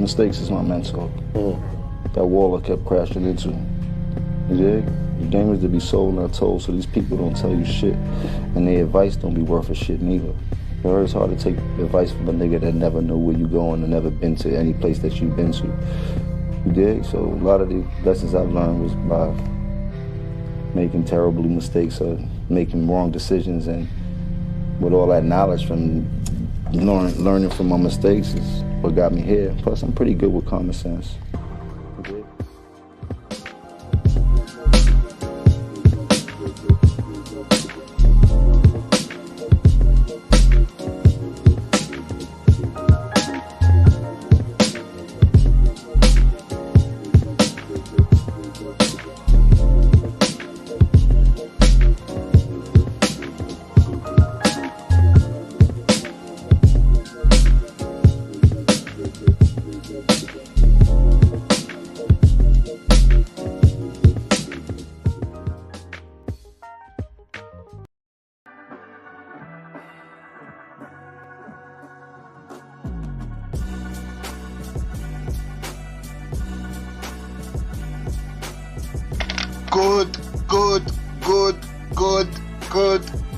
Mistakes is my mentor. That wall I kept crashing into. You dig? The game is to be sold, not told, so these people don't tell you shit. And their advice don't be worth a shit neither. It's hard to take advice from a nigga that never know where you going and never been to any place that you've been to. You dig? So a lot of the lessons I've learned was by making terrible mistakes or making wrong decisions, and with all that knowledge from learning from my mistakes is what got me here. Plus, I'm pretty good with common sense.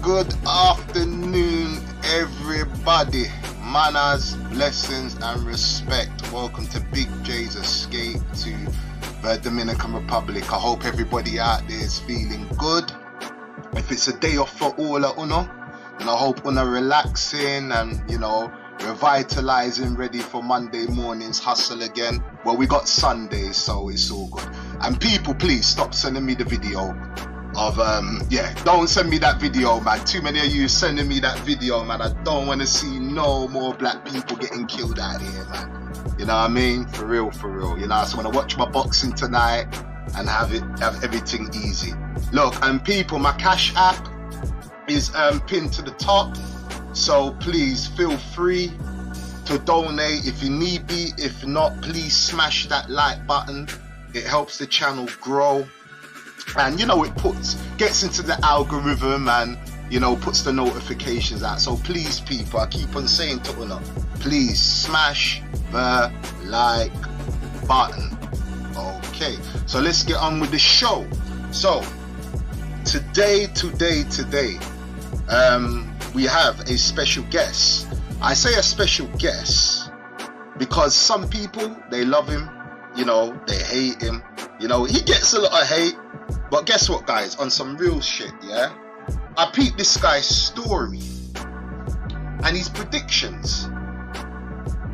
Good afternoon, everybody. Manners, blessings, and respect. Welcome to Big J's escape to the Dominican Republic. I hope everybody out there is feeling good. If it's a day off for all of uno, and I hope uno relaxing and, revitalizing, ready for Monday morning's hustle again. Well, we got Sundays, so it's all good. And people, please stop sending me the video of don't send me that video, man. Too many of you sending me that video, man. I don't want to see no more black people getting killed out here, man. You know what I mean? For real. You know, I just want to watch my boxing tonight and have everything easy. Look, and people, my Cash app is pinned to the top, so please feel free to donate if you need be. If not, please smash that like button. It helps the channel grow. And it gets into the algorithm and puts the notifications out. So please, people, I keep on saying to Una, please smash the like button. Okay, so let's get on with the show. So today we have a special guest. I say a special guest because some people, they love him, they hate him. He gets a lot of hate. But guess what, guys? On some real shit, yeah? I peeped this guy's story and his predictions.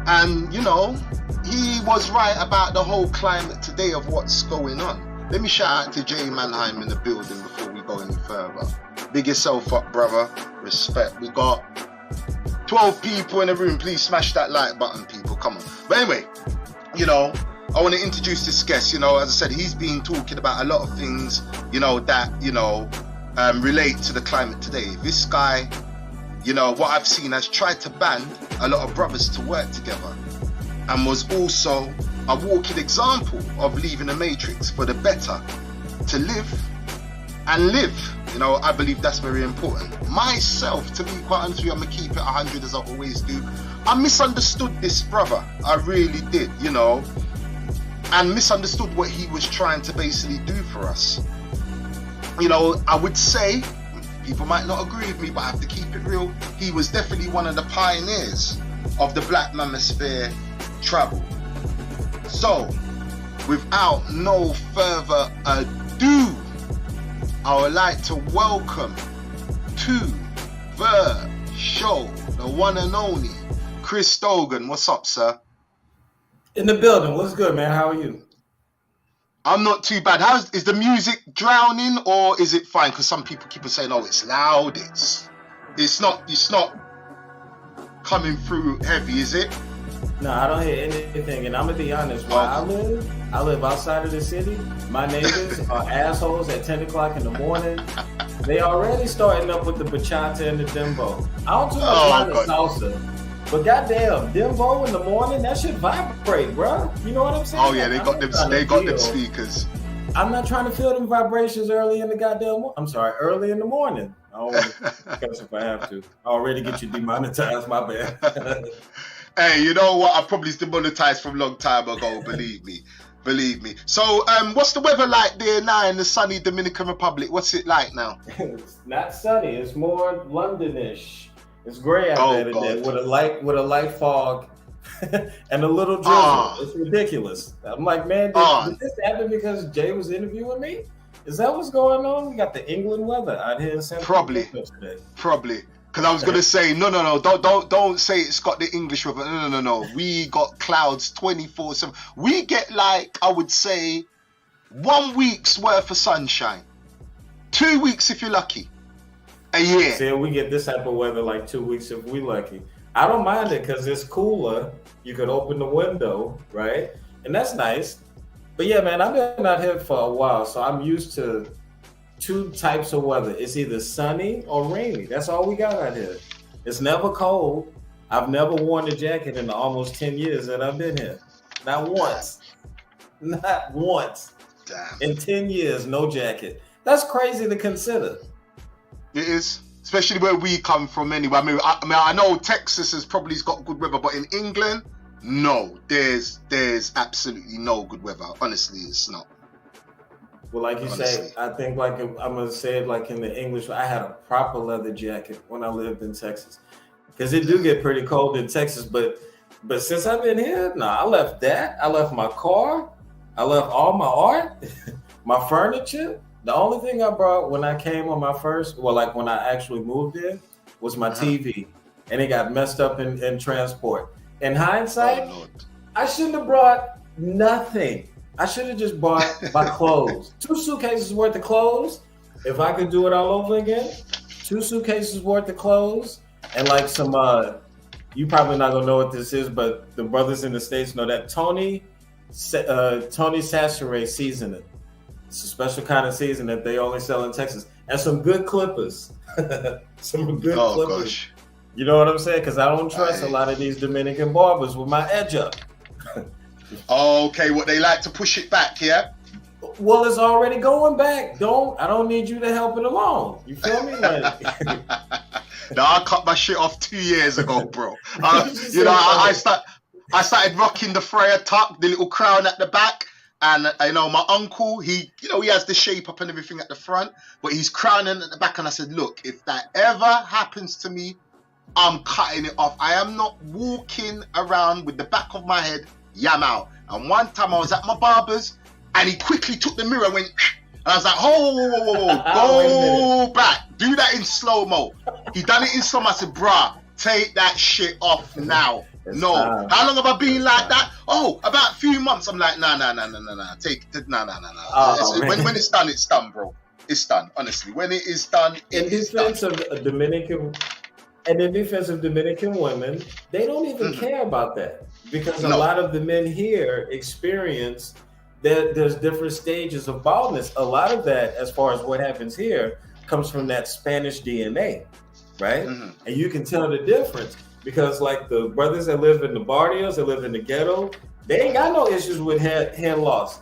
And, he was right about the whole climate today of what's going on. Let me shout out to Jay Mannheim in the building before we go any further. Big yourself up, brother. Respect. We got 12 people in the room. Please smash that like button, people. Come on. But anyway, I want to introduce this guest. As I said, he's been talking about a lot of things, that, relate to the climate today. This guy, what I've seen, has tried to band a lot of brothers to work together and was also a walking example of leaving the matrix for the better, to live and live. I believe that's very important. Myself, to be quite honest with you, I'm going to keep it 100 as I always do. I misunderstood this brother. I really did, and misunderstood what he was trying to basically do for us. I would say, people might not agree with me, but I have to keep it real. He was definitely one of the pioneers of the Black Manosphere travel. So, without no further ado, I would like to welcome to the show, the one and only Chris DOGAN. What's up, sir? In the building. What's good, man? How are you? I'm not too bad. Is the music drowning or is it fine? Because some people keep on saying, "Oh, it's loud." It's not coming through heavy, is it? No, I don't hear anything. And I'm gonna be honest. Where I live outside of the city. My neighbors are assholes at 10 o'clock in the morning. They already starting up with the bachata and the dembo. I don't too much mind the salsa. But goddamn, dembo in the morning, that shit vibrate, bro. You know what I'm saying? Oh yeah, they got them speakers. I'm not trying to feel them vibrations early in the early in the morning. I don't want to cuss if I have to. I already get you demonetized, my bad. Hey, you know what? I probably demonetized from a long time ago. Believe me. So, what's the weather like there now in the sunny Dominican Republic? What's it like now? It's not sunny. It's more Londonish. It's gray out there today with a light fog and a little drizzle. It's ridiculous. I'm like, man, did this happen because Jay was interviewing me? Is that what's going on? We got the England weather out here in San Francisco today. Probably. Because I was gonna say no, don't say it's got the English weather. No. We got clouds 24/7. We get like, I would say, 1 week's worth of sunshine, 2 weeks if you're lucky, a year. See, we get this type of weather like 2 weeks if we lucky. I don't mind it because it's cooler. You could open the window, right, and that's nice. But yeah, man, I've been out here for a while, so I'm used to 2 types of weather. It's either sunny or rainy. That's all we got out here. It's never cold. I've never worn a jacket in the almost 10 years that I've been here. Not once. Not once. Damn. In 10 years, no jacket. That's crazy to consider. It is, especially where we come from anyway. I know Texas has probably got good weather, but in England, no, there's absolutely no good weather. Honestly, it's not. Well, like you say, I think like I'm gonna say it like in the English. I had a proper leather jacket when I lived in Texas, because it do get pretty cold in Texas. But since I've been here, I left that. I left my car. I left all my art, my furniture. The only thing I brought when I came on my first, when I actually moved in, was my TV, and it got messed up in transport. In hindsight, I shouldn't have brought nothing. I should have just bought my clothes. 2 suitcases worth of clothes. If I could do it all over again, 2 suitcases worth of clothes and like some, you probably not gonna know what this is, but the brothers in the States know that Tony Sasseray seasoning. It's a special kind of season that they only sell in Texas. And some good clippers. Some good clippers. Gosh. You know what I'm saying? Because I don't trust a lot of these Dominican barbers with my edge up. Okay, what they like to push it back, yeah? Well, it's already going back. I don't need you to help it along. You feel me? Like, no, I cut my shit off 2 years ago, bro. I started rocking the Freya tuck, the little crown at the back. And my uncle, he has the shape up and everything at the front, but he's crowning at the back. And I said, look, if that ever happens to me, I'm cutting it off. I am not walking around with the back of my head yam out. And one time I was at my barber's and he quickly took the mirror and went, and I was like, go back. Do that in slow-mo. He done it in slow-mo. I said, bruh, take that shit off now. No. How long have I been like that? Oh, about a few months. I'm like, nah. When it's done, it's done, bro. It's done. Honestly, when it is done, in defense of Dominican women, they don't even care about that, because a lot of the men here experience that there's different stages of baldness. A lot of that, as far as what happens here, comes from that Spanish DNA, right? And you can tell the difference. Because like the brothers that live in the barrios, that live in the ghetto, they ain't got no issues with hair loss.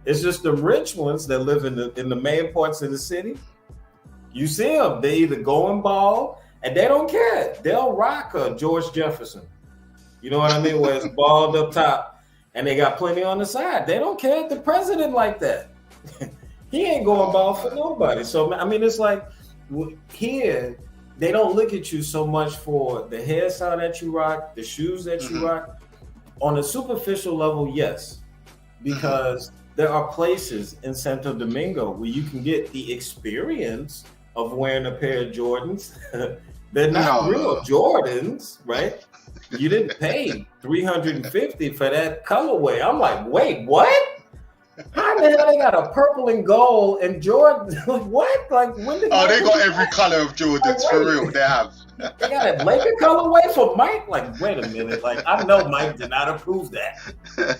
It's just the rich ones that live in the main parts of the city. You see them, they either going bald and they don't care. They'll rock a George Jefferson. You know what I mean? Where it's bald up top and they got plenty on the side. They don't care. The president like that. He ain't going bald for nobody. So, I mean, it's like here, they don't look at you so much for the hairstyle that you rock, the shoes that you rock. On a superficial level, yes, because there are places in Santo Domingo where you can get the experience of wearing a pair of Jordans. They're not real Jordans, right? You didn't pay $350 for that colorway. I'm like, wait, what? How the hell they got a purple and gold and Jordan? What? Like, when did they got every color of Jordans, for real. They have. They got a Laker colorway for Mike? Like, wait a minute. Like, I know Mike did not approve that.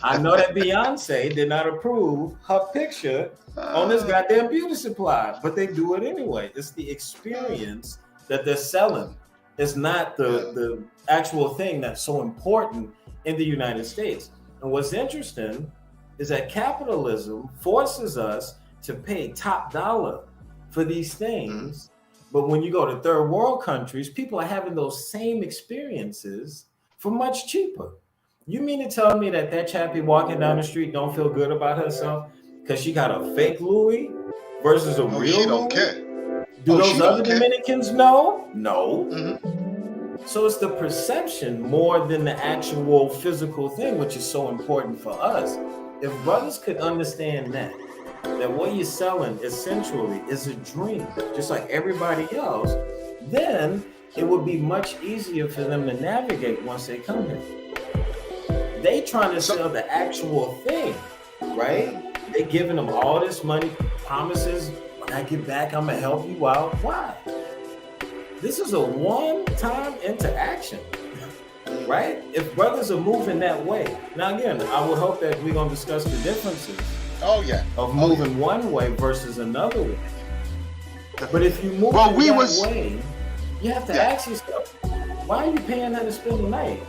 I know that Beyonce did not approve her picture on this goddamn beauty supply, but they do it anyway. It's the experience that they're selling. It's not the actual thing that's so important in the United States. And what's interesting is that capitalism forces us to pay top dollar for these things. But when you go to third world countries, people are having those same experiences for much cheaper. You mean to tell me that chappie walking down the street don't feel good about herself because she got a fake Louis versus a Oh, real she don't Louis? care. Do those She other don't care. Dominicans know? No. Mm-hmm. So it's the perception more than the actual physical thing, which is so important for us. If brothers could understand that what you're selling essentially is a dream, just like everybody else, then it would be much easier for them to navigate once they come here. They trying to sell the actual thing, right? They giving them all this money, promises, when I get back, I'm gonna help you out. Why? This is a one-time interaction, right? If brothers are moving that way. Now again, I would hope that we're gonna discuss the differences of moving one way versus another way. But if you move that way, you have to ask yourself, why are you paying her to spend the night?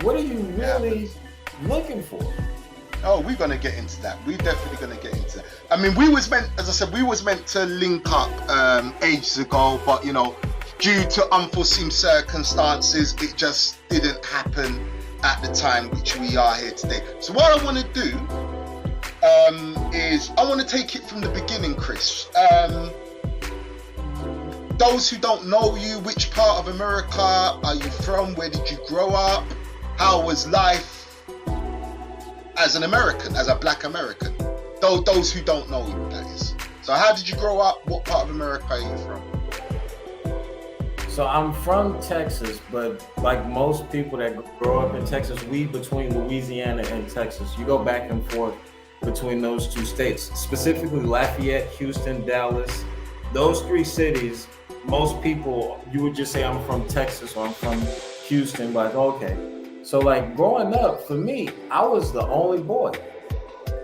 What are you really looking for? Oh, we're gonna get into that. We're definitely gonna get into that. I mean, we was meant to link up ages ago, but you know, due to unforeseen circumstances, it just didn't happen at the time which we are here today. So what I want to do is I want to take it from the beginning, Chris. Those who don't know you, which part of America are you from? Where did you grow up? How was life as an American, as a black American? Those who don't know you, that is. So how did you grow up? What part of America are you from? So I'm from Texas, but like most people that grow up in Texas, we between Louisiana and Texas. You go back and forth between those two states, specifically Lafayette, Houston, Dallas. Those three cities, most people, you would just say I'm from Texas or I'm from Houston, like, okay. So like growing up, for me, I was the only boy.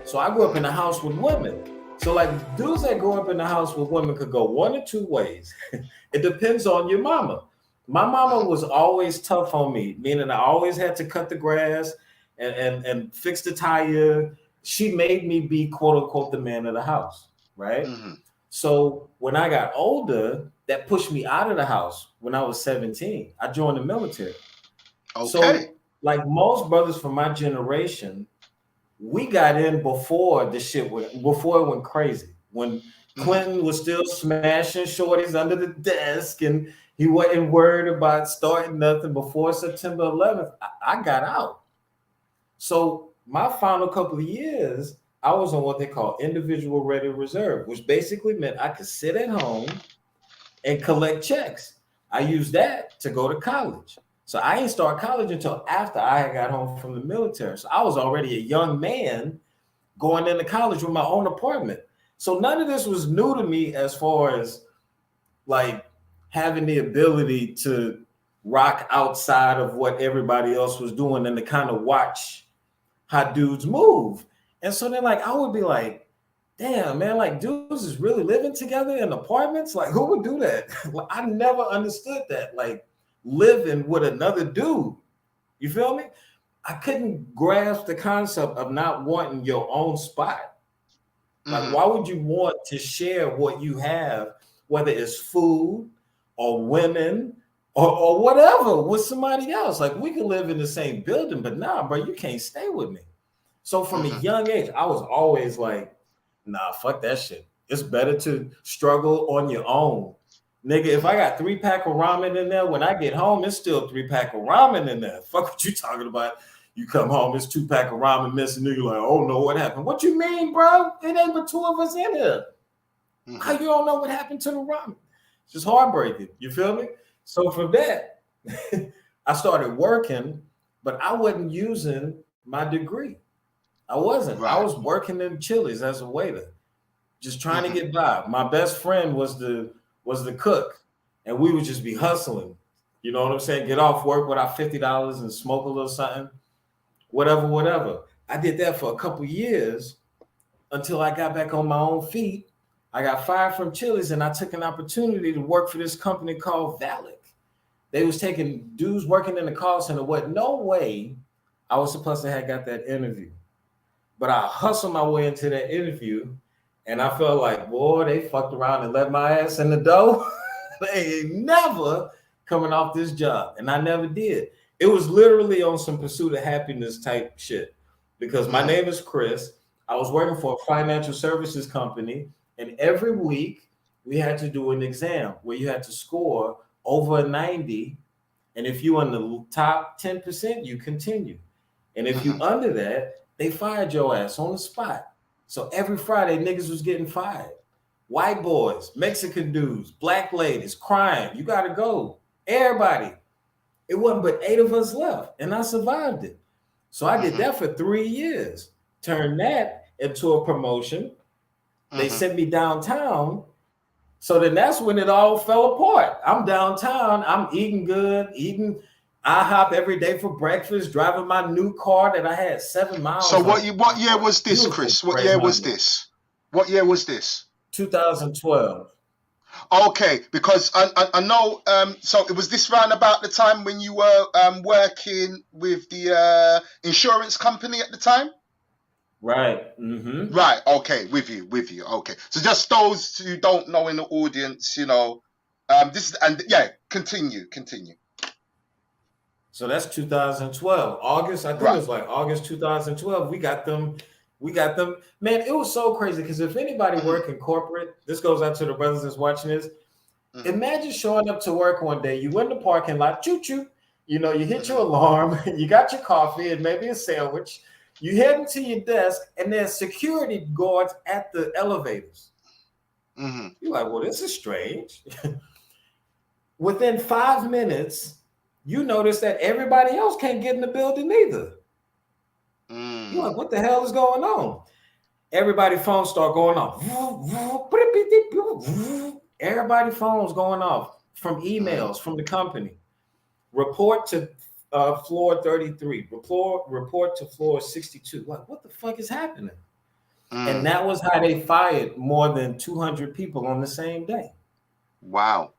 So I grew up in a house with women. So like dudes that grow up in the house with women could go one or two ways. It depends on your mama. My mama was always tough on me, meaning I always had to cut the grass and fix the tire. She made me be quote unquote the man of the house, right? Mm-hmm. So when I got older, that pushed me out of the house when I was 17. I joined the military. Okay. So like most brothers from my generation, we got in before before it went crazy. When Clinton was still smashing shorties under the desk and he wasn't worried about starting nothing before September 11th, I got out. So my final couple of years, I was on what they call individual ready reserve, which basically meant I could sit at home and collect checks. I used that to go to college. So I didn't start college until after I got home from the military. So I was already a young man going into college with my own apartment. So none of this was new to me as far as like having the ability to rock outside of what everybody else was doing and to kind of watch how dudes move. And so then like, I would be like, damn, man, like dudes is really living together in apartments? Like who would do that? I never understood that. Like living with another dude. You feel me? I couldn't grasp the concept of not wanting your own spot. Like, why would you want to share what you have, whether it's food or women or whatever, with somebody else? Like, we can live in the same building, but nah, bro, you can't stay with me. So from a young age, I was always like, nah, fuck that shit. It's better to struggle on your own. Nigga, if I got 3-pack of ramen in there, when I get home, it's still 3-pack of ramen in there. Fuck what you talking about. You come home, it's 2-pack of ramen missing. Nigga like, oh no, what happened? What you mean, bro? It ain't but 2 of us in here. How you don't know what happened to the ramen? It's just heartbreaking. You feel me? So from that, I started working, but I wasn't using my degree. I wasn't. Right. I was working in Chili's as a waiter, just trying to get by. My best friend was the cook, and we would just be hustling. You know what I'm saying? Get off work with our $50 and smoke a little something. Whatever. I did that for a couple years until I got back on my own feet. I got fired from Chili's and I took an opportunity to work for this company called Valak. They was taking dudes working in the call center. What? No way I was supposed to have got that interview. But I hustled my way into that interview and I felt like, boy, they fucked around and let my ass in the door. They ain't never coming off this job. And I never did. It was literally on some pursuit of happiness type shit. Because my name is Chris. I was working for a financial services company, and every week we had to do an exam where you had to score over a 90. And if you in the top 10%, you continue. And if you under that, they fired your ass on the spot. So every Friday, niggas was getting fired. White boys, Mexican dudes, black ladies crying. You got to go. Everybody. It wasn't but 8 of us left, and I survived it. So I did that for 3 years. Turned that into a promotion. They sent me downtown. So then that's when it all fell apart. I'm downtown. I'm eating good, eating IHOP every day for breakfast, driving my new car that I had 7 miles. So what year was this, Chris? What year was this? What year was this? 2012. Okay, because I know. So it was this round about the time when you were working with the insurance company at the time. Right. Right. Okay. With you. Okay. So just those who don't know in the audience, you know, this is, and yeah, continue. So that's 2012. August, I think it was like August 2012. We got them. Man, it was so crazy because if anybody work in corporate, this goes out to the brothers that's watching this. Imagine showing up to work one day, you in the parking lot, choo-choo, you know, you hit your alarm, you got your coffee and maybe a sandwich, you head into your desk, and there's security guards at the elevators. You're like, well, this is strange. Within 5 minutes, you notice that everybody else can't get in the building either. You're like, what the hell is going on? Everybody's phones start going off. Everybody's phones going off from emails from the company. Report to floor 33. Report to floor 62. Like, what the fuck is happening? And that was how they fired more than 200 people on the same day. Wow.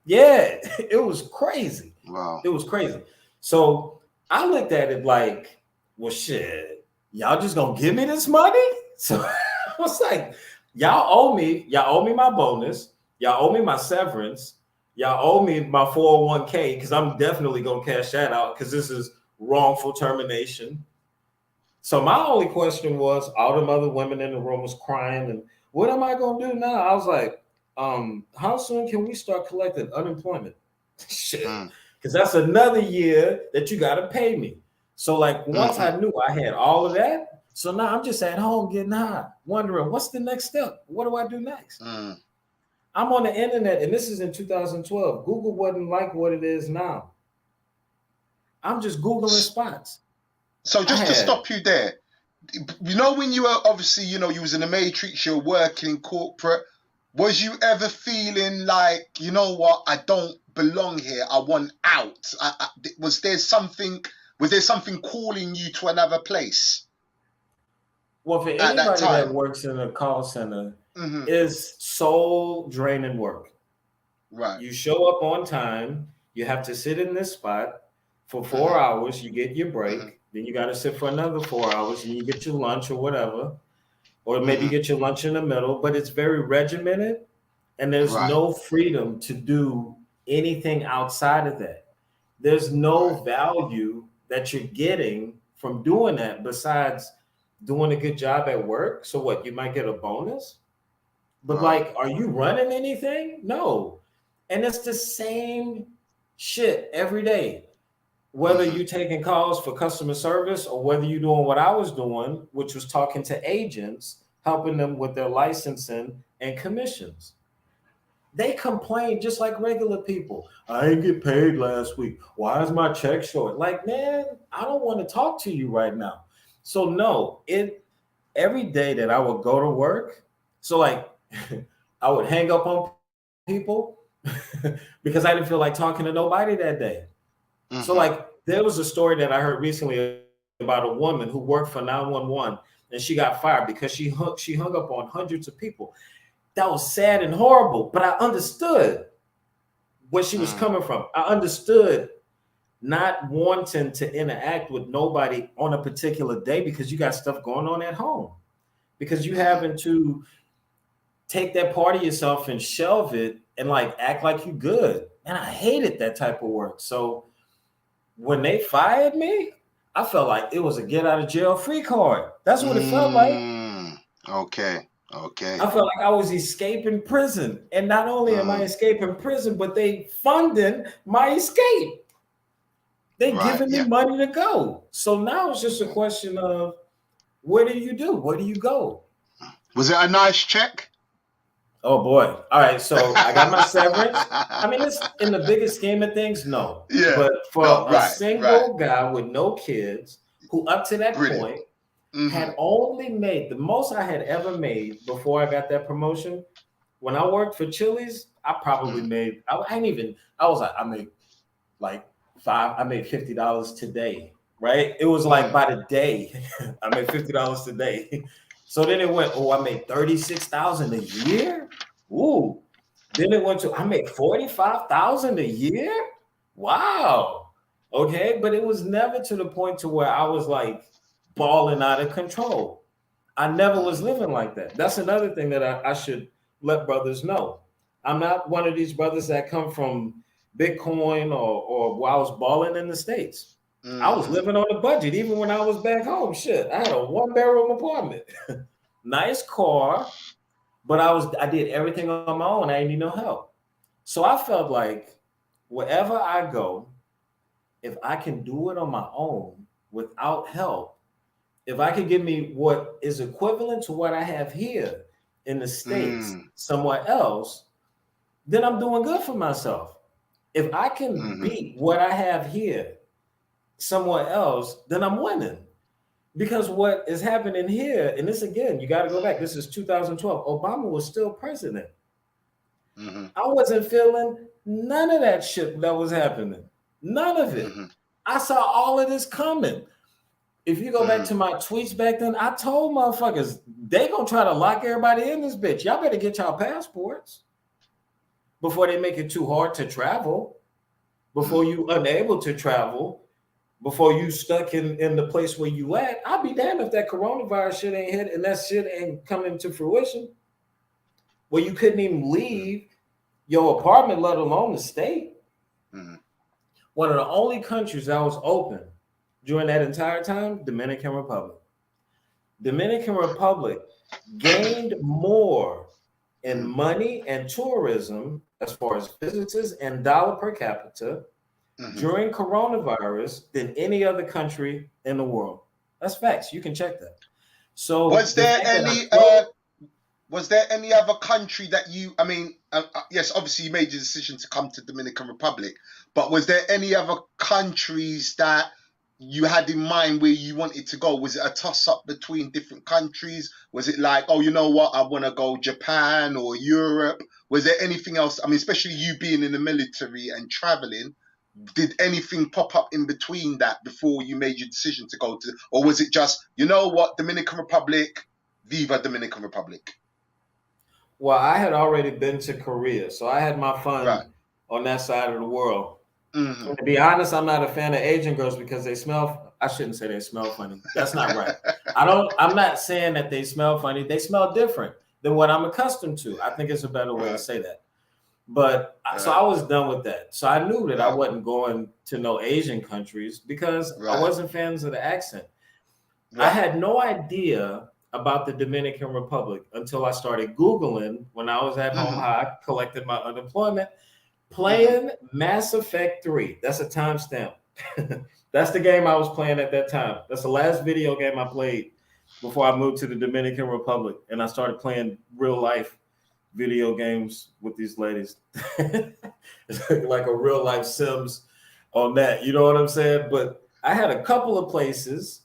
Yeah, it was crazy. Wow. It was crazy. So I looked at it like, well, shit, y'all just gonna give me this money? So I was like, y'all owe me my bonus, y'all owe me my severance, y'all owe me my 401k, because I'm definitely gonna cash that out because this is wrongful termination. So my only question was, all them other women in the room was crying, and what am I gonna do now? I was like, how soon can we start collecting unemployment? Shit, because that's another year that you gotta pay me. So like once I knew I had all of that, so now I'm just at home getting high, wondering what's the next step? What do I do next? I'm on the internet, and this is in 2012. Google wasn't like what it is now. I'm just Googling spots. So just to stop you there, you know, when you were obviously, you know, you was in the Matrix, you're working in corporate, was you ever feeling like, you know what, I don't belong here, I want out? Was there something calling you to another place? Well, for anybody that works in a call center, is soul draining work. Right. You show up on time, you have to sit in this spot for 4 hours, you get your break, then you got to sit for another 4 hours, and you get your lunch or whatever, or maybe get your lunch in the middle, but it's very regimented, and there's no freedom to do anything outside of that. There's no value that you're getting from doing that besides doing a good job at work. So what, you might get a bonus, but like, are you running anything? No. And it's the same shit every day, whether you're taking calls for customer service or whether you're doing what I was doing, which was talking to agents, helping them with their licensing and commissions. They complain just like regular people. I ain't get paid last week. Why is my check short? Like, man, I don't want to talk to you right now. So no, every day that I would go to work, so like I would hang up on people because I didn't feel like talking to nobody that day. So like there was a story that I heard recently about a woman who worked for 911 and she got fired because she hung up on hundreds of people. That was sad and horrible, but I understood where she was coming from. I understood not wanting to interact with nobody on a particular day because you got stuff going on at home, because you having to take that part of yourself and shelve it and like act like you good. And I hated that type of work. So when they fired me, I felt like it was a get out of jail free card. That's what it felt like. Okay. I felt like I was escaping prison. And not only am I escaping prison, but they funding my escape. They giving me money to go. So now it's just a question of, what do you do? Where do you go? Was it a nice check? Oh boy. All right. So I got my severance. I mean, it's in the biggest scheme of things, no. Yeah. But for a single guy with no kids, who up to that point had only made the most I had ever made before I got that promotion. When I worked for Chili's, I probably made, I made $50 today, right? It was like by the day, I made $50 today. So then it went, I made $36,000 a year. Ooh. Then it went to, I made $45,000 a year. Wow. Okay. But it was never to the point to where I was like balling out of control. I never was living like that. That's another thing that I should let brothers know. I'm not one of these brothers that come from Bitcoin or while I was balling in the States. I was living on a budget even when I was back home. Shit, I had a 1-bedroom apartment, nice car, but I did everything on my own. I didn't need no help. So I felt like wherever I go, if I can do it on my own without help, if I could give me what is equivalent to what I have here in the States, somewhere else, then I'm doing good for myself. If I can beat what I have here somewhere else, then I'm winning. Because what is happening here, and this again, you got to go back. This is 2012. Obama was still president. I wasn't feeling none of that shit that was happening. None of it. I saw all of this coming. If you go back to my tweets back then, I told motherfuckers, they gonna try to lock everybody in this bitch. Y'all better get y'all passports before they make it too hard to travel, before you unable to travel, before you stuck in the place where you at. I'll be damned if that coronavirus shit ain't hit and that shit ain't coming to fruition, where you couldn't even leave your apartment, let alone the state. One of the only countries that was open during that entire time, Dominican Republic. Dominican Republic gained more in money and tourism as far as visitors and dollar per capita during coronavirus than any other country in the world. That's facts. You can check that. So was there any other country that you, yes, obviously you made your decision to come to Dominican Republic, but was there any other countries that you had in mind where you wanted to go? Was it a toss-up between different countries? Was it like, oh, you know what, I want to go Japan or Europe? Was there anything else? I mean, especially you being in the military and traveling, did anything pop up in between that before you made your decision to go to, or was it just, you know what, Dominican Republic, viva Dominican Republic? Well, I had already been to Korea, so I had my fun on that side of the world. To be honest, I'm not a fan of Asian girls because they smell. I shouldn't say they smell funny. That's not right. I'm not saying that they smell funny. They smell different than what I'm accustomed to. I think it's a better way to say that. But so I was done with that. So I knew that I wasn't going to no Asian countries because I wasn't fans of the accent. I had no idea about the Dominican Republic until I started Googling when I was at home. How I collected my unemployment. Playing Mass Effect 3. That's a timestamp. That's the game I was playing at that time. That's the last video game I played before I moved to the Dominican Republic. And I started playing real life video games with these ladies. It's like a real life Sims on that. You know what I'm saying? But I had a couple of places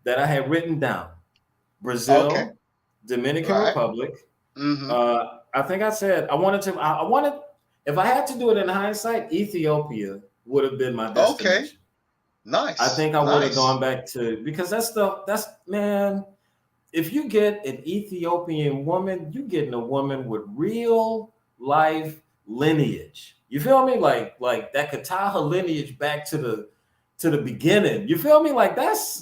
that I had written down. Brazil, Dominican Republic. I think I said I wanted if I had to do it in hindsight, Ethiopia would have been my destination. Okay. Nice. I think I would have gone back to, because that's man, if you get an Ethiopian woman, you getting a woman with real life lineage. You feel me? Like that could tie her lineage back to the beginning. You feel me? Like that's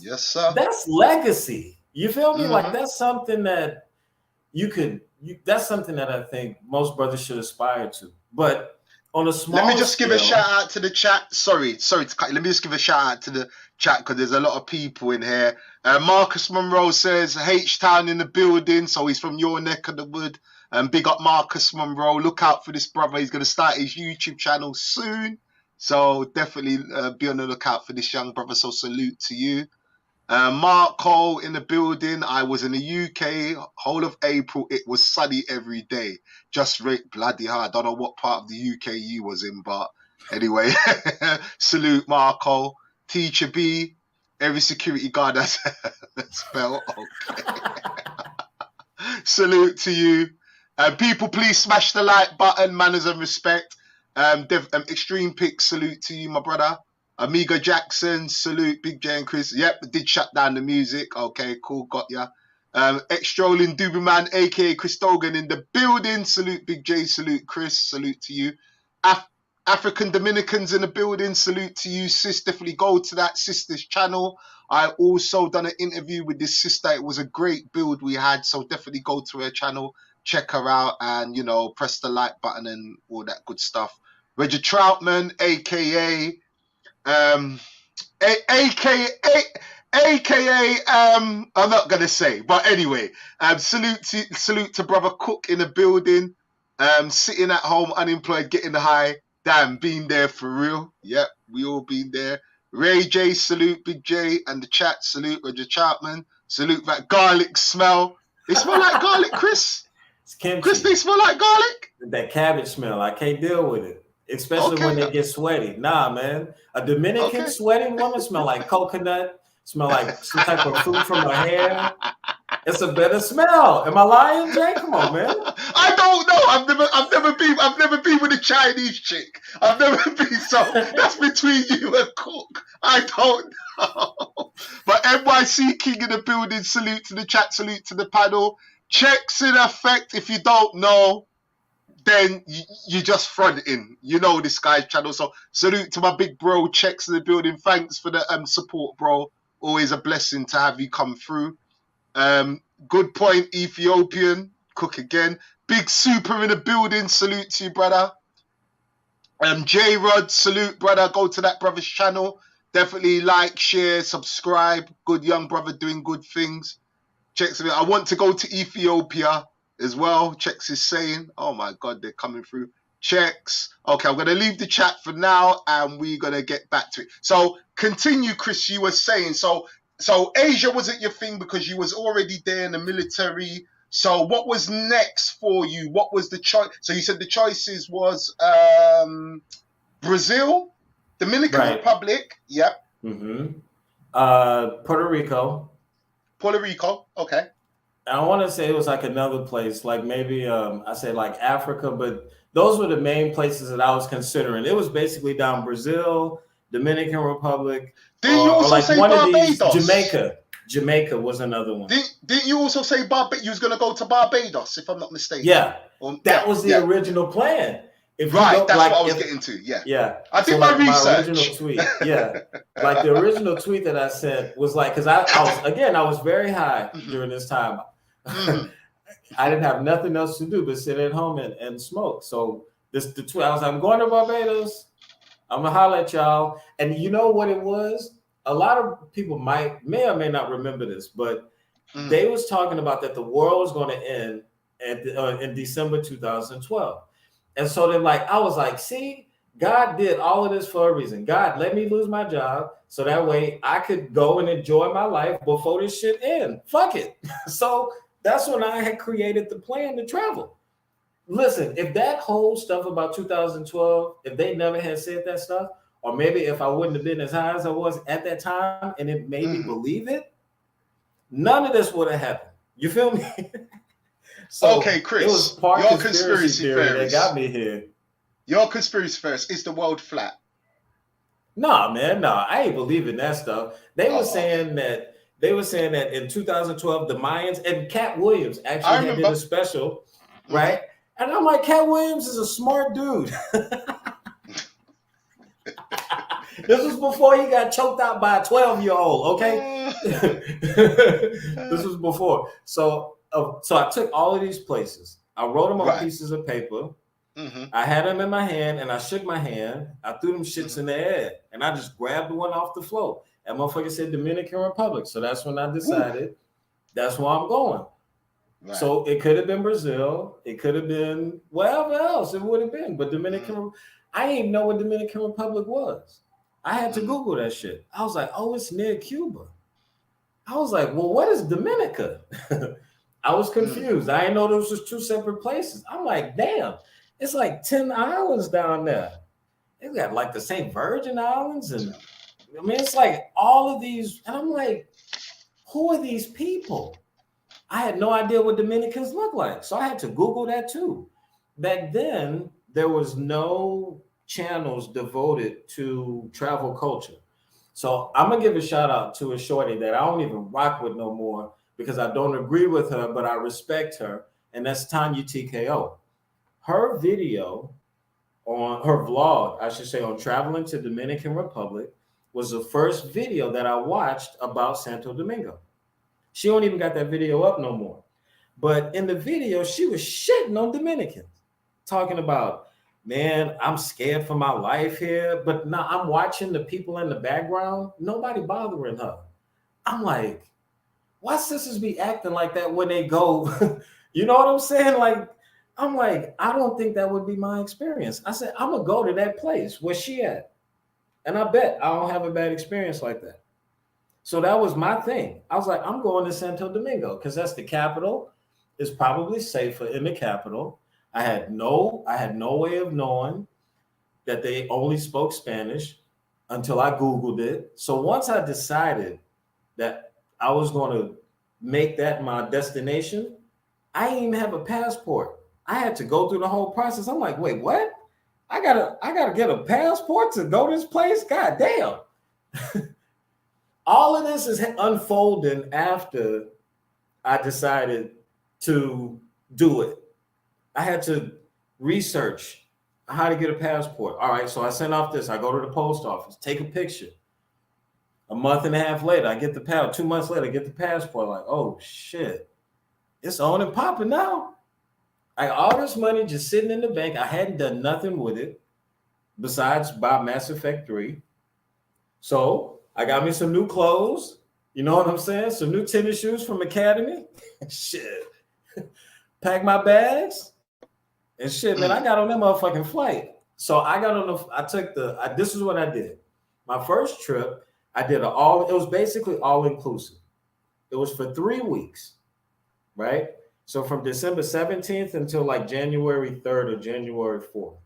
that's legacy. You feel me? Like that's something that that's something that I think most brothers should aspire to. But On a small Let me just give a scale, shout out to the chat. Sorry to cut you. Let me just give a shout out to the chat because there's a lot of people in here. Marcus Monroe says H-Town in the building, so he's from your neck of the wood. Big up Marcus Monroe. Look out for this brother. He's going to start his YouTube channel soon. So definitely be on the lookout for this young brother. So salute to you. Mark Cole in the building. I was in the UK whole of April. It was sunny every day. Just bloody hard. I don't know what part of the UK you was in, but anyway, salute Mark Cole. Teacher B, every security guard has a spell. Okay. Salute to you. People, please smash the like button. Manners and respect. Extreme Pick, salute to you, my brother. Amiga Jackson, salute. Big J and Chris. Yep, did shut down the music. Okay, cool, got ya. Extrolling Doobieman, aka Chris Dogan in the building. Salute Big J, salute Chris, salute to you. African Dominicans in the building, salute to you, sis. Definitely go to that sister's channel. I also done an interview with this sister. It was a great build we had, so definitely go to her channel, check her out, and press the like button and all that good stuff. Reggie Troutman, aka I'm not gonna say, but anyway, salute to brother Cook in the building, sitting at home unemployed, getting high. Damn, been there for real. Yep, we all been there. Ray J, salute Big J, and the chat, salute Roger Chapman, salute that garlic smell. They smell like garlic, Chris. it's kimchi. Chris, they smell like garlic. That cabbage smell, I can't deal with it. Especially when they get sweaty. Nah, man. A Dominican sweating woman smell like coconut, smell like some type of fruit from her hair. It's a better smell. Am I lying, Jay? Come on, man. I don't know. I've never been with a Chinese chick. I've never been, so that's between you and Cook. I don't know. But NYC King in the building, salute to the chat, salute to the panel. Checks in effect. If you don't know, then you just fronting. You know this guy's channel. So salute to my big bro, Checks in the building. Thanks for the support, bro. Always a blessing to have you come through. Good point, Ethiopian. Cook again. Big Super in the building. Salute to you, brother. J-Rod, salute, brother. Go to that brother's channel. Definitely like, share, subscribe. Good young brother doing good things. Checks. I want to go to Ethiopia as well. Checks is saying, oh my God, they're coming through. Checks. Okay, I'm going to leave the chat for now and we're going to get back to it. So continue, Chris, you were saying. So Asia wasn't your thing because you was already there in the military. So what was next for you? What was the choice? So you said the choices was Brazil, Dominican Republic. Yep. Mm-hmm. Puerto Rico. Puerto Rico. Okay. I want to say it was like another place, like maybe I say like Africa, but those were the main places that I was considering. It was basically down Brazil, Dominican Republic. Didn't you also say one Barbados? Of these, Jamaica. Jamaica was another one. Didn't you also say Barbados? You was going to go to Barbados, if I'm not mistaken. Yeah. That was the original plan. That's what I was getting to. Yeah. Yeah. I did my research. My original tweet. Yeah. Like the original tweet that I sent was like, because I was very high during this time. I didn't have nothing else to do but sit at home and smoke. So I was like, I'm going to Barbados. I'm gonna holler at y'all. And you know what it was? A lot of people may or may not remember this, but they was talking about that the world was going to end in December 2012. And so they're like, I was like, see, God did all of this for a reason. God let me lose my job so that way I could go and enjoy my life before this shit ends. Fuck it. So that's when I had created the plan to travel. Listen, if that whole stuff about 2012, if they never had said that stuff, or maybe if I wouldn't have been as high as I was at that time and it made me believe it, none of this would have happened. You feel me? So okay, Chris, it was part your conspiracy theory that got me here. Your conspiracy theorist, is the world flat? Nah, man, no, I ain't believing that stuff. They were saying that in 2012, the Mayans and Cat Williams actually did a special, right? And I'm like, Cat Williams is a smart dude. This was before he got choked out by a 12-year-old, okay? This was before. So I took all of these places. I wrote them on pieces of paper, I had them in my hand and I shook my hand. I threw them shits in the air and I just grabbed the one off the floor. That motherfucker said Dominican Republic. So that's when I decided that's where I'm going. Right. So it could have been Brazil. It could have been wherever else it would have been. But Dominican, I didn't even know what Dominican Republic was. I had to Google that shit. I was like, oh, it's near Cuba. I was like, well, what is Dominica? I was confused. I didn't know those was two separate places. I'm like, damn, it's like 10 islands down there. They got like the St. Virgin Islands. And I mean, it's like all of these. And I'm like, who are these people? I had no idea what Dominicans look like. So I had to Google that too. Back then, there was no channels devoted to travel culture. So I'm going to give a shout out to a shorty that I don't even rock with no more because I don't agree with her, but I respect her. And that's Tanya TKO. Her video on her vlog, I should say, on traveling to Dominican Republic was the first video that I watched about Santo Domingo. She don't even got that video up no more. But in the video, she was shitting on Dominicans, talking about, man, I'm scared for my life here. But now I'm watching the people in the background. Nobody bothering her. I'm like, why sisters be acting like that when they go? You know what I'm saying? Like, I'm like, I don't think that would be my experience. I said, I'm going to go to that place where she at. And I bet I don't have a bad experience like that. So that was my thing. I was like, I'm going to Santo Domingo because that's the capital. It's probably safer in the capital. I had no way of knowing that they only spoke Spanish until I Googled it. So once I decided that I was going to make that my destination, I didn't even have a passport. I had to go through the whole process. I'm like, wait, what? I gotta get a passport to go this place? God damn. All of this is unfolding after I decided to do it. I had to research how to get a passport. All right, so I sent off this. I go to the post office, take a picture. A month and a half later, I get the passport. 2 months later, I get the passport. Like, oh, shit. It's on and popping now. Like, all this money just sitting in the bank. I hadn't done nothing with it besides buy Mass Effect 3. So I got me some new clothes. You know what I'm saying? Some new tennis shoes from Academy. Shit. Pack my bags. And shit, man, I got on that motherfucking flight. So I got on this is what I did. My first trip, I did it was basically all inclusive. It was for 3 weeks, right? So from December 17th until like January 3rd or January 4th.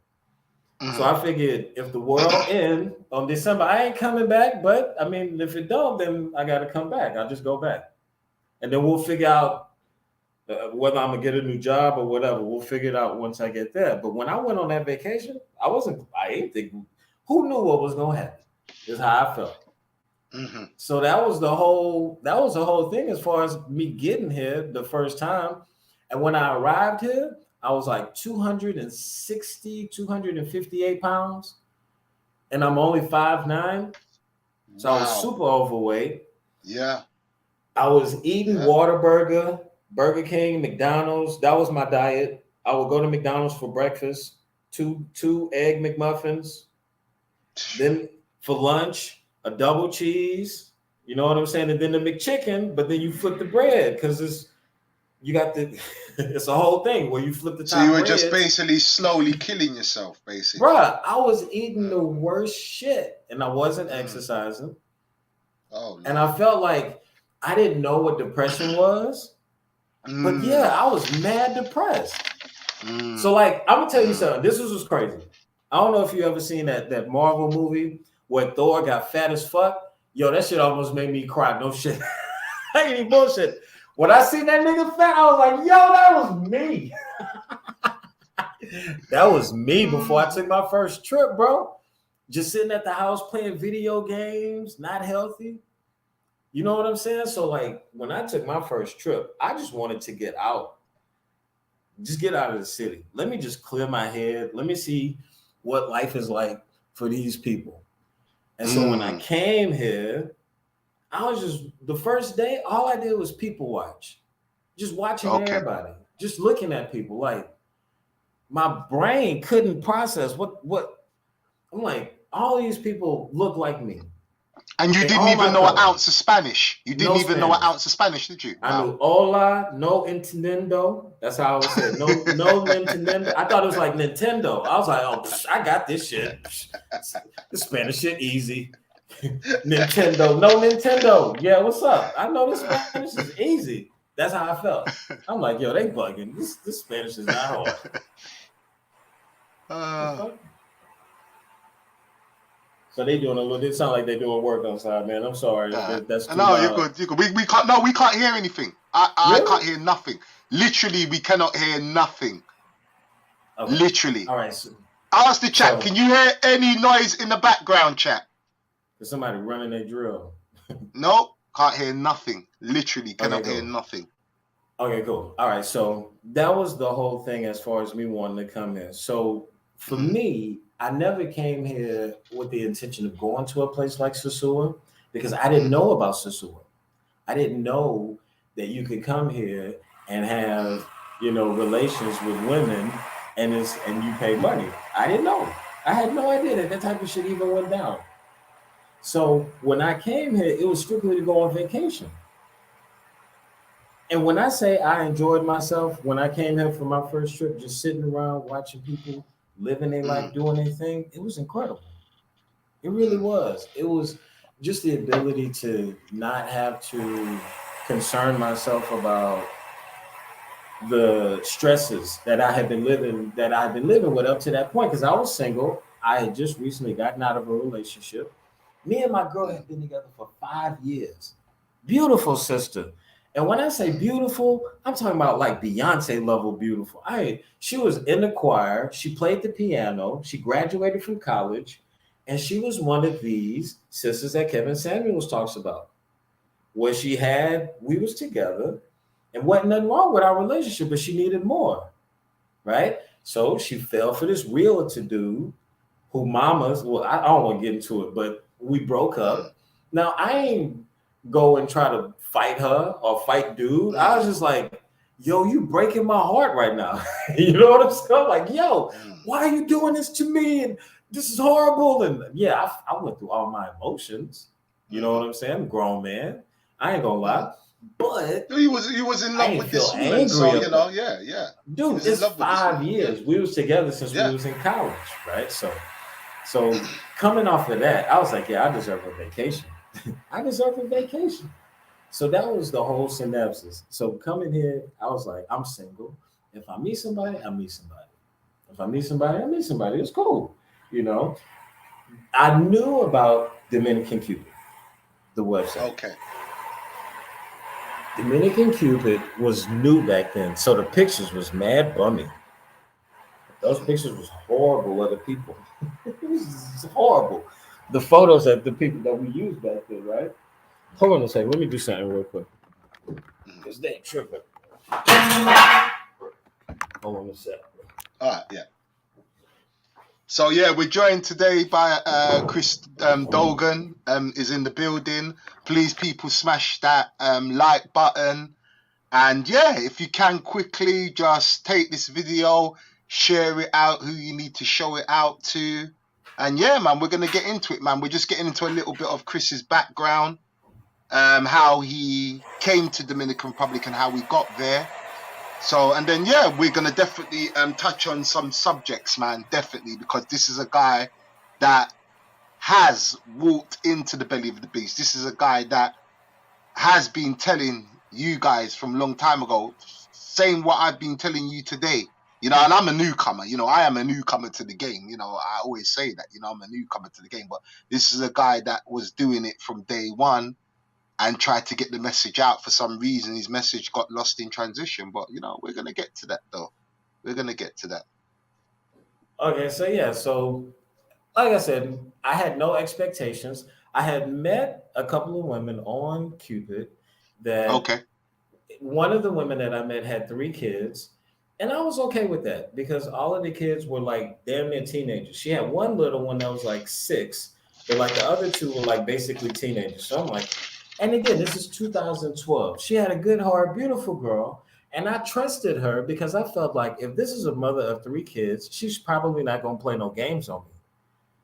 So I figured if the world ends on December, I ain't coming back. But I mean, if it don't, then I got to come back. I'll just go back. And then we'll figure out whether I'm going to get a new job or whatever. We'll figure it out once I get there. But when I went on that vacation, I ain't thinking, who knew what was going to happen? Is how I felt. So that was the whole thing as far as me getting here the first time. And when I arrived here, I was like 260, 258 pounds. And I'm only 5'9". So I was super overweight. Yeah. I was eating Whataburger, Burger King, McDonald's. That was my diet. I would go to McDonald's for breakfast, two egg McMuffins. Then for lunch, a double cheese. You know what I'm saying? And then the McChicken, but then you flip the bread because it's a whole thing where you flip the top. So you were just basically slowly killing yourself, basically. Bruh, I was eating the worst shit and I wasn't exercising. Oh, and I felt like I didn't know what depression was. But yeah, I was mad depressed. So like, I'm gonna tell you something. This was crazy. I don't know if you ever seen that Marvel movie where Thor got fat as fuck. Yo, that shit almost made me cry. No shit. I ain't even bullshit. When I seen that nigga fat, I was like, yo, that was me. That was me before I took my first trip, bro. Just sitting at the house playing video games, not healthy. You know what I'm saying? So like when I took my first trip, I just wanted to get out. Just get out of the city. Let me just clear my head. Let me see what life is like for these people. And so when I came here, I was just, the first day, all I did was people watch. Just watching everybody. Just looking at people like, my brain couldn't process what I'm like. All these people look like me. And you didn't even know an ounce of Spanish. You didn't even know an ounce of Spanish, did you? I knew hola, no entendiendo. That's how I would say it. No Nintendo. I thought it was like Nintendo. I was like, oh, I got this shit. The Spanish shit easy. Nintendo, no Nintendo. Yeah, what's up? I know this Spanish is easy. That's how I felt. I'm like, yo, they bugging. This Spanish is not hard. So they doing a little. It sound like they doing work outside, man. I'm sorry. That's too no, you're good. You're good. We can't. No, we can't hear anything. I can't hear nothing. Literally, we cannot hear nothing. Okay. Literally. All right. So, ask the chat. Can you hear any noise in the background, chat? There's somebody running their drill. No, can't hear nothing. Literally, cannot hear nothing. Okay, cool. All right. So that was the whole thing as far as me wanting to come in. So for me, I never came here with the intention of going to a place like Sosua because I didn't know about Sosua. I didn't know that you could come here and have, relations with women and you pay money. I didn't know. I had no idea that type of shit even went down. So when I came here, it was strictly to go on vacation. And when I say I enjoyed myself, when I came here for my first trip, just sitting around watching people living their life, doing their thing, it was incredible. It really was. It was just the ability to not have to concern myself about the stresses that I had been living with up to that point. Because I was single. I had just recently gotten out of a relationship. Me and my girl had been together for 5 years. Beautiful sister. And when I say beautiful, I'm talking about like Beyonce level beautiful. She was in the choir. She played the piano. She graduated from college. And she was one of these sisters that Kevin Samuels talks about, where we was together and wasn't nothing wrong with our relationship, but she needed more, right? So she fell for this realtor dude who I don't want to get into it, but we broke up. Now, I ain't go and try to fight her or fight dude. I was just like, yo, you breaking my heart right now. You know what I'm saying? I'm like, yo, why are you doing this to me? And this is horrible. And yeah, I went through all my emotions. You know what I'm saying? I'm a grown man. I ain't gonna lie. But he was in love with this woman. So, yeah. Dude, it's 5 years. We was together since we was in college, right? So coming off of that, I was like, yeah, I deserve a vacation. I deserve a vacation. So that was the whole synopsis. So coming here, I was like, I'm single. If I meet somebody, I meet somebody. If I meet somebody, I meet somebody. It's cool. I knew about Dominican Cupid, the website. Okay. Dominican Cupid was new back then. So the pictures was mad bummy. Those pictures was horrible of the people. It was horrible. The photos of the people that we used back then, right? Hold on a second. Let me do something real quick. Because they ain't tripping. Hold on a second. All right, yeah. So, yeah, we're joined today by Chris DOGAN is in the building. Please, people, smash that like button. And, yeah, if you can quickly just take this video, share it out who you need to show it out to. And, yeah, man, we're going to get into it, man. We're just getting into a little bit of Chris's background, how he came to Dominican Republic and how we got there. So, and then, yeah, we're going to definitely touch on some subjects, man, definitely, because this is a guy that has walked into the belly of the beast. This is a guy that has been telling you guys from a long time ago, saying what I've been telling you today, and I'm a newcomer, I am a newcomer to the game. I always say that, I'm a newcomer to the game, but this is a guy that was doing it from day one and tried to get the message out. For some reason, his message got lost in transition. But, we're going to get to that, though. We're going to get to that. Okay, so, yeah. So, like I said, I had no expectations. I had met a couple of women on Cupid that... Okay. One of the women that I met had 3 kids. And I was okay with that because all of the kids were, like, damn near teenagers. She had one little one that was, like, 6. But, like, the other 2 were, like, basically teenagers. So I'm like... And again, this is 2012. She had a good heart, beautiful girl. And I trusted her because I felt like if this is a mother of 3 kids, she's probably not going to play no games on me.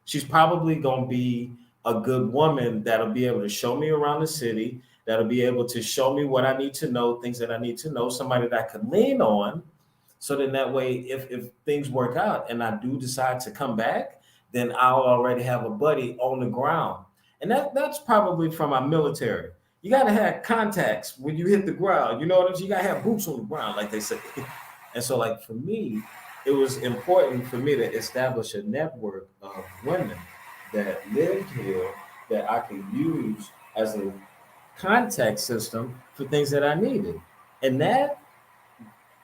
She's probably going to be a good woman that'll be able to show me around the city, that'll be able to show me what I need to know, things that I need to know, somebody that I could lean on. So then that way, if things work out and I do decide to come back, then I'll already have a buddy on the ground. And that's probably from my military. You got to have contacts when you hit the ground. You know what I'm saying? You got to have boots on the ground, like they say. And so, like, for me, it was important for me to establish a network of women that lived here that I could use as a contact system for things that I needed. And that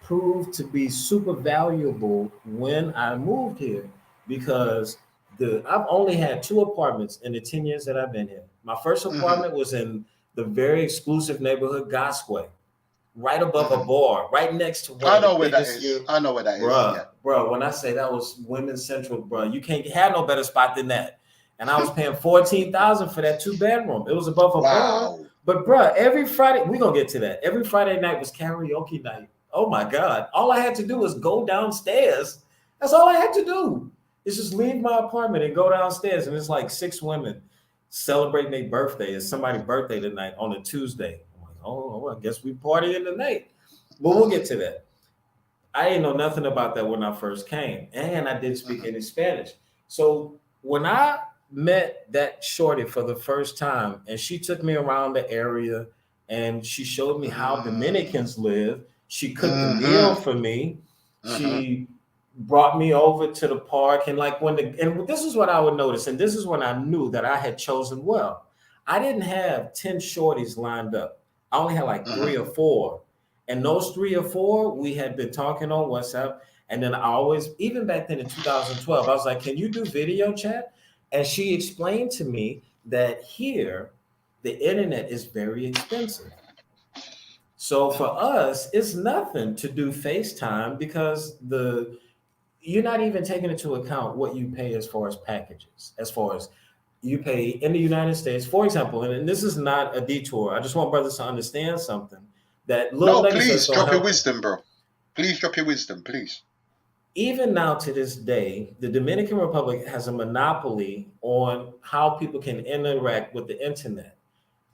proved to be super valuable when I moved here because I've only had 2 apartments in the 10 years that I've been here. My first apartment was in the very exclusive neighborhood, Gosway, right above a bar, right next to I know where that is. I know where that is. Bro, when I say that was Women's Central, bro, you can't have no better spot than that. And I was paying $14,000 for that 2-bedroom. It was above a bar. But bro, every Friday, we're gonna get to that. Every Friday night was karaoke night. Oh my God. All I had to do was go downstairs. That's all I had to do. It's just leave my apartment and go downstairs. And it's like 6 women celebrating their birthday. It's somebody's birthday tonight on a Tuesday. I'm like, oh, I guess we partying tonight. But we'll get to that. I didn't know nothing about that when I first came. And I didn't speak any Spanish. So when I met that shorty for the first time, and she took me around the area and she showed me how Dominicans live. She cooked a meal for me. She brought me over to the park. And like and this is what I would notice. And this is when I knew that I had chosen well. I didn't have 10 shorties lined up. I only had like 3 or 4. And those 3 or 4, we had been talking on WhatsApp. And then I always, even back then in 2012, I was like, can you do video chat? And she explained to me that here, the internet is very expensive. So for us, it's nothing to do FaceTime because you're not even taking into account what you pay as far as packages, as far as you pay in the United States, for example, and this is not a detour. I just want brothers to understand something that please drop your wisdom, bro. Please drop your wisdom, please. Even now to this day, the Dominican Republic has a monopoly on how people can interact with the internet.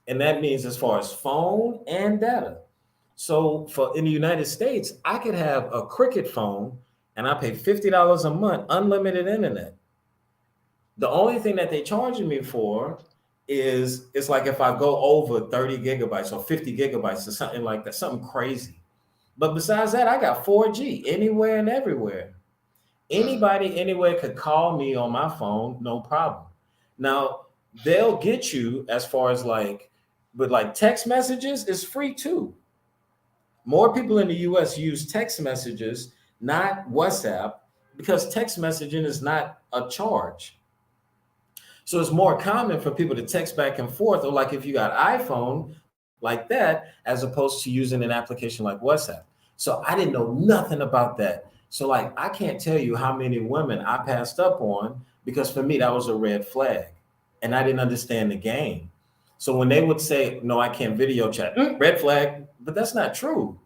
And that means as far as phone and data. So in the United States, I could have a Cricket phone and I pay $50 a month, unlimited internet. The only thing that they charging me for is it's like if I go over 30 gigabytes or 50 gigabytes or something like that, something crazy. But besides that, I got 4G anywhere and everywhere. Anybody anywhere could call me on my phone, no problem. Now, they'll get you as far as but text messages is free too. More people in the US use text messages, not WhatsApp, because text messaging is not a charge. So it's more common for people to text back and forth, or like if you got iPhone like that, as opposed to using an application like WhatsApp. So I didn't know nothing about that. So I can't tell you how many women I passed up on because for me, that was a red flag and I didn't understand the game. So when they would say, no, I can't video chat, red flag, but that's not true.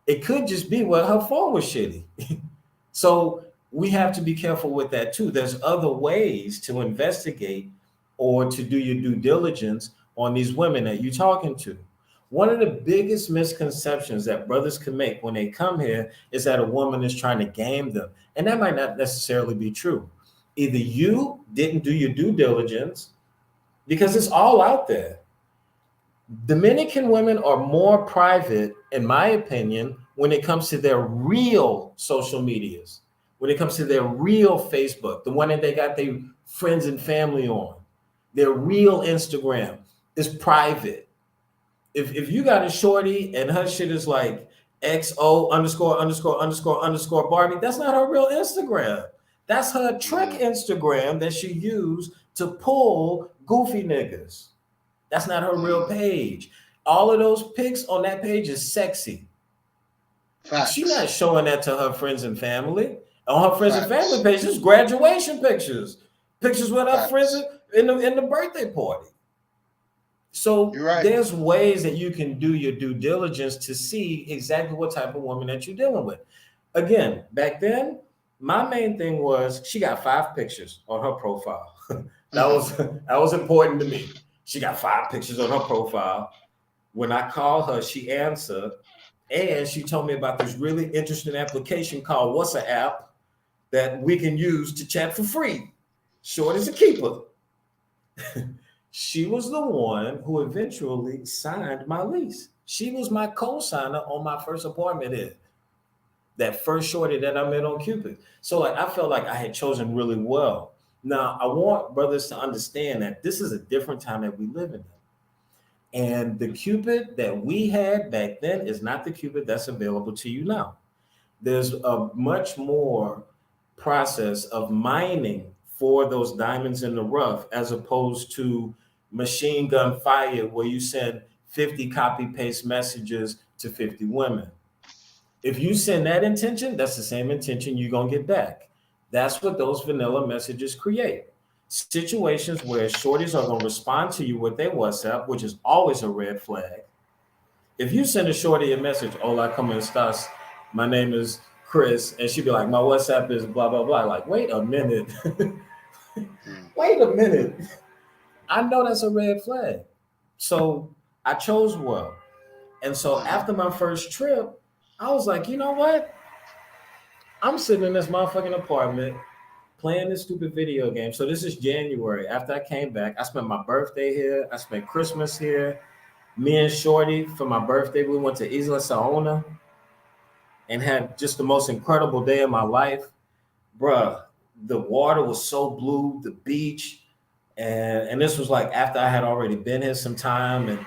It could just be, well, her phone was shitty. So we have to be careful with that too. There's other ways to investigate or to do your due diligence on these women that you're talking to. One of the biggest misconceptions that brothers can make when they come here is that a woman is trying to game them. And that might not necessarily be true. Either you didn't do your due diligence, because it's all out there. Dominican women are more private, in my opinion, when it comes to their real social medias, when it comes to their real Facebook, the one that they got their friends and family on. Their real Instagram is private. If you got a shorty and her shit is like XO _ Barbie, that's not her real Instagram. That's her trick Instagram that she used to pull goofy niggas. That's not her real page. All of those pics on that page is sexy. Facts. She's not showing that to her friends and family. On her friends and family page, just graduation pictures. Pictures with her friends in the birthday party. So right. there's ways that you can do your due diligence to see exactly what type of woman that you're dealing with. Again, back then, my main thing was she got 5 pictures on her profile. That was important to me. She got 5 pictures on her profile. When I called her, she answered, and she told me about this really interesting application called WhatsApp that we can use to chat for free. Short as a keeper. She was the one who eventually signed my lease. She was my co-signer on my first apartment in that first shorty that I met on Cupid. So like I felt like I had chosen really well. Now I want brothers to understand that this is a different time that we live in. And the Cupid that we had back then is not the Cupid that's available to you now. There's a much more process of mining for those diamonds in the rough as opposed to machine gun fire where you send 50 copy paste messages to 50 women. If you send that intention, that's the same intention you're going to get back. That's what those vanilla messages create. Situations where shorties are going to respond to you with their WhatsApp, which is always a red flag. If you send a shorty a message, hola, ¿cómo estás? My name is Chris, and she'd be like, my WhatsApp is blah, blah, blah. Like, wait a minute. Wait a minute. I know that's a red flag. So I chose well. And so after my first trip, I was like, you know what? I'm sitting in this motherfucking apartment playing this stupid video game. So this is January. After I came back, I spent my birthday here. I spent Christmas here. Me and Shorty, for my birthday, we went to Isla Saona and had just the most incredible day of my life. Bruh, the water was so blue, the beach. And this was like after I had already been here some time and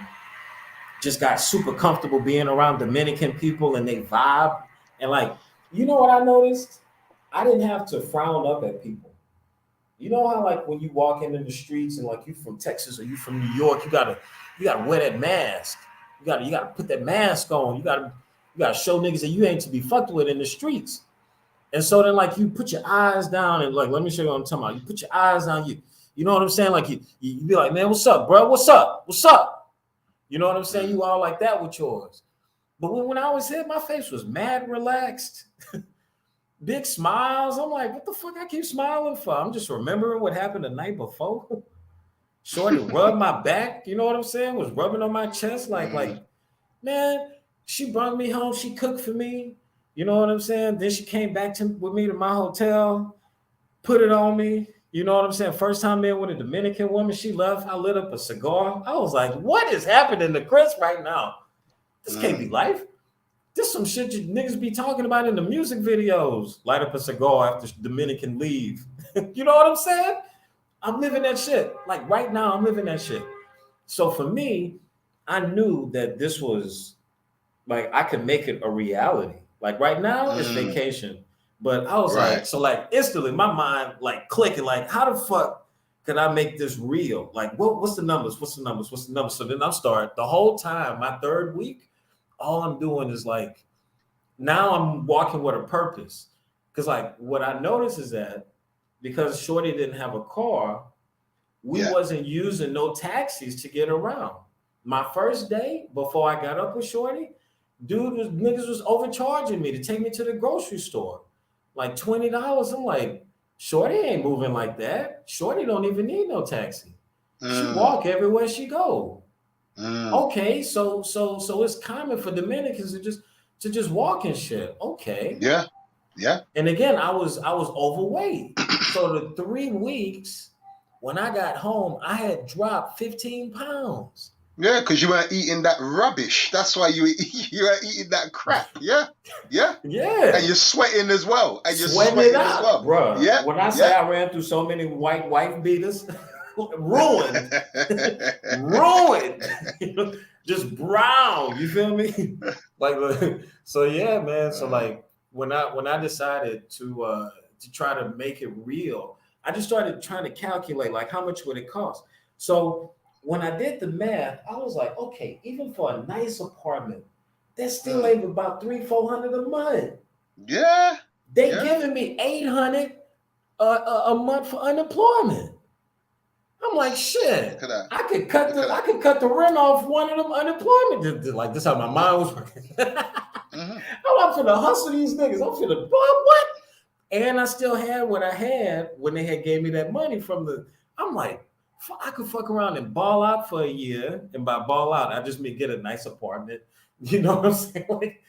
just got super comfortable being around Dominican people and they vibe. And like, you know what I noticed? I didn't have to frown up at people. You know how like when you walk into the streets and like you from Texas or you from New York, you gotta wear that mask. You gotta put that mask on. You gotta show niggas that you ain't to be fucked with in the streets. And so then like you put your eyes down and like, let me show you what I'm talking about. You put your eyes down, you know what I'm saying? Like you be like, man, what's up, bro? What's up? What's up? You know what I'm saying? You all like that with yours. But when I was here, my face was mad relaxed. Big smiles. I'm like, what the fuck I keep smiling for? I'm just remembering what happened the night before. Shorty rubbed my back, you know what I'm saying? Was rubbing on my chest like, man, she brought me home. She cooked for me. You know what I'm saying? Then she came back with me to my hotel, put it on me. You know what I'm saying? First time being with a Dominican woman, she left. I lit up a cigar. I was like, what is happening to Chris right now? This can't be life. This some shit you niggas be talking about in the music videos. Light up a cigar after Dominican leave. You know what I'm saying? I'm living that shit. Like right now, I'm living that shit. So for me, I knew that this was like I could make it a reality. Like right now, it's vacation. But I was like, so like instantly my mind like clicking, like, how the fuck could I make this real? Like, what's the numbers? What's the numbers? What's the numbers? So then I start the whole time, my third week, all I'm doing is like, now I'm walking with a purpose. Because like what I noticed is that because Shorty didn't have a car, we wasn't using no taxis to get around. My first day before I got up with Shorty, niggas was overcharging me to take me to the grocery store. Like $20. I'm like, Shorty ain't moving like that. Shorty don't even need no taxi. She walk everywhere she go. Okay, so it's common for Dominicans to just walk and shit. Okay. Yeah. And again, I was overweight. So the 3 weeks when I got home, I had dropped 15 pounds. Yeah, because you weren't eating that rubbish. That's why you weren't eating that crap. Yeah. And you're sweating as well. And you're sweating it as well, bro. Yeah. When I say I ran through so many white wife beaters, ruined, just brown. You feel me? Like, so yeah, man. So like when I decided to try to make it real, I just started trying to calculate like how much would it cost. So when I did the math, I was like, okay, even for a nice apartment, that's still ain't about $300-400 a month. Yeah. They giving me $800 a month for unemployment. I'm like, shit. Look at that. I could cut the rent off one of them unemployment. Like this, how my mind was working. I'm finna hustle these niggas. I'm finna what? And I still had what I had when they had gave me that money from the. I'm like, I could fuck around and ball out for a year, and by ball out, I just mean get a nice apartment. You know what I'm saying? Like,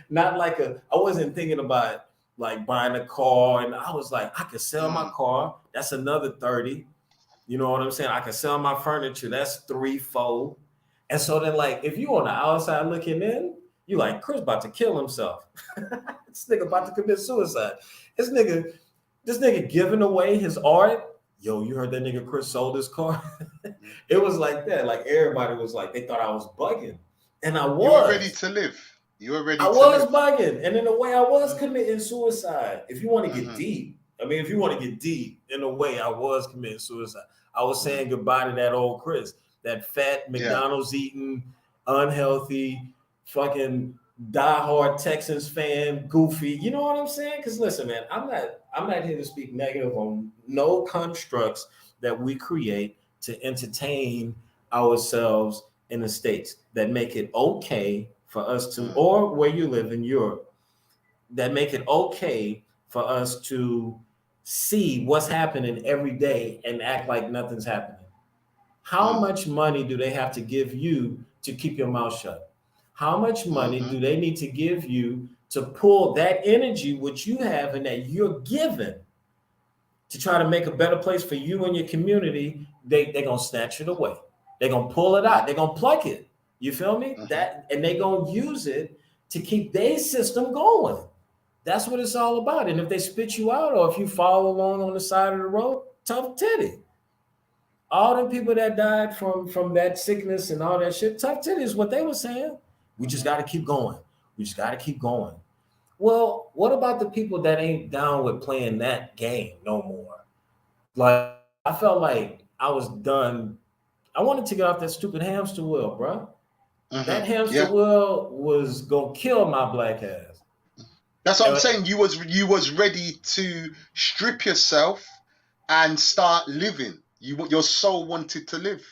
not like I wasn't thinking about like buying a car, and I was like, I could sell my car. That's another 30. You know what I'm saying? I could sell my furniture. That's 3, 4. And so then, like, if you on the outside looking in, you like, Chris about to kill himself. This nigga about to commit suicide. This nigga giving away his art. Yo, you heard that nigga Chris sold his car? It was like that. Like everybody was like, they thought I was bugging. And I was. You were ready to live. I was bugging. And in a way, I was committing suicide. If you want to get deep, in a way, I was committing suicide. I was saying goodbye to that old Chris, that fat McDonald's eating, unhealthy, fucking diehard Texans fan, goofy. You know what I'm saying? Because listen, man, I'm not here to speak negative on no constructs that we create to entertain ourselves in the States that make it okay for us to, or where you live in Europe, that make it okay for us to see what's happening every day and act like nothing's happening. How much money do they have to give you to keep your mouth shut? How much money do they need to give you to pull that energy which you have and that you're given to try to make a better place for you and your community? They're gonna snatch it away. They're gonna pull it out. They're gonna pluck it. You feel me? And they're gonna use it to keep their system going. That's what it's all about. And if they spit you out, or if you follow along on the side of the road, tough titty. All the people that died from that sickness and all that shit, tough titty is what they were saying. We just got to keep going. We just got to keep going. Well, what about the people that ain't down with playing that game no more? Like, I felt like I was done. I wanted to get off that stupid hamster wheel, bro. That hamster wheel was gonna kill my black ass. That's what I'm saying. You was ready to strip yourself and start living. Your soul wanted to live.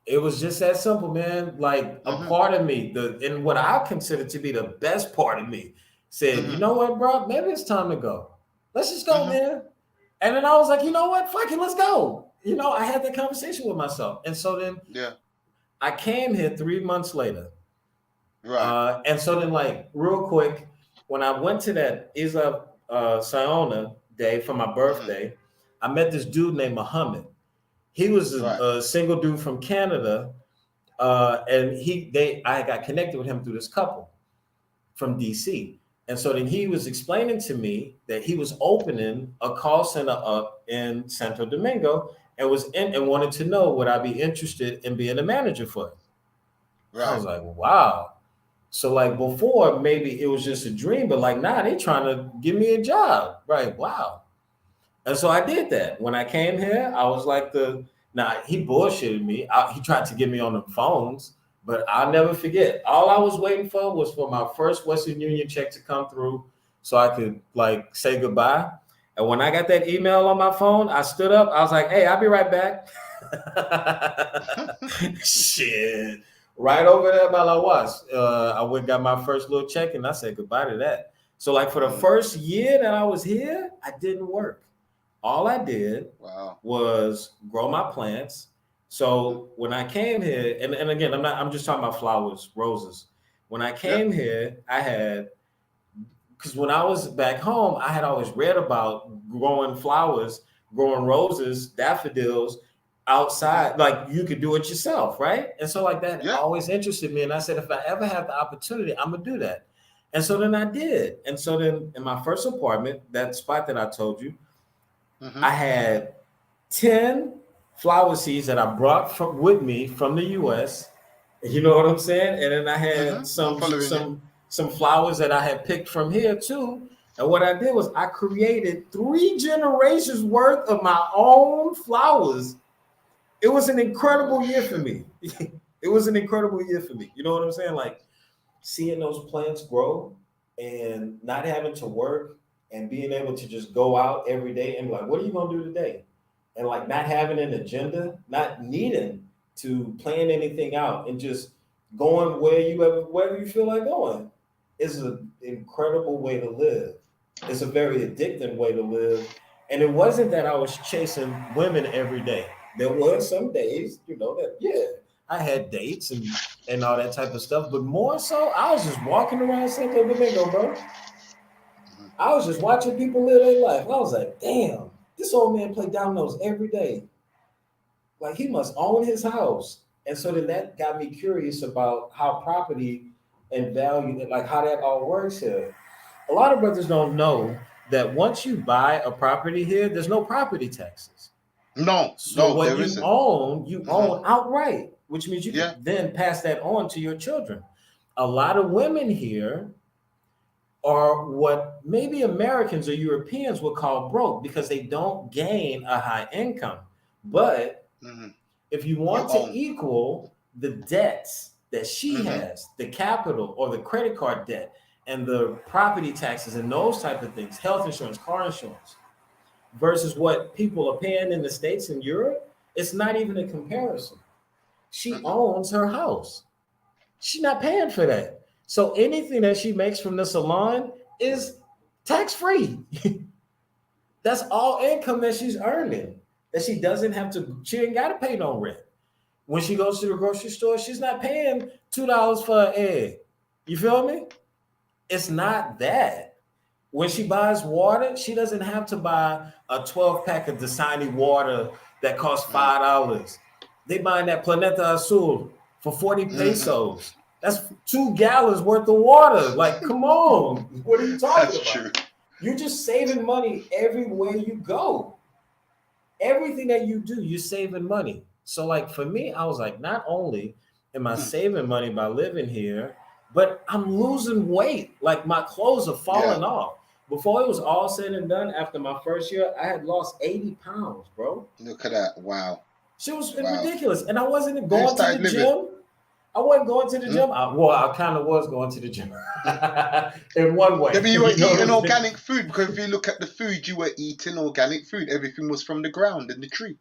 It was just that simple, man. Like a part of me, and what I consider to be the best part of me, said, you know what, bro? Maybe it's time to go. Let's just go, man. And then I was like, you know what? Fuck it, let's go. You know, I had that conversation with myself. And so then I came here 3 months later. Right. And so then, like, real quick, when I went to that Isla Sayona day for my birthday, I met this dude named Muhammad. He was a single dude from Canada. And I got connected with him through this couple from DC. And so then he was explaining to me that he was opening a call center up in Santo Domingo and wanted to know would I be interested in being a manager for it. Right. I was like, wow. So like before, maybe it was just a dream, but like now they trying to give me a job. Right. Wow. And so I did that. When I came here, I was like he bullshitted me. He tried to get me on the phones. But I'll never forget. All I was waiting for was for my first Western Union check to come through so I could like say goodbye. And when I got that email on my phone, I stood up. I was like, hey, I'll be right back. Shit. Right over there by La Was. I went and got my first little check and I said goodbye to that. So like for the first year that I was here, I didn't work. All I did was grow my plants. So when I came here, and again, I'm just talking about flowers, roses. When I came here, because when I was back home, I had always read about growing flowers, growing roses, daffodils outside, like you could do it yourself, right? And so like that always interested me. And I said, if I ever have the opportunity, I'm gonna do that. And so then I did. And so then in my first apartment, that spot that I told you, I had 10 flower seeds that I brought with me from the US. You know what I'm saying? And then I had some flowers that I had picked from here too. And what I did was I created 3 generations worth of my own flowers. It was an incredible year for me. It was an incredible year for me. You know what I'm saying? Like seeing those plants grow and not having to work and being able to just go out every day and be like, what are you going to do today? and like not having an agenda, not needing to plan anything out, and just going wherever you feel like going is an incredible way to live. It's a very addicting way to live. And it wasn't that I was chasing women every day. There were some days, that I had dates and all that type of stuff, but more so I was just walking around Santo Domingo, bro. I was just watching people live their life. I was like, damn, this old man play dominoes every day. Like he must own his house. And so then that got me curious about how property and value, like how that all works here. A lot of brothers don't know that once you buy a property here, there's no property taxes. No, So what there you isn't. own, you own outright, which means you can then pass that on to your children. A lot of women here are what maybe Americans or Europeans would call broke because they don't gain a high income. But if you want to equal the debts that she has, the capital or the credit card debt and the property taxes and those type of things, health insurance, car insurance, versus what people are paying in the States and Europe, it's not even a comparison. She owns her house. She's not paying for that. So anything that she makes from the salon is tax-free. That's all income that she's earning, that she doesn't have to, she ain't got to pay no rent. When she goes to the grocery store, she's not paying $2 for an egg. You feel me? It's not that. When she buys water, she doesn't have to buy a 12-pack of Dasani water that costs $5. They buying that Planeta Azul for 40 pesos. That's 2 gallons worth of water. Like, come on. What are you talking about? True. You're just saving money everywhere you go. Everything that you do, you're saving money. So, like, for me, I was like, not only am I saving money by living here, but I'm losing weight. Like, my clothes are falling off. Before it was all said and done, after my first year, I had lost 80 pounds, bro. Look at that. Wow. She was ridiculous. And I wasn't going to the gym. I wasn't going to the gym. I kind of was going to the gym in one way. Yeah, but you were eating organic food, because if you look at the food, you were eating organic food. Everything was from the ground and the tree.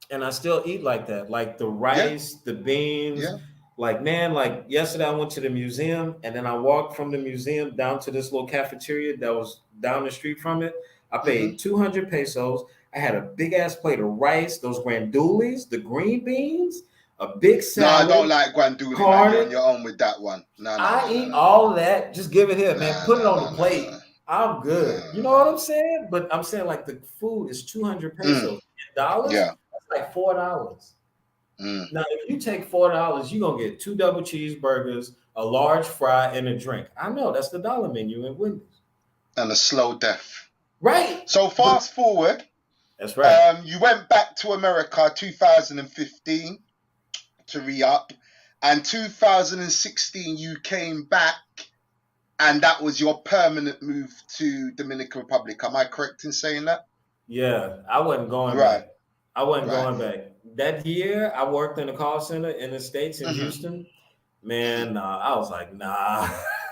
And I still eat like that, like the rice, the beans. Yeah. Like, man, like yesterday I went to the museum and then I walked from the museum down to this little cafeteria that was down the street from it. I paid 200 pesos. I had a big ass plate of rice, those grandules, the green beans, a big salad. No, I don't like guanduli, man. You're on your own with that one. I eat all of that. Just give it here, man. Put it on the plate. I'm good. You know what I'm saying? But I'm saying like the food is 200 pesos. In dollars, that's like $4. Now, if you take $4, you're going to get 2 double cheeseburgers, a large fry, and a drink. I know, that's the dollar menu in Wendy's. And a slow death. Right. So fast forward. That's right. You went back to America 2015 to re-up. And 2016, you came back. And that was your permanent move to Dominican Republic. Am I correct in saying that? Yeah, I wasn't going back. I wasn't going back. That year, I worked in a call center in the States in Houston. Man, I was like, nah,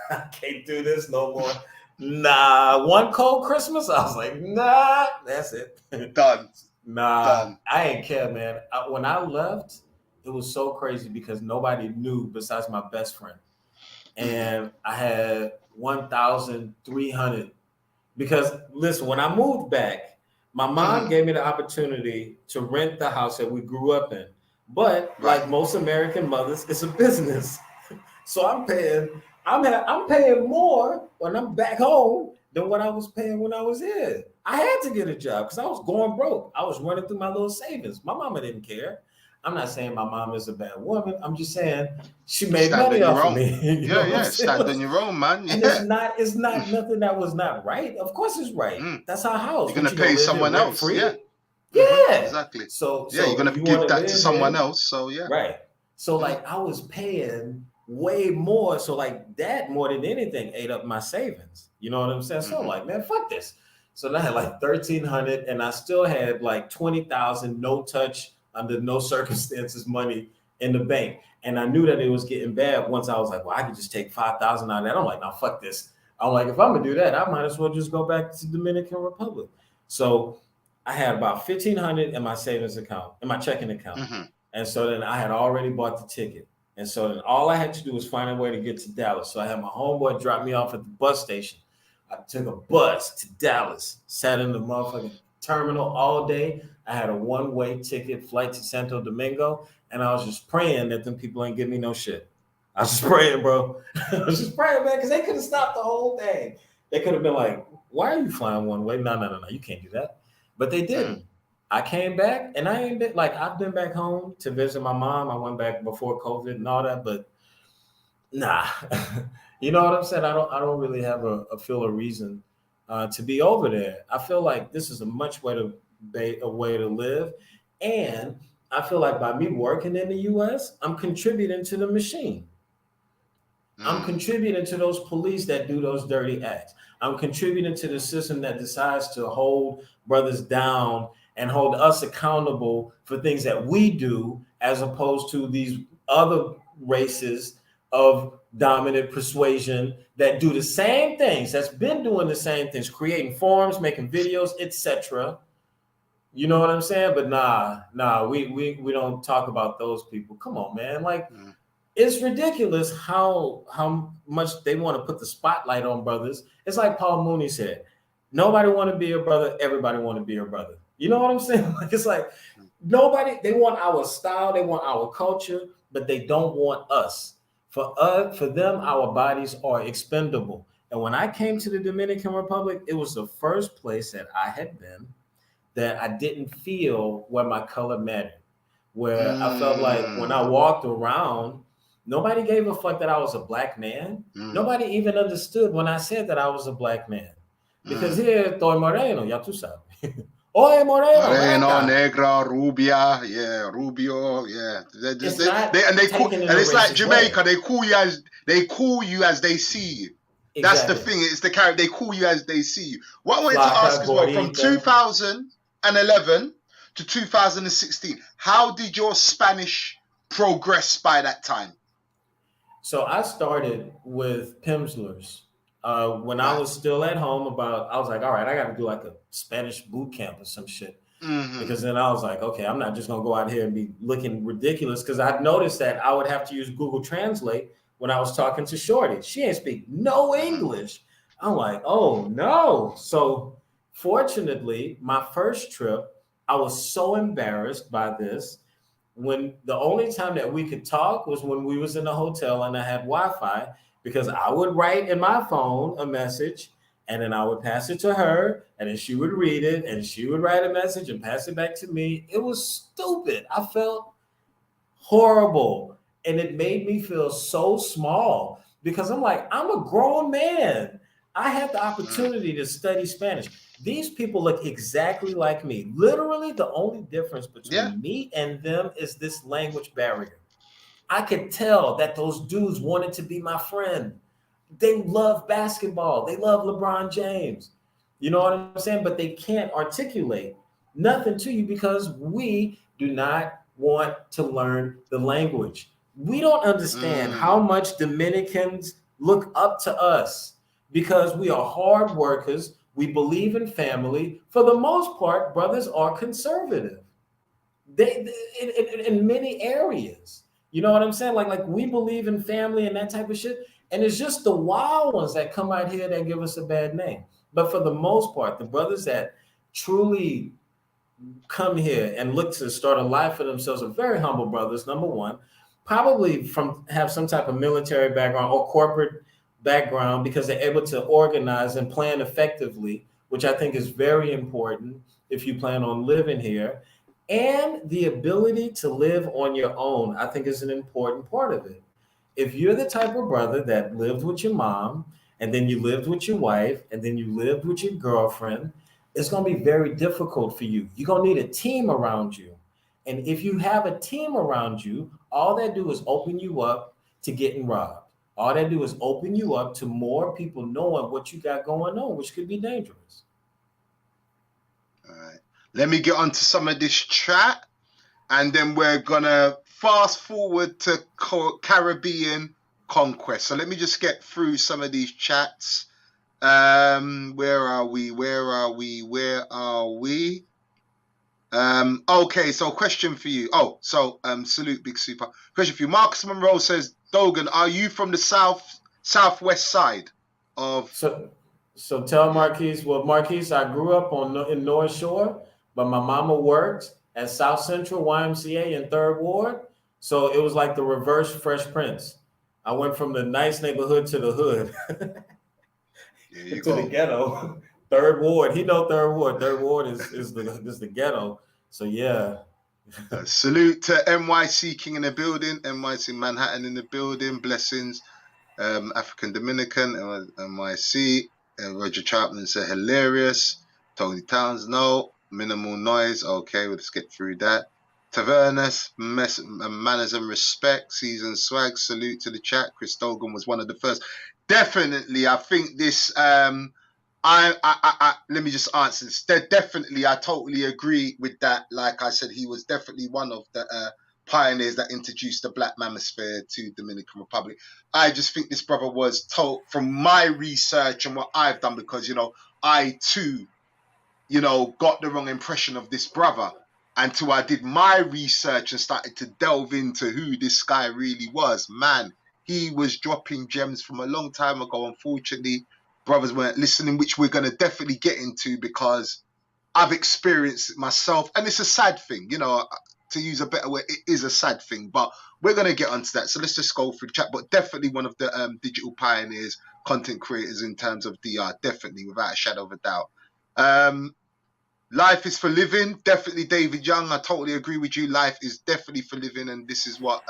I can't do this no more. Nah, one cold Christmas, I was like, nah, that's it. Done. Done. I ain't care, man. When I left, it was so crazy because nobody knew besides my best friend. And I had 1,300. Because, listen, when I moved back, my mom gave me the opportunity to rent the house that we grew up in. But like most American mothers, it's a business. So I'm paying more when I'm back home than what I was paying when I was here. I had to get a job because I was going broke. I was running through my little savings. My mama didn't care. I'm not saying my mom is a bad woman. I'm just saying she made money off of me. Stand on your own, man. And it's not nothing that was not right. Of course it's right. That's our house. You're gonna pay someone else. Exactly. So you're gonna give that to someone else. So right. So like I was paying way more. So like that more than anything ate up my savings. You know what I'm saying? So like, man, fuck this. So then I had like 1,300, and I still had like 20,000 no touch, under no circumstances, money in the bank. And I knew that it was getting bad once I was like, well, I could just take 5,000 out of that. I'm like, no, fuck this. I'm like, if I'm gonna do that, I might as well just go back to Dominican Republic. So I had about 1,500 in my savings account, in my checking account. Mm-hmm. And so then I had already bought the ticket. And so then all I had to do was find a way to get to Dallas. So I had my homeboy drop me off at the bus station. I took a bus to Dallas, sat in the motherfucking terminal all day. I had a one-way ticket flight to Santo Domingo, and I was just praying that them people ain't give me no shit. I was just praying, bro. I was just praying, man, because they could have stopped the whole thing. They could have been like, why are you flying one way? No, you can't do that. But they didn't. I came back, and I ain't been like, I've been back home to visit my mom. I went back before COVID and all that, but nah. You know what I'm saying? I don't really have a feel of reason to be over there. I feel like this is a way to live, and I feel like by me working in the U.S., I'm contributing to the machine. I'm contributing to those police that do those dirty acts. I'm contributing to the system that decides to hold brothers down and hold us accountable for things that we do, as opposed to these other races of dominant persuasion that do the same things, that's been doing the same things, creating forums, making videos, etc. You know what I'm saying? But nah, we don't talk about those people. Come on, man. Like, it's ridiculous how much they want to put the spotlight on brothers. It's like Paul Mooney said, nobody want to be a brother, everybody want to be a brother. You know what I'm saying? Like, it's like nobody, they want our style, they want our culture, but they don't want us. For them, our bodies are expendable. And when I came to the Dominican Republic, it was the first place that I had been that I didn't feel where my color mattered. Where I felt like when I walked around, nobody gave a fuck that I was a black man. Nobody even understood when I said that I was a black man. Because here, estoy moreno, ya tú sabes. Oye, moreno, negra, rubia, yeah, rubio, yeah. It's like Jamaica. Way. They call you as they see you. Exactly. That's the thing. It's the character. They call you as they see you. What I wanted to ask as well, from 2011 to 2016, how did your Spanish progress by that time? So I started with Pimsleur's. When I was still at home, I was like, all right, I got to do like a Spanish boot camp or some shit. Because then I was like, okay, I'm not just going to go out here and be looking ridiculous, because I noticed that I would have to use Google Translate when I was talking to Shorty. She ain't speak no English. I'm like, oh no. So fortunately, my first trip, I was so embarrassed by this. When the only time that we could talk was when we was in the hotel and I had Wi-Fi, because I would write in my phone a message and then I would pass it to her and then she would read it and she would write a message and pass it back to me. It was stupid. I felt horrible and it made me feel so small, because I'm like, I'm a grown man. I had the opportunity to study Spanish. These people look exactly like me. Literally, the only difference between me and them is this language barrier. I could tell that those dudes wanted to be my friend. They love basketball. They love LeBron James. You know what I'm saying? But they can't articulate nothing to you because we do not want to learn the language. We don't understand how much Dominicans look up to us, because we are hard workers. We believe in family. For the most part, brothers are conservative. They in many areas. You know what I'm saying? Like we believe in family and that type of shit. And it's just the wild ones that come out here that give us a bad name. But for the most part, the brothers that truly come here and look to start a life for themselves are very humble brothers, number one. Probably have some type of military background or corporate background, because they're able to organize and plan effectively, which I think is very important if you plan on living here. And the ability to live on your own, I think, is an important part of it. If you're the type of brother that lived with your mom, and then you lived with your wife, and then you lived with your girlfriend, it's going to be very difficult for you. You're going to need a team around you. And if you have a team around you, all they do is open you up to getting robbed. All they do is open you up to more people knowing what you got going on, which could be dangerous. All right. Let me get onto some of this chat, and then we're going to fast forward to Caribbean conquest. So let me just get through some of these chats. Where are we? Okay, so question for you. Salute, Big Super. Question for you. Marcus Monroe says, Dogan, are you from the southwest side of? So tell Marquise. Well, Marquise, I grew up in North Shore, but my mama worked at South Central YMCA in Third Ward. So it was like the reverse Fresh Prince. I went from the nice neighborhood to the hood, to the ghetto. Third Ward. He know Third Ward. Third Ward is the ghetto. So yeah. Salute to NYC King in the building, NYC Manhattan in the building. Blessings, African Dominican, NYC. Roger Chapman said hilarious. Tony Towns, no. Minimal noise. Okay, let's get through that. Tavernus, manners and respect. Season swag. Salute to the chat. Chris Dogan was one of the first. Definitely, I think this. I let me just answer this. Definitely, I totally agree with that. Like I said, he was definitely one of the pioneers that introduced the Black Manosphere to Dominican Republic. I just think this brother was told from my research and what I've done, because I too, got the wrong impression of this brother until I did my research and started to delve into who this guy really was. Man, he was dropping gems from a long time ago. Unfortunately, brothers weren't listening, which we're going to definitely get into, because I've experienced it myself. And it's a sad thing, to use a better word, it is a sad thing, but we're going to get onto that. So let's just go through the chat. But definitely one of the digital pioneers, content creators in terms of DR, definitely, without a shadow of a doubt. Life is for living. Definitely David Young. I totally agree with you. Life is definitely for living. And this is what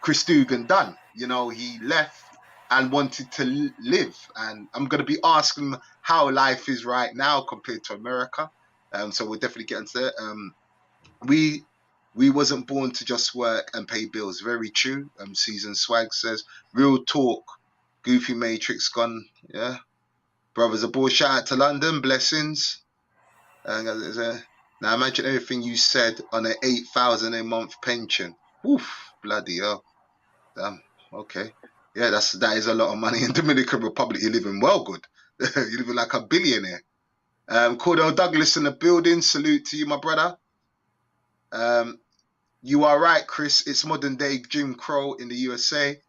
Chris Dugan done. He left and wanted to live. And I'm going to be asking how life is right now compared to America. So we'll definitely get into it. We wasn't born to just work and pay bills. Very true. Season Swag says, real talk. Goofy Matrix gone. Yeah. Brothers aboard. Shout out to London. Blessings. Now imagine everything you said on an 8,000 a month pension. Oof, bloody hell. Damn. Okay. Yeah, that is a lot of money in Dominican Republic. You're living well good. You're living like a billionaire. Cordell Douglas in the building. Salute to you, my brother. You are right, Chris. It's modern day Jim Crow in the USA.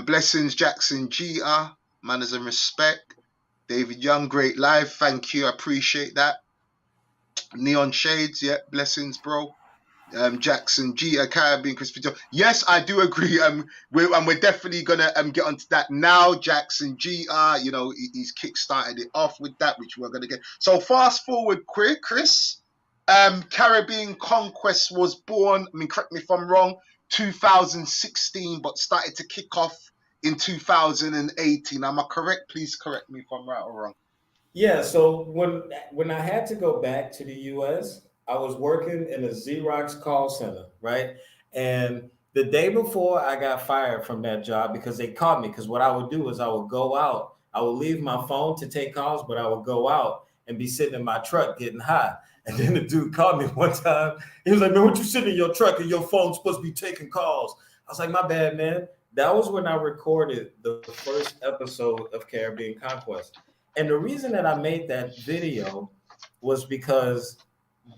Blessings, Jackson GR. Manners and respect. David Young, great live. Thank you. I appreciate that. Neon Shades, yeah, blessings, bro. Jackson G, Caribbean Chris Vito. Yes, I do agree. We're definitely gonna get onto that now. Jackson G, he's kickstarted it off with that, which we're gonna get. So fast forward, quick, Chris. Caribbean Conquest was born. Correct me if I'm wrong. 2016, but started to kick off in 2018. Am I correct? Please correct me if I'm right or wrong. Yeah, so when I had to go back to the US, I was working in a Xerox call center, right? And the day before I got fired from that job, because they caught me, because what I would do is I would go out, I would leave my phone to take calls, but I would go out and be sitting in my truck getting high. And then the dude called me one time. He was like, man, what you sitting in your truck and your phone's supposed to be taking calls? I was like, my bad, man. That was when I recorded the first episode of Caribbean Conquest. And the reason that I made that video was because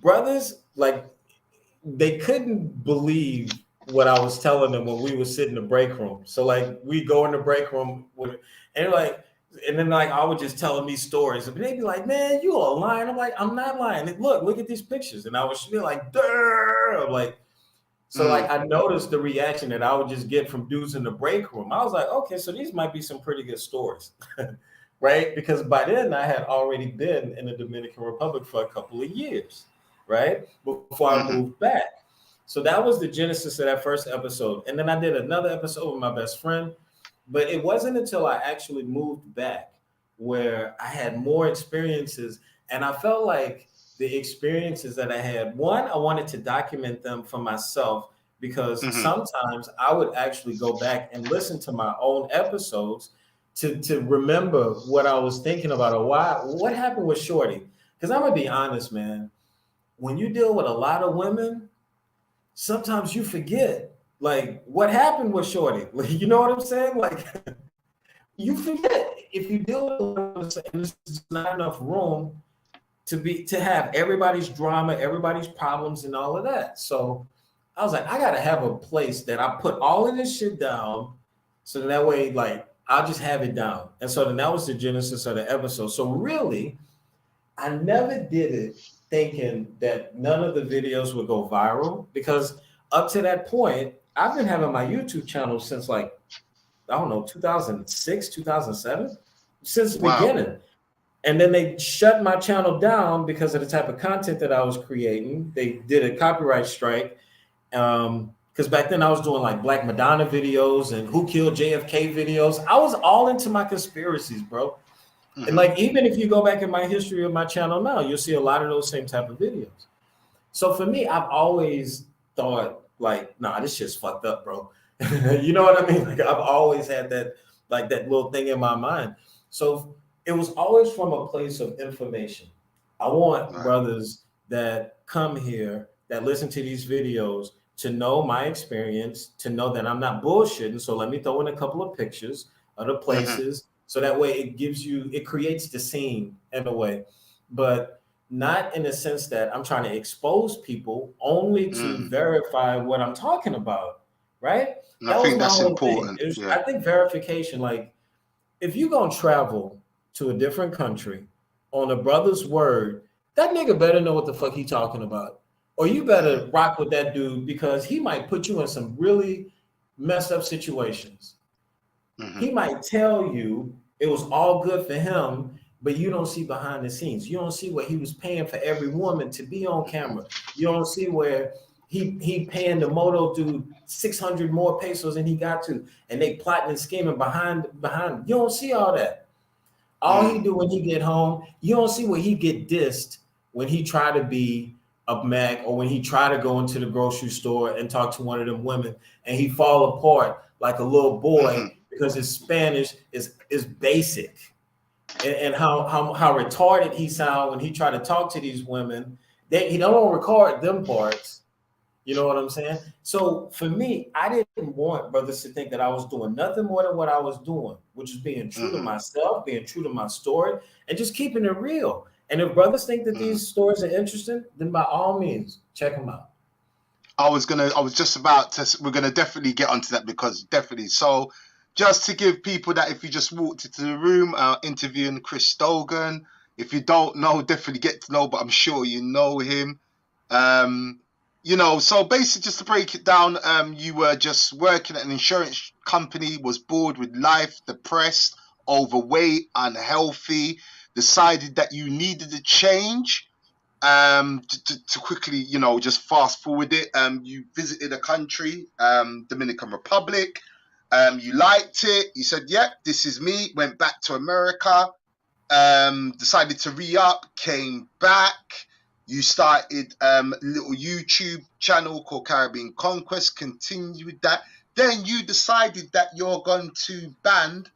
brothers, they couldn't believe what I was telling them when we would sit in the break room. So we go in the break room and then I would just tell them these stories. And they'd be like, man, you all lying. I'm like, I'm not lying. Look at these pictures. And I would be like, damn. I noticed the reaction that I would just get from dudes in the break room. I was like, okay, so these might be some pretty good stories. Right? Because by then I had already been in the Dominican Republic for a couple of years, right? Before I moved back. So that was the genesis of that first episode. And then I did another episode with my best friend, but it wasn't until I actually moved back where I had more experiences. And I felt like the experiences that I had, one, I wanted to document them for myself, because sometimes I would actually go back and listen to my own episodes to remember what I was thinking about or what happened with Shorty. Because I'm gonna be honest, man, when you deal with a lot of women, sometimes you forget what happened with Shorty. You know what I'm saying? You forget if you deal with women, and there's not enough room to have everybody's drama, everybody's problems, and all of that. So I was like, I gotta have a place that I put all of this shit down, so that way, like, I'll just have it down. And so then that was the genesis of the episode. So really, I never did it thinking that none of the videos would go viral, because up to that point, I've been having my YouTube channel since, like, I don't know, 2006, 2007, since the beginning. And then they shut my channel down because of the type of content that I was creating. They did a copyright strike. Because back then I was doing like Black Madonna videos and who killed JFK videos. I was all into my conspiracies, bro. Mm-hmm. And like, even if you go back in my history of my channel now, you'll see a lot of those same type of videos. So for me, I've always thought like, nah, this shit's fucked up, bro. You know what I mean? Like, I've always had that, like, that little thing in my mind. So it was always from a place of information. I want brothers that come here, that listen to these videos, to know my experience, to know that I'm not bullshitting. So let me throw in a couple of pictures of the places. So that way it creates the scene in a way, but not in the sense that I'm trying to expose people, only to verify what I'm talking about. Right. And I think that's important. I think verification, like, if you're going to travel to a different country on a brother's word, that nigga better know what the fuck he talking about. Or you better rock with that dude, because he might put you in some really messed up situations. He might tell you it was all good for him, but you don't see behind the scenes. You don't see what he was paying for every woman to be on camera. You don't see where he paying the moto dude 600 more pesos than he got to, and they plotting and scheming behind. You don't see all that. All he do when he get home, you don't see where he get dissed when he try to be a Mac, or when he try to go into the grocery store and talk to one of them women and he fall apart like a little boy because his Spanish is basic, and how retarded he sound when he try to talk to these women. He don't record them parts. You know what I'm saying? So for me, I didn't want brothers to think that I was doing nothing more than what I was doing, which is being true to myself, being true to my story, and just keeping it real. And if brothers think that these stories are interesting, then by all means, check them out. We're gonna definitely get onto that, because definitely. So just to give people that, if you just walked into the room, interviewing Chris DOGAN. If you don't know, definitely get to know, but I'm sure you know him. You know, so basically, just to break it down, you were just working at an insurance company, was bored with life, depressed, overweight, unhealthy, decided that you needed a change. To quickly, you know, just fast forward it. You visited a country, Dominican Republic. You liked it. You said, "Yep, this is me." Went back to America. Decided to re-up. Came back. You started a little YouTube channel called Caribbean Conquest. Continued with that. Then you decided that you're going to band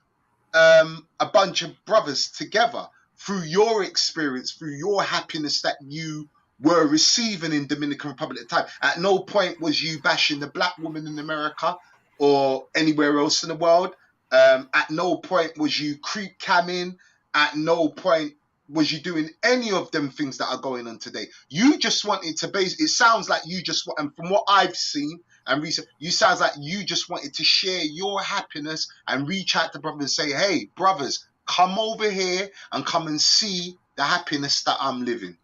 a bunch of brothers together through your experience, through your happiness that you were receiving in Dominican Republic at the time. At no point was you bashing the black woman in America or anywhere else in the world. At no point was you creep camming. At no point was you doing any of them things that are going on today. You just wanted to it sounds like you just want, and from what I've seen and research, you sounds like you just wanted to share your happiness and reach out to brothers and say, "Hey, brothers, come over here and come and see the happiness that I'm living."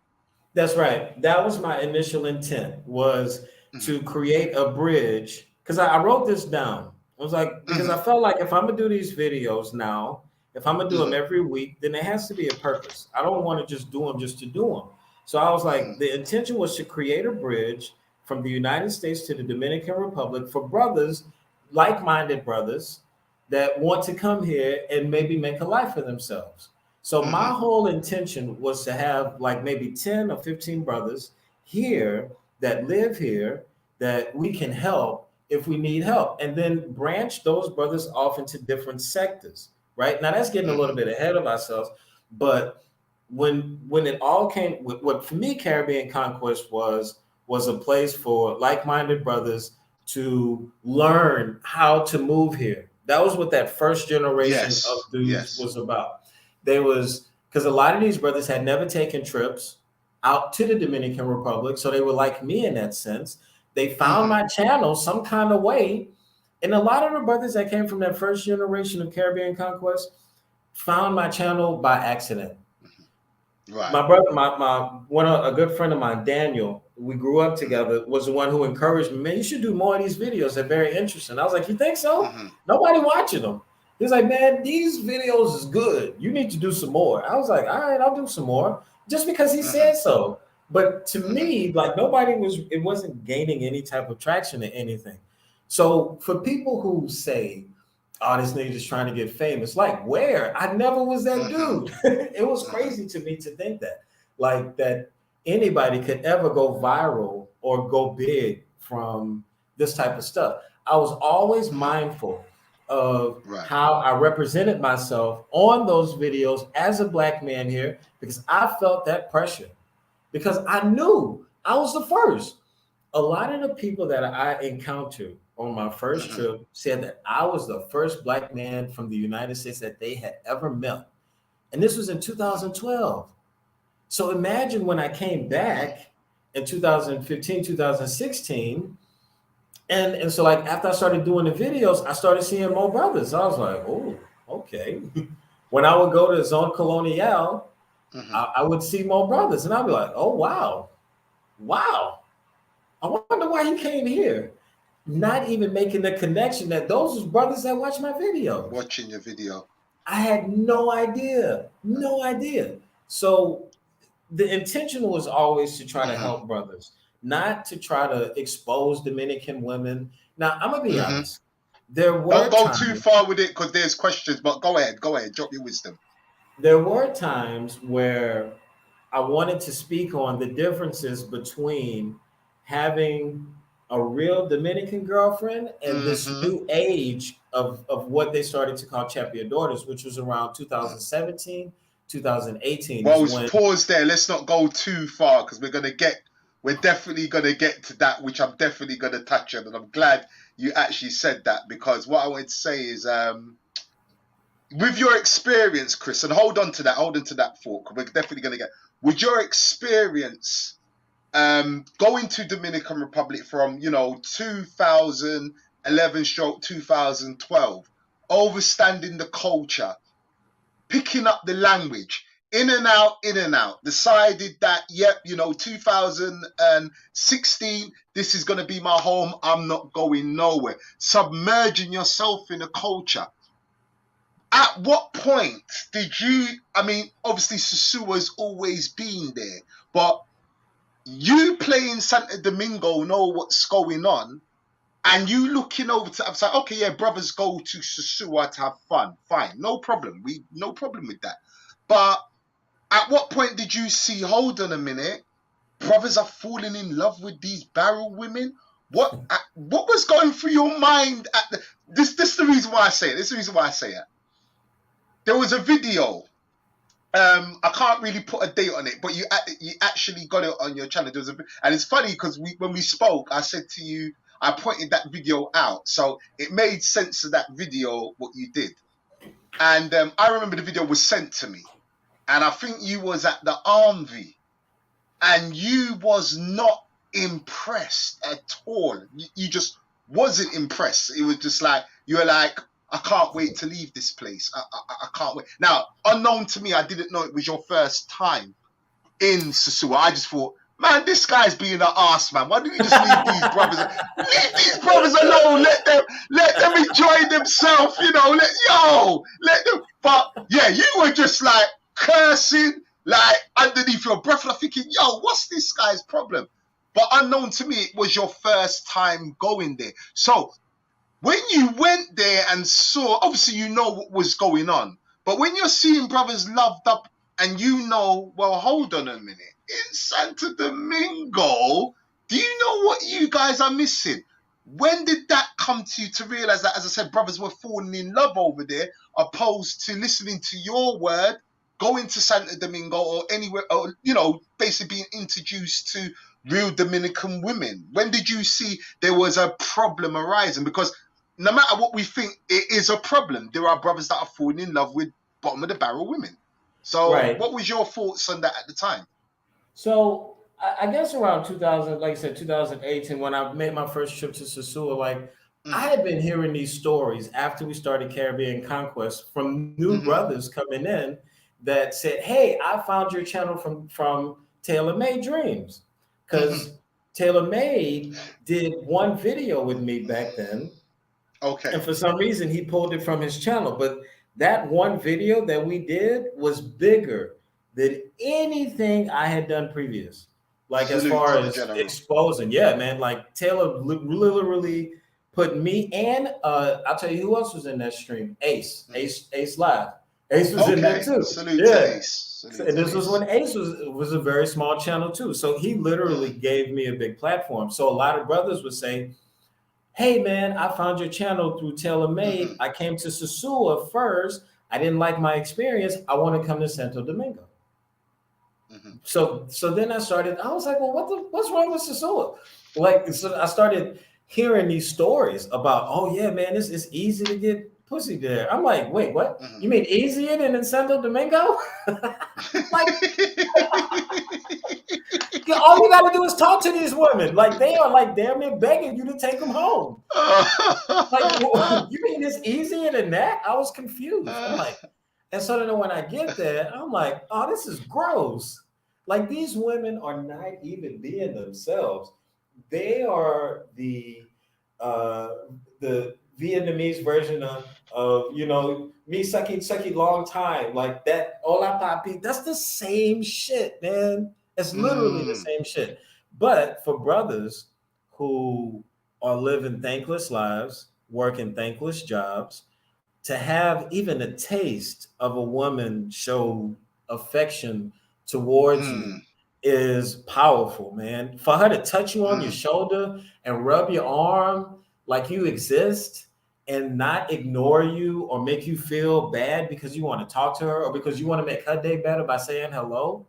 That's right. That was my initial intent, was to create a bridge. Because I wrote this down. I was like, because I felt like if I'm going to do these videos now, if I'm going to do them every week, then there has to be a purpose. I don't want to just do them just to do them. So I was like, the intention was to create a bridge from the United States to the Dominican Republic for brothers, like-minded brothers, that want to come here and maybe make a life for themselves. So my whole intention was to have like maybe 10 or 15 brothers here that live here that we can help if we need help, and then branch those brothers off into different sectors. Right now, that's getting a little bit ahead of ourselves. But when it all came, what for me, Caribbean Conquest was a place for like-minded brothers to learn how to move here. That was what that first generation of dudes was about. They was because a lot of these brothers had never taken trips out to the Dominican Republic. So they were like me in that sense. They found my channel some kind of way. And a lot of the brothers that came from that first generation of Caribbean conquest found my channel by accident. Right. My brother, a good friend of mine, Daniel, we grew up together, was the one who encouraged me, man, you should do more of these videos. They're very interesting. I was like, you think so? Nobody watching them. He's like, man, these videos is good. You need to do some more. I was like, all right, I'll do some more, just because he said so. But to me, like, it wasn't gaining any type of traction or anything. So for people who say, oh, this nigga just trying to get famous, like, where? I never was that dude. It was crazy to me to think that anybody could ever go viral or go big from this type of stuff. I was always mindful of how I represented myself on those videos as a black man here, because I felt that pressure, because I knew I was the first. A lot of the people that I encountered on my first trip said that I was the first black man from the United States that they had ever met. And this was in 2012. So imagine when I came back in 2015, 2016. And so, like, after I started doing the videos, I started seeing more brothers. I was like, oh, okay. When I would go to Zone Colonial, I would see more brothers. And I'd be like, oh, wow. I wonder why he came here. Not even making the connection that those was brothers that watch my video. Watching your video. I had no idea. So the intention was always to try to help brothers, not to try to expose Dominican women. Now, I'm going to be honest. Don't go too far with it, because there's questions, but go ahead, drop your wisdom. There were times where I wanted to speak on the differences between having a real Dominican girlfriend and this new age of what they started to call Champion Daughters, which was around 2017, 2018. Well, pause there. Let's not go too far, because we're definitely gonna get to that, which I'm definitely gonna touch on. And I'm glad you actually said that, because what I wanted to say is, with your experience, Chris, and hold on to that thought, because we're definitely gonna get with your experience. Going to Dominican Republic from 2011-2012, overstanding the culture, picking up the language, in and out, decided that 2016, this is going to be my home, I'm not going nowhere, submerging yourself in a culture. At what point did you, obviously Sosua's always been there, but you playing Santo Domingo know what's going on, and you looking over to outside. Okay, yeah, brothers go to Sosua to have fun. Fine, no problem. No problem with that. But at what point did you see? Hold on a minute, brothers are falling in love with these barrel women. What was going through your mind at this? This is the reason why I say it. There was a video. I can't really put a date on it, but you actually got it on your channel. And it's funny because when we spoke, I said to you, I pointed that video out, so it made sense of that video what you did. And I remember the video was sent to me, and I think you was at the Armvy, and you was not impressed at all. You just wasn't impressed. It was just like you were like, I can't wait to leave this place. I can't wait. Now, unknown to me, I didn't know it was your first time in Sosua. I just thought, man, this guy's being an arse, man. Why don't you just leave these brothers? Leave these brothers alone. Let them enjoy themselves. Let them. But yeah, you were just like cursing, like underneath your breath, like thinking, yo, what's this guy's problem? But unknown to me, it was your first time going there. So when you went there and saw, obviously you know what was going on, but when you're seeing brothers loved up and well, hold on a minute, in Santo Domingo, do you know what you guys are missing? When did that come to you to realize that, as I said, brothers were falling in love over there, opposed to listening to your word, going to Santo Domingo or anywhere, or, basically being introduced to real Dominican women? When did you see there was a problem arising? Because no matter what we think, it is a problem. There are brothers that are falling in love with bottom of the barrel women. So Right. what was your thoughts on that at the time? So I guess around 2000, like I said, 2018, when I made my first trip to Sosua, like I Mm-hmm. had been hearing these stories after we started Caribbean Conquest from new Mm-hmm. brothers coming in that said, "Hey, I found your channel from Taylor Made Dreams," Mm-hmm. because Taylor Made did one video with me back then, Okay. and for some reason he pulled it from his channel. But that one video that we did was bigger than anything I had done previous. Like as Salute far to the as general. exposing, yeah, man. Like Taylor literally put me and I'll tell you who else was in that stream. Ace Live. Ace was in there Okay. too. Salute to Yeah. Ace. Salute And to this was Ace. when Ace was a very small channel too. So he literally Mm. gave me a big platform. So a lot of brothers would say, "Hey man, I found your channel through Mm-hmm. TaylorMade. I came to Sosua first. I didn't like my experience. I want to come to Santo Domingo." Mm-hmm. So then I started. I was like, "Well, what's wrong with Sosua?" Like, so I started hearing these stories about, "Oh yeah, man, it's easy to get pussy there." I'm like, "Wait, what? Mm-hmm. You mean easier than in Santo Domingo?" Like, all you got to do is talk to these women. Like, they are like damn near begging you to take them home. Like, you mean it's easier than that? I was confused. I'm like, and so then when I get there, I'm like, oh, this is gross. Like, these women are not even being themselves. They are uh the Vietnamese version of me sucky long time, like that hola papi. That's the same shit, man. It's literally the Mm. same shit. But for brothers who are living thankless lives, working thankless jobs, to have even a taste of a woman show affection towards you Mm. is powerful, man. For her to touch you on your Mm. shoulder and rub your arm like you exist and not ignore you or make you feel bad because you want to talk to her or because you want to make her day better by saying hello,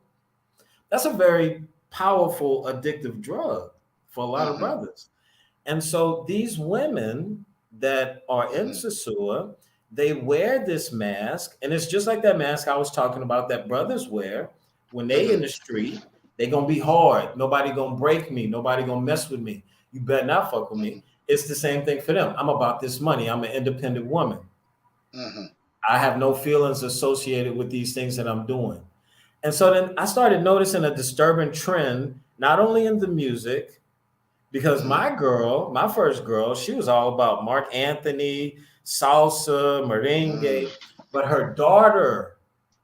that's a very powerful addictive drug for a lot of Mm-hmm. brothers. And so these women that are in Mm-hmm. Sosua, they wear this mask, and it's just like that mask I was talking about that brothers wear when they Mm-hmm. in the street. They gonna be hard. Nobody gonna break me. Nobody gonna mess with me. You better not fuck with Mm-hmm. me. It's the same thing for them. I'm about this money. I'm an independent woman. Mm-hmm. I have no feelings associated with these things that I'm doing. And so then I started noticing a disturbing trend, not only in the music, because Mm-hmm. my first girl, she was all about Mark Anthony, salsa, Mm. merengue. But her daughter,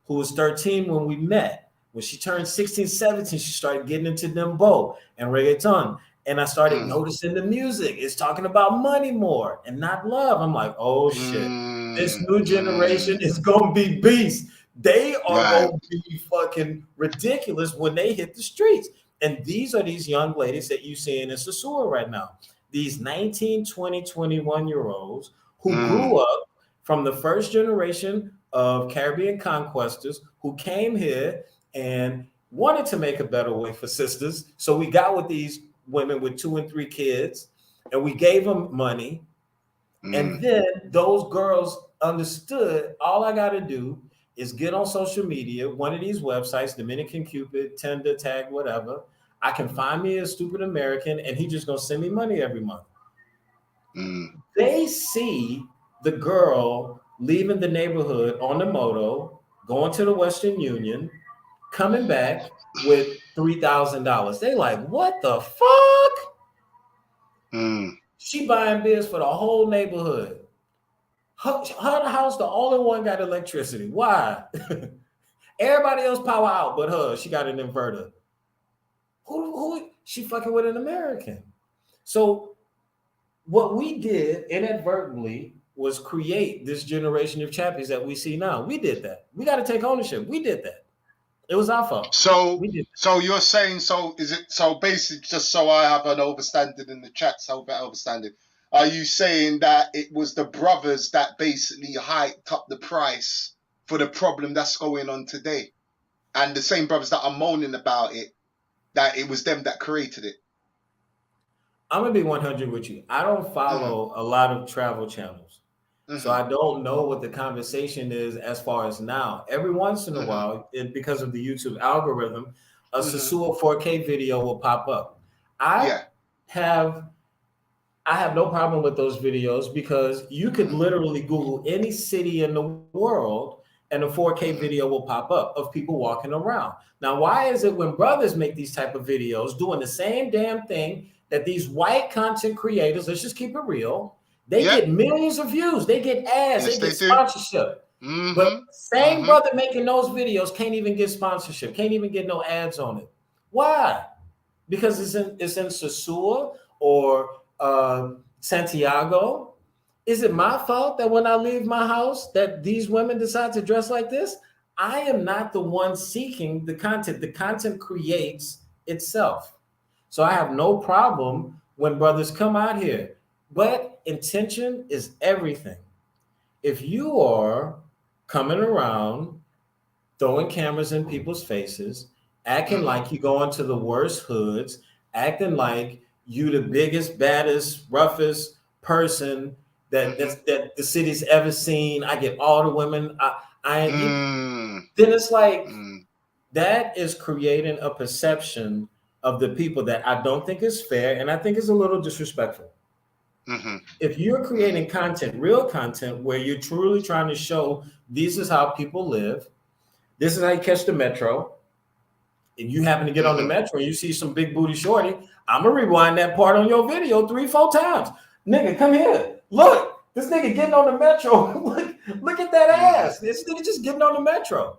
who was 13 when we met, when she turned 16, 17, she started getting into dembow and reggaeton. And I started Mm. noticing the music. It's talking about money more and not love. I'm like, oh shit, this Mm. new generation Mm. is gonna be beasts. They are Right. gonna be fucking ridiculous when they hit the streets. And these are these young ladies that you see in Sosua right now. These 19, 20, 21 year olds who Mm. grew up from the first generation of Caribbean conquestors who came here and wanted to make a better way for sisters. So we got with these women with 2 and 3 kids and we gave them money. Mm. And then those girls understood all I got to do is get on social media, one of these websites, Dominican Cupid, Tinder, Tag, whatever. I can find me a stupid American and he just gonna send me money every month. Mm. They see the girl leaving the neighborhood on the moto, going to the Western Union, coming back with $3,000. They like, what the fuck? Mm. She buying beers for the whole neighborhood. Her house, the only one got electricity. Why? Everybody else power out, but her. She got an inverter. Who? She fucking with an American. So what we did inadvertently was create this generation of chappies that we see now. We did that. We got to take ownership. We did that. It was our fault. So, We did that. so you're saying, so is it, so basically, just so I have an overstanding in the chat, so better overstanding, are you saying that it was the brothers that basically hiked up the price for the problem that's going on today? And the same brothers that are moaning about it, that it was them that created it? I'm gonna be 100 with you. I don't Mm. follow a lot of travel channels. So I don't know what the conversation is as far as now. Every once in a while, because of the YouTube algorithm, a sosua 4K video will pop up. I have no problem with those videos because you could literally Google any city in the world and a 4K video will pop up of people walking around. Now, why is it when brothers make these type of videos doing the same damn thing that these white content creators, let's just keep it real, they get millions of views, they get ads, they get sponsorship. But same brother making those videos can't even get sponsorship, can't even get no ads on it. Why? Because it's in Sosua or Santiago. Is it my fault that when I leave my house that these women decide to dress like this? I am not the one seeking the content. The content creates itself. So I have no problem when brothers come out here. But intention is everything. If you are coming around throwing cameras in people's faces, acting like you go into the worst hoods, acting like you the biggest, baddest, roughest person that the city's ever seen. I get all the women. Then it's like that is creating a perception of the people that I don't think is fair, and I think is a little disrespectful. If you're creating content, real content, where you're truly trying to show this is how people live, this is how you catch the metro, and you happen to get on the metro and you see some big booty shorty, I'm gonna rewind that part on your video 3-4 times. Nigga, come here. Look, this nigga getting on the metro. look at that ass. This nigga just getting on the metro.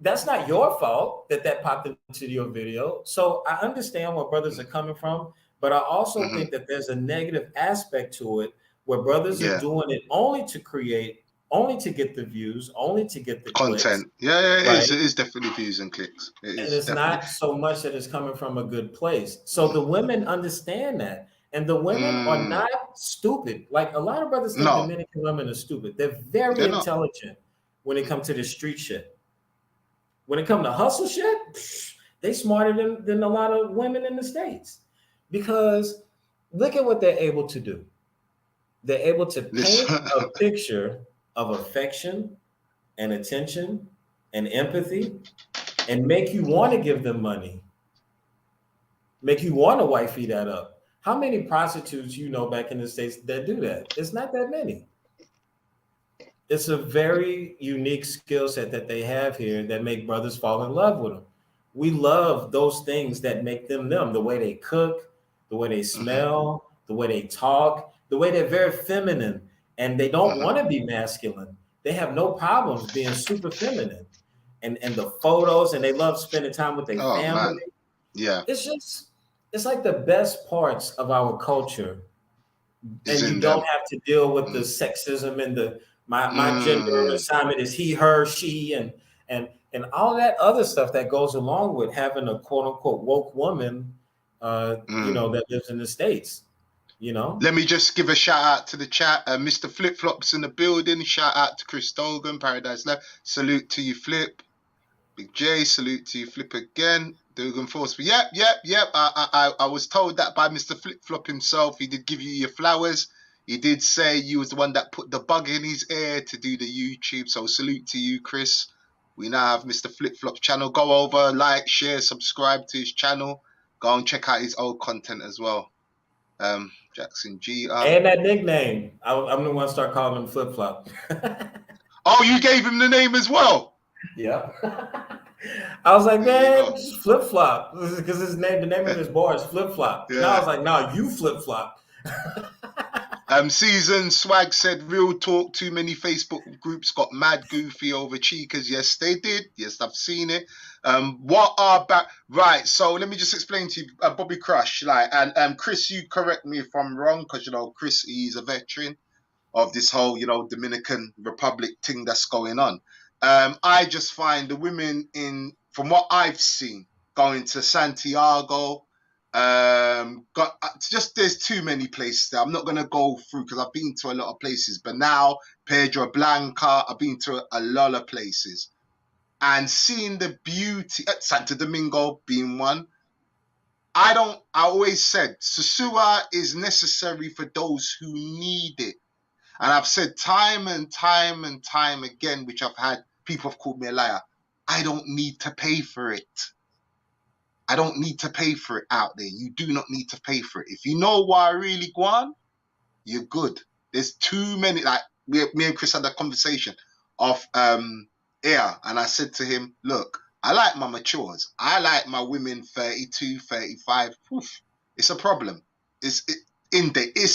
That's not your fault that popped into your video. So I understand where brothers are coming from, but I also think that there's a negative aspect to it where brothers are doing it only to create, only to get the views, only to get the content. Clicks, It is definitely views and clicks. And it's not so much that it's coming from a good place. So the women understand that. And the women are not stupid. Like a lot of brothers think Dominican women are stupid. They're very intelligent when it comes to the street shit. When it comes to hustle shit, they smarter than a lot of women in the States. Because look at what they're able to do. They're able to paint a picture of affection and attention and empathy and make you want to give them money. Make you want to wifey that up. How many prostitutes you know back in the States that do that? It's not that many. It's a very unique skill set that they have here that make brothers fall in love with them. We love those things that make them them. The way they cook, the way they smell, the way they talk, the way they're very feminine, and they don't want to be masculine. They have no problems being super feminine, and the photos, and they love spending time with their family. Man. Yeah, it's like the best parts of our culture, and you don't have to deal with the sexism and the my gender assignment is he, her, she, and all that other stuff that goes along with having a quote unquote woke woman, that lives in the States. Let me just give a shout out to the chat. Mr. Flip Flops in the building. Shout out to Chris Dogan, Paradise Left. Salute to you, Flip. Big J, salute to you, Flip again. Dogan Force. Yep. I was told that by Mr. Flip Flop himself. He did give you your flowers. He did say you was the one that put the bug in his ear to do the YouTube. So salute to you, Chris. We now have Mr. Flip Flop's channel. Go over, like, share, subscribe to his channel. Go and check out his old content as well. Jackson G. And that nickname. I'm the one to start calling him Flip Flop. Oh, you gave him the name as well? Yeah. I was like, man, just Flip Flop. Because the name of his bar is Flip Flop. Yeah. Now I was like, no, you Flip Flop. Season Swag said, real talk, too many Facebook groups got mad goofy over cheekers. Yes, they did. Yes, I've seen it. Right, so let me just explain to you, Bobby Crush, and Chris, you correct me if I'm wrong, because Chris, he's a veteran of this whole Dominican Republic thing that's going on. I just find the women from what I've seen, going to Santiago, there's too many places there. I'm not going to go through because I've been to a lot of places, but now Pedro Blanca, I've been to a lot of places. And seeing the beauty, Santo Domingo being one, I always said, sosua is necessary for those who need it. And I've said time and time and time again, which I've had people have called me a liar. I don't need to pay for it. I don't need to pay for it out there. You do not need to pay for it. If you know why I really go on, you're good. There's too many. Like me and Chris had that conversation of air, and I said to him, look, I like my matures. I like my women 32, 35. Oof, it's a problem. It's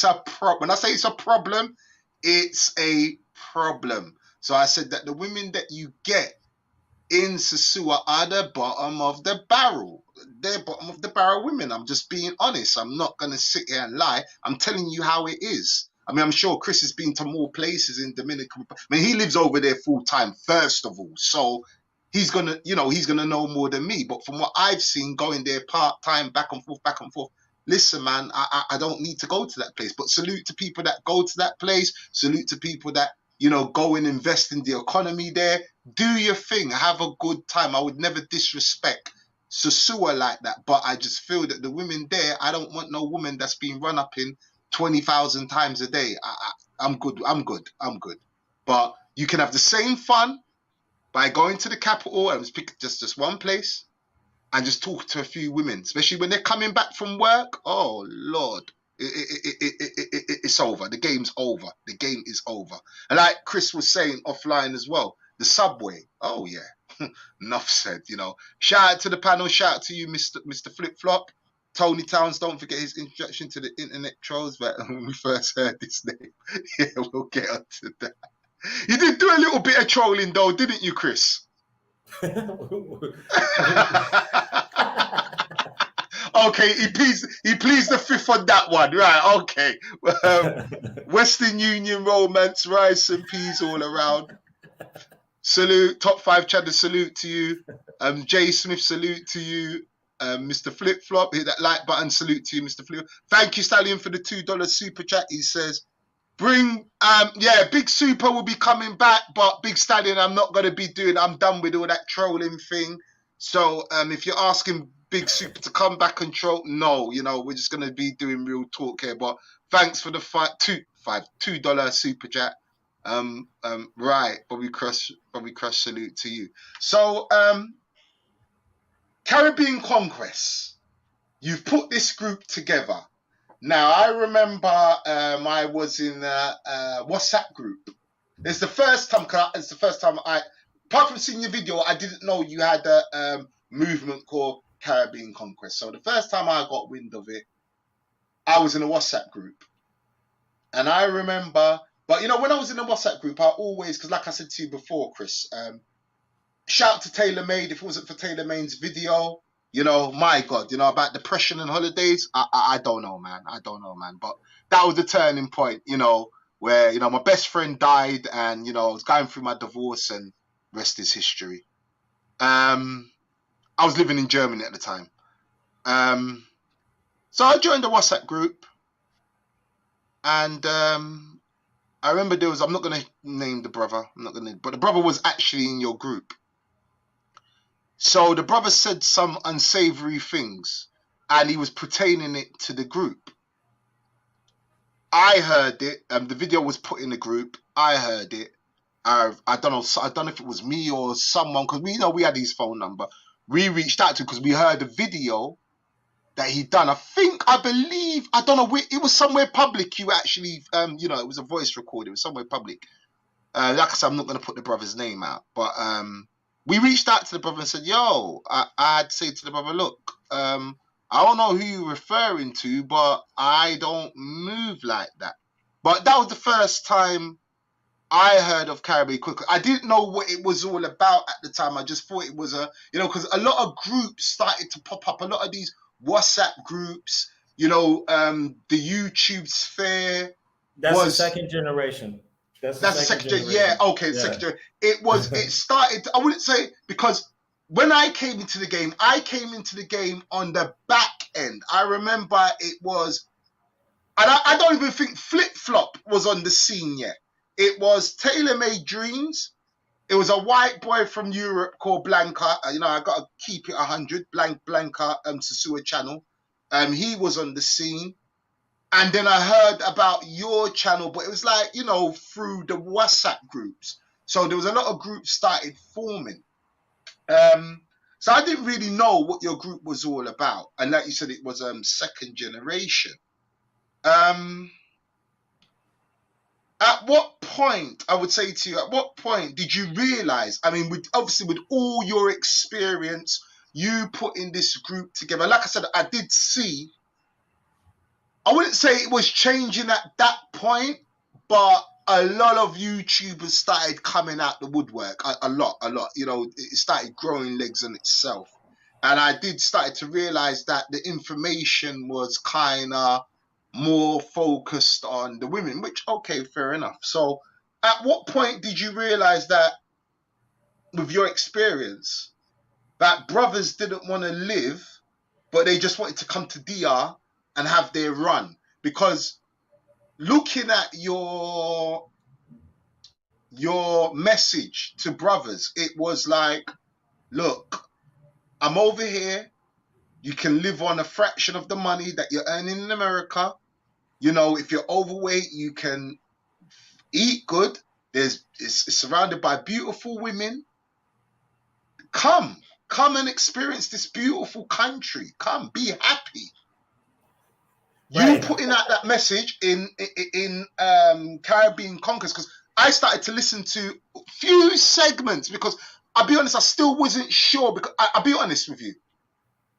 a problem. When I say it's a problem, it's a problem. So I said that the women that you get in Sosua are the bottom of the barrel. They're bottom of the barrel women. I'm just being honest. I'm not going to sit here and lie. I'm telling you how it is. I mean, I'm sure Chris has been to more places in Dominican. I mean, he lives over there full time, first of all. So he's going to know more than me. But from what I've seen going there part time, back and forth, listen, man, I don't need to go to that place. But salute to people that go to that place. Salute to people that, go and invest in the economy there. Do your thing. Have a good time. I would never disrespect Sosua like that. But I just feel that the women there, I don't want no woman that's been run up in 20,000 times a day. I'm good. But you can have the same fun by going to the capital and pick just one place and just talk to a few women, especially when they're coming back from work. Oh, Lord. It's over. The game's over. The game is over. And like Chris was saying offline as well, the subway. Oh, yeah. Enough said, Shout out to the panel. Shout out to you, Mr. Flip Flop. Tony Towns, don't forget his introduction to the internet trolls. But when we first heard this name, yeah, we'll get onto that. You did do a little bit of trolling, though, didn't you, Chris? Okay, he pleased the fifth on that one, right? Okay. Western Union romance, rice and peas all around. Salute, top 5 chatter, salute to you. Jay Smith, salute to you. Mr. Flip Flop, hit that like button, salute to you, Mr. Flip. Thank you, Stallion, for the $2 super chat. He says, Big Super will be coming back, but Big Stallion, I'm done with all that trolling thing. So if you're asking Big Super to come back and troll, no, we're just going to be doing real talk here. But thanks for the $2 super chat. Right, Bobby Crush, salute to you. So, Caribbean Conquest, you've put this group together. Now, I remember I was in a WhatsApp group. It's the first time apart from seeing your video, I didn't know you had a movement called Caribbean Conquest. So the first time I got wind of it, I was in a WhatsApp group. And I remember, but when I was in a WhatsApp group, I always, because like I said to you before, Chris, shout out to Taylor Made. If it wasn't for Taylor Maine's video, my God, about depression and holidays, I don't know, man. But that was the turning point, where, my best friend died and, I was going through my divorce and rest is history. I was living in Germany at the time. So I joined the WhatsApp group and I remember I'm not going to name the brother, but the brother was actually in your group. So the brother said some unsavory things and he was pertaining it to the group. I heard it. The video was put in the group. I heard it. I don't know if it was me or someone, because we had his phone number. We reached out to because we heard the video that he'd done. I believe, I don't know, it was somewhere public. You actually, it was a voice record. It was somewhere public. Like I said, I'm not going to put the brother's name out, but we reached out to the brother and said, yo, I had to say to the brother, look, I don't know who you're referring to, but I don't move like that. But that was the first time I heard of Caribbean Conquest. I didn't know what it was all about at the time. I just thought it was because a lot of groups started to pop up. A lot of these WhatsApp groups, the YouTube sphere. That's the second generation. That's the second generation. Yeah, okay, yeah. Second generation. It started, I wouldn't say, because when I came into the game on the back end. I remember it was, and I don't even think Flip Flop was on the scene yet. It was Taylor Made Dreams. It was a white boy from Europe called Blanca. I got to keep it 100. Blanca, Sosua channel. He was on the scene. And then I heard about your channel, but it was like, you know, through the WhatsApp groups. So there was a lot of groups started forming. So I didn't really know what your group was all about. And like you said, it was second generation. At what point, I would say to you, at what point did you realize, I mean, obviously with all your experience, you putting this group together, like I said, I did see, I wouldn't say it was changing at that point, but a lot of YouTubers started coming out the woodwork, a lot, you know, it started growing legs on itself. And I did start to realize that the information was kind of more focused on the women, which, okay, fair enough. So at what point did you realize that with your experience that brothers didn't want to live, but they just wanted to come to DR and have their run? Because looking at your message to brothers, it was like, look, I'm over here. You can live on a fraction of the money that you're earning in America. You know, if you're overweight, you can eat good. It's surrounded by beautiful women. Come and experience this beautiful country. Come, be happy. Right. You putting out that message in Caribbean Conquest, because I started to listen to a few segments, because I'll be honest, I still wasn't sure, because I'll be honest with you.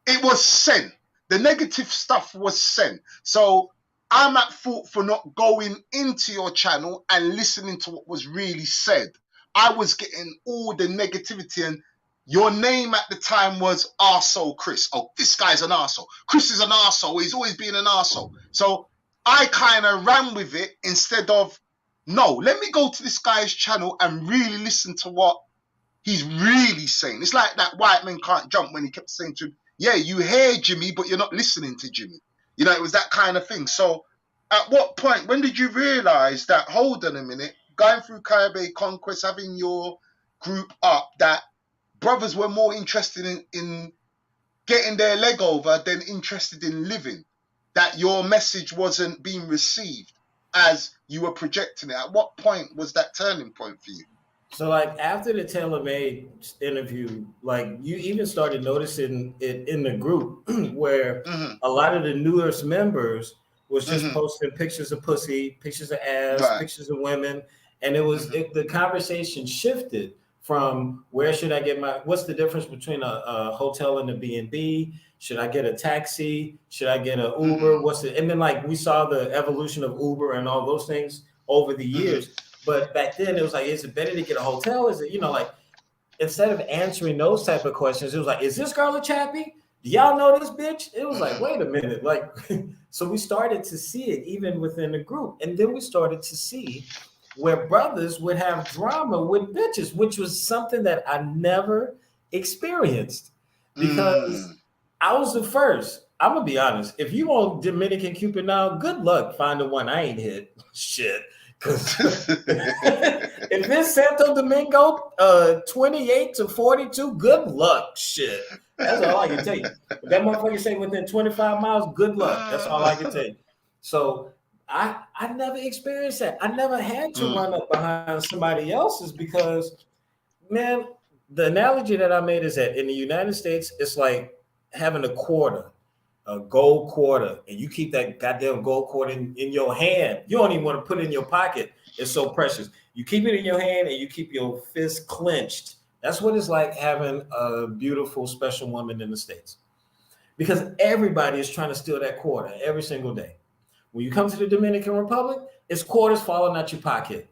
It was sent. The negative stuff was sent. So I'm at fault for not going into your channel and listening to what was really said. I was getting all the negativity, and your name at the time was Arsehole Chris. Oh, this guy's an arsehole. Chris is an arsehole. He's always been an arsehole. So I kind of ran with it instead of, no, let me go to this guy's channel and really listen to what he's really saying. It's like that white man can't jump when he kept saying to him, yeah, you hear Jimmy, but you're not listening to Jimmy. You know, it was that kind of thing. So at what point, when did you realize that, hold on a minute, going through Caribbean Conquest, having your group up, that brothers were more interested in getting their leg over than interested in living, that your message wasn't being received as you were projecting it? At what point was that turning point for you? So, like, after the TaylorMade interview, like, you even started noticing it in the group where a lot of the newest members was just posting pictures of pussy, pictures of ass, pictures of women. And it was, the conversation shifted from, where should I get what's the difference between a hotel and a B&B? Should I get a taxi? Should I get an Uber? And then, like, we saw the evolution of Uber and all those things over the years. But back then it was like, is it better to get a hotel? Is it, you know, like, instead of answering those type of questions, it was like, is this girl a chappie? Do y'all know this bitch? It was like, wait a minute. Like, so we started to see it even within the group. And then we started to see where brothers would have drama with bitches, which was something that I never experienced, because I was the first. I'm gonna be honest. If you on Dominican Cupid now, good luck finding one I ain't hit. Shit. If it's Santo Domingo 28 to 42, good luck. Shit. That's all I can tell you. If that motherfucker say within 25 miles, good luck. That's all I can tell you. So I never experienced that. I never had to run up behind somebody else's, because, man, the analogy that I made is that in the United States, it's like having a quarter, a gold quarter, and you keep that goddamn gold quarter in your hand. You don't even want to put it in your pocket. It's so precious. You keep it in your hand and you keep your fist clenched. That's what it's like having a beautiful, special woman in the States, because everybody is trying to steal that quarter every single day. When you come to the Dominican Republic, it's quarters falling out your pocket.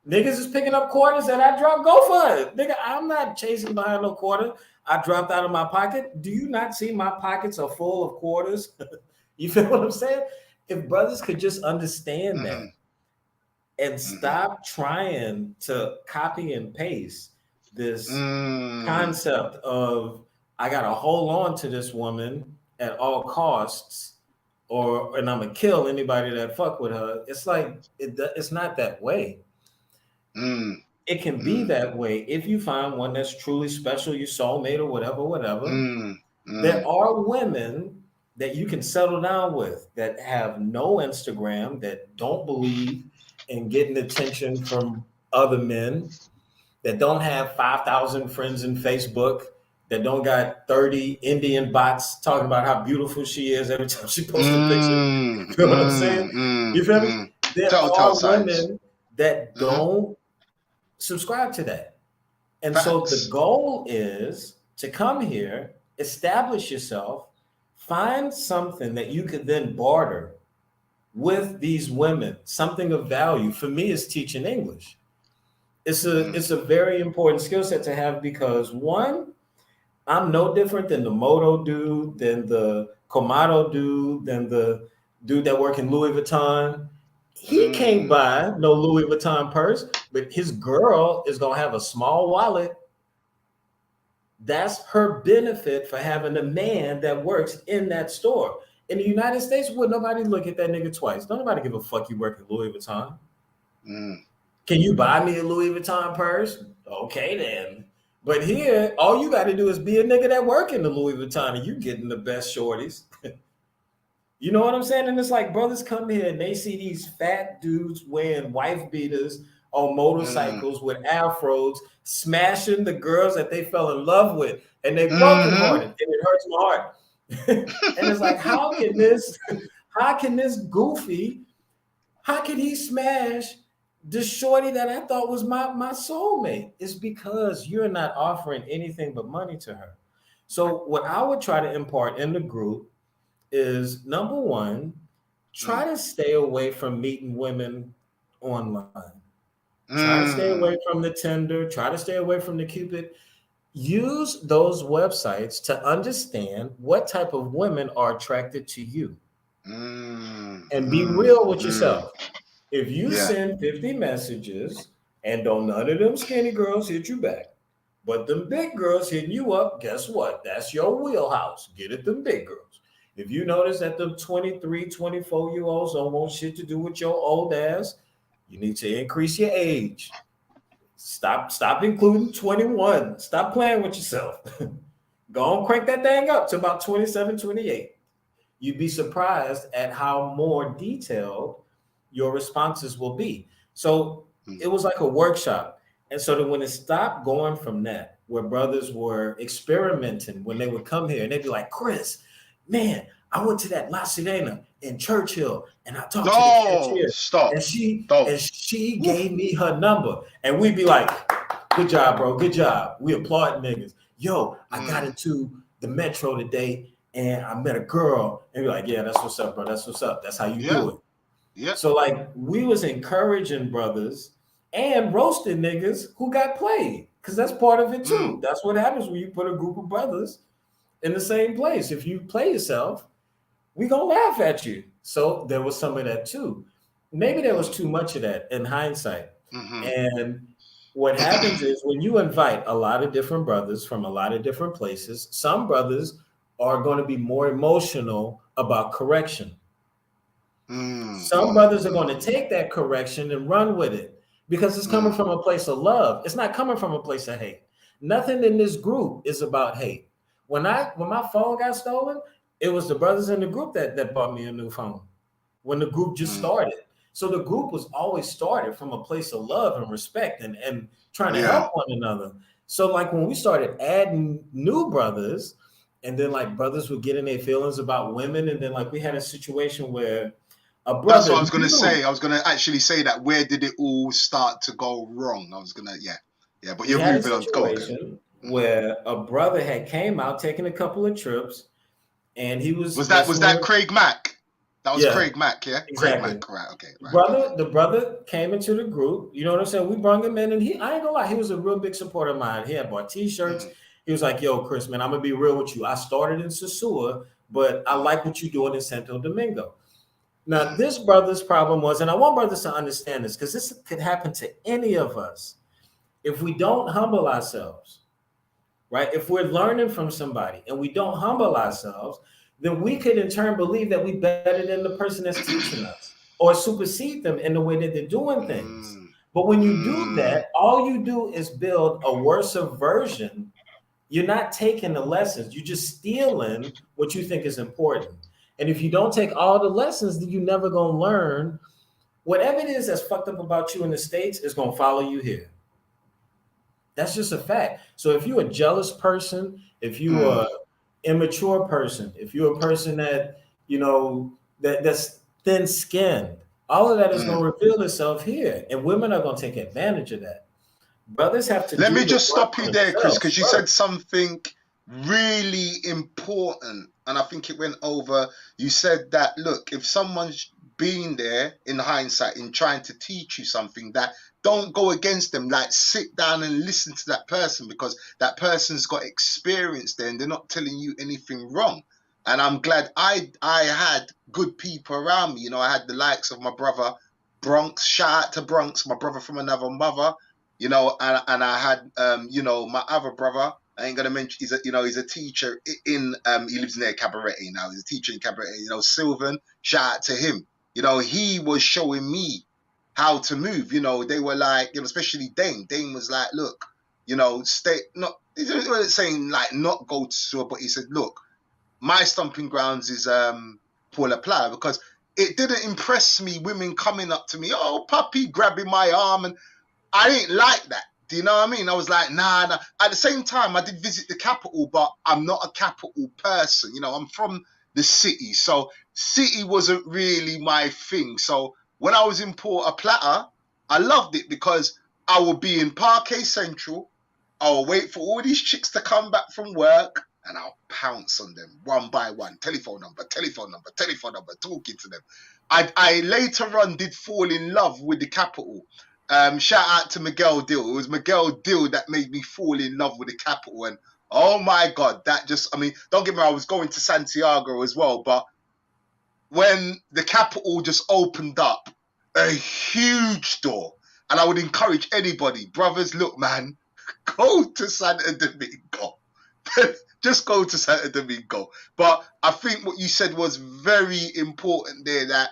Niggas is picking up quarters that I drop. Go for it. Nigga, I'm not chasing behind no quarter I dropped out of my pocket. Do you not see my pockets are full of quarters? You feel what I'm saying? If brothers could just understand that and stop trying to copy and paste this concept of, I got to hold on to this woman at all costs, and I'm going to kill anybody that fuck with her. It's like, it's not that way. It can be that way if you find one that's truly special, your soulmate or whatever. There are women that you can settle down with, that have no Instagram, that don't believe in getting attention from other men, that don't have 5,000 friends in Facebook, that don't got 30 Indian bots talking about how beautiful she is every time she posts a picture. You know what I'm saying? You feel me? There Telltale are signs. women that don't subscribe to that. And so the Facts. goal is to come here, establish yourself, find something that you could then barter with these women, something of value. For me, it's teaching English. It's a very important skill set to have because one, I'm no different than the Moto dude, than the Komodo dude, than the dude that work in Louis Vuitton. He can't buy no Louis Vuitton purse, but his girl is gonna have a small wallet. That's her benefit for having a man that works in that store. In the United States, would nobody look at that nigga twice? Don't nobody give a fuck you work at Louis Vuitton. Can you buy me a Louis Vuitton purse? Okay, then. But here, all you got to do is be a nigga that work in the Louis Vuitton and you getting the best shorties. You know what I'm saying? And it's like brothers come here and they see these fat dudes wearing wife beaters on motorcycles with afros, smashing the girls that they fell in love with, and they brokenhearted, and it hurts my heart. And it's like, how can this goofy, how can he smash the shorty that I thought was my soulmate? It's because you're not offering anything but money to her. So what I would try to impart in the group is, number one, try to stay away from meeting women online. Try to stay away from the Tinder. Try to stay away from the Cupid. Use those websites to understand what type of women are attracted to you. And be real with yourself. If you send 50 messages and don't none of them skinny girls hit you back, but them big girls hitting you up, guess what? That's your wheelhouse. Get at them big girls. If you notice that the 23, 24-year-olds don't want shit to do with your old ass, you need to increase your age. Stop including 21. Stop playing with yourself. Go on, crank that thing up to about 27, 28. You'd be surprised at how more detailed your responses will be. So it was like a workshop. And so that when it stopped going from that, where brothers were experimenting when they would come here and they'd be like, Chris, man, I went to that La Sirena in Churchill and I talked to the cashier. Stop. And she gave me her number. And we'd be like, good job, bro. Good job. We applaud niggas. Yo, I got into the metro today and I met a girl. And we're like, yeah, that's what's up, bro. That's what's up. That's how you do it. Yeah. So like we was encouraging brothers and roasting niggas who got played. Because that's part of it too. That's what happens when you put a group of brothers in the same place. If you play yourself, we gonna laugh at you. So there was some of that too. Maybe there was too much of that in hindsight. And what happens is when you invite a lot of different brothers from a lot of different places, some brothers are going to be more emotional about correction. Some brothers are going to take that correction and run with it because it's coming from a place of love. It's not coming from a place of hate. Nothing in this group is about hate. When my phone got stolen, it was the brothers in the group that bought me a new phone when the group just started. So the group was always started from a place of love and respect and trying to help one another. So like when we started adding new brothers, and then like brothers would get in their feelings about women, and then like we had a situation where a brother. That's what I was going to say. I was going to actually say that. Where did it all start to go wrong? I was going to, but you're moving on. Go on. Where a brother had came out taking a couple of trips, and he was that Craig Mack? That was Craig Mack, yeah? Exactly. Craig Mack, right, okay. Right. The brother came into the group, you know what I'm saying? We brought him in, and I ain't gonna lie, he was a real big supporter of mine. He had bought t-shirts. He was like, yo, Chris, man, I'm gonna be real with you. I started in Sosua, but I like what you're doing in Santo Domingo. Now, this brother's problem was, and I want brothers to understand this, because this could happen to any of us. If we don't humble ourselves, right? If we're learning from somebody and we don't humble ourselves, then we could in turn believe that we better than the person that's teaching us or supersede them in the way that they're doing things. But when you do that, all you do is build a worse version. You're not taking the lessons. You're just stealing what you think is important. And if you don't take all the lessons, then you're never going to learn. Whatever it is that's fucked up about you in the States is going to follow you here. That's just a fact. So if you're a jealous person, if you're an immature person, if you're a person that, you know, that's thin-skinned, all of that is going to reveal itself here. And women are going to take advantage of that. Brothers have to Let do me the just work stop you on there, Chris, themselves because you first. said something really important, and I think it went over. You said that, look, if someone's been there in hindsight in trying to teach you something, that don't go against them. Like, sit down and listen to that person, because that person's got experience there and they're not telling you anything wrong. And I'm glad I had good people around me. You know, I had the likes of my brother Bronx. Shout out to Bronx, my brother from another mother. You know, and I had you know, my other brother. I ain't gonna mention. He's a teacher in he lives near Cabaret now. He's a teacher in Cabaret. You know, Sylvan. Shout out to him. You know, he was showing me how to move. You know, they were like, you know, especially Dame. Dame was like, look, you know, stay. Not, he wasn't saying like not go to store, but he said, look, my stomping grounds is Paula Plow, because it didn't impress me. Women coming up to me, oh puppy, grabbing my arm, and I didn't like that. Do you know what I mean? I was like, nah. At the same time, I did visit the capital, but I'm not a capital person. You know, I'm from the city. So city wasn't really my thing. So when I was in Porta Plata, I loved it because I would be in Parquet Central. I would wait for all these chicks to come back from work, and I'll pounce on them one by one. Telephone number, talking to them. I later on did fall in love with the capital. Shout out to Miguel Dill. It was Miguel Dill that made me fall in love with the capital. And oh my God, that just, I mean, don't get me wrong, I was going to Santiago as well. But when the capital just opened up, a huge door, and I would encourage anybody, brothers, look, man, go to Santo Domingo. Just go to Santo Domingo. But I think what you said was very important there, that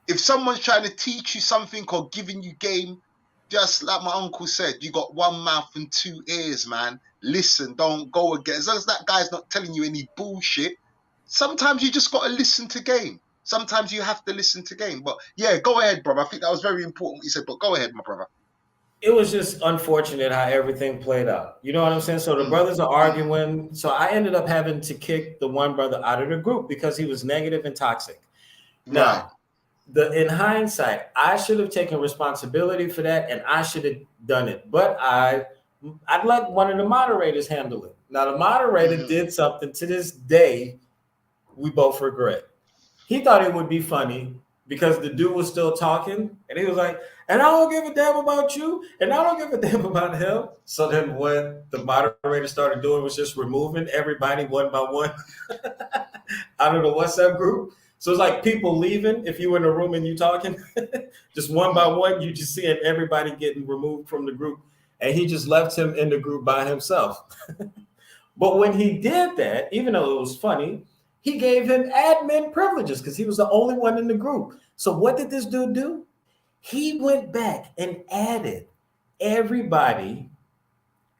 if someone's trying to teach you something or giving you game, just like my uncle said, you got one mouth and two ears, man. Listen, don't go again. As long as that guy's not telling you any bullshit, sometimes you just got to listen to game. Sometimes you have to listen to game. But yeah, go ahead, brother. I think that was very important what you said, but go ahead, my brother. It was just unfortunate how everything played out. You know what I'm saying? So the brothers are arguing. So I ended up having to kick the one brother out of the group because he was negative and toxic. Now, in hindsight, I should have taken responsibility for that, and I should have done it. But I'd let one of the moderators handle it. Now, the moderator did something to this day we both regret. He thought it would be funny because the dude was still talking, and he was like, and I don't give a damn about you, and I don't give a damn about him. So then what the moderator started doing was just removing everybody one by one out of the WhatsApp group. So it's like people leaving if you were in a room and you talking, just one by one, you just seeing everybody getting removed from the group. And he just left him in the group by himself. But when he did that, even though it was funny, he gave him admin privileges because he was the only one in the group. So what did this dude do? He went back and added everybody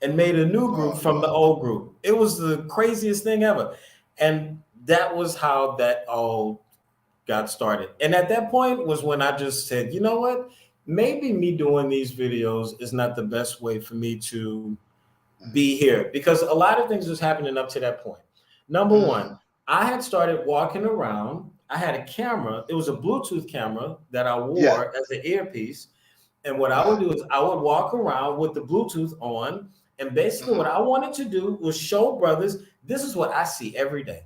and made a new group from the old group. It was the craziest thing ever. And that was how that all got started. And at that point was when I just said, you know what? Maybe me doing these videos is not the best way for me to be here, because a lot of things was happening up to that point. Number one, I had started walking around. I had a camera. It was a Bluetooth camera that I wore as an earpiece. And what I would do is I would walk around with the Bluetooth on. And basically what I wanted to do was show brothers, this is what I see every day.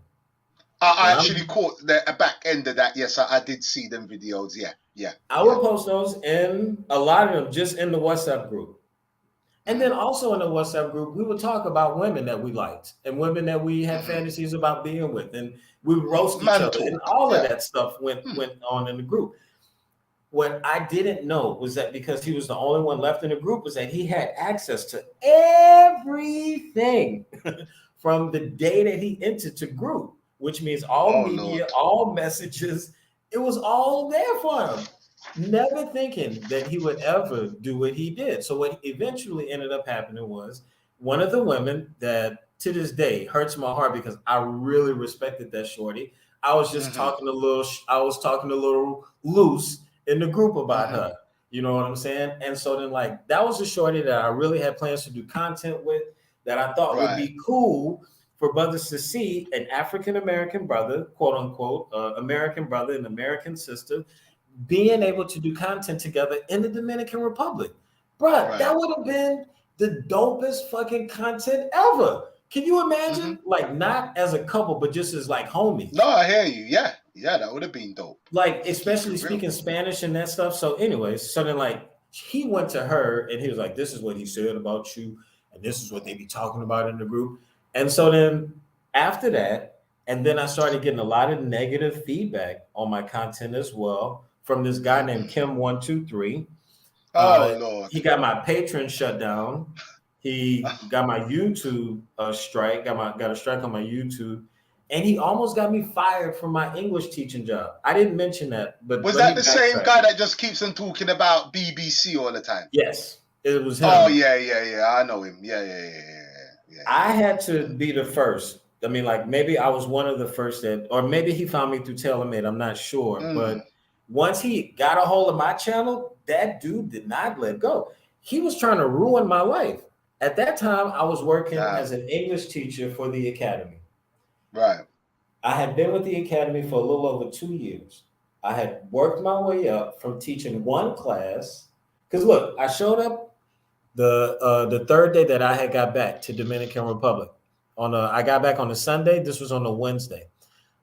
I actually caught the back end of that. Yes, I did see them videos. Yeah. I would post those, in a lot of them just in the WhatsApp group. And then also in the WhatsApp group, we would talk about women that we liked and women that we had fantasies about being with. And we would roast each other. And all of that stuff went on in the group. What I didn't know was that because he was the only one left in the group, was that he had access to everything from the day that he entered the group, which means all media, all messages. It was all there for him. Never thinking that he would ever do what he did. So what eventually ended up happening was one of the women that to this day hurts my heart, because I really respected that shorty. I was just talking a little. I was talking a little loose in the group about her. You know what I'm saying? And so then, like, that was a shorty that I really had plans to do content with. That I thought would be cool for brothers to see an African American brother, quote unquote, American brother and American sister, being able to do content together in the Dominican Republic. Bruh, that would have been the dopest fucking content ever. Can you imagine? Like, not as a couple, but just as like homies. No, I hear you. Yeah, that would have been dope. Like, especially speaking Spanish and that stuff. So, anyways, so then like he went to her and he was like, "This is what he said about you, and this is what they be talking about in the group." And so then after that, and then I started getting a lot of negative feedback on my content as well from this guy named Kim123. Lord. He got my Patreon shut down. He got my YouTube strike, got a strike on my YouTube, and he almost got me fired from my English teaching job. I didn't mention that, but was that the same guy that just keeps on talking about BBC all the time? Yes, it was him. Oh yeah, I know him. Yeah. I had to be the first. I mean, like, maybe I was one of the first that, or maybe he found me through TaylorMade. I'm not sure, but once he got a hold of my channel, that dude did not let go. He was trying to ruin my life. At that time, I was working as an English teacher for the academy. Right. I had been with the academy for a little over 2 years. I had worked my way up from teaching one class. Because look, I showed up the third day that I had got back to Dominican Republic. I got back on a Sunday. This was on a Wednesday.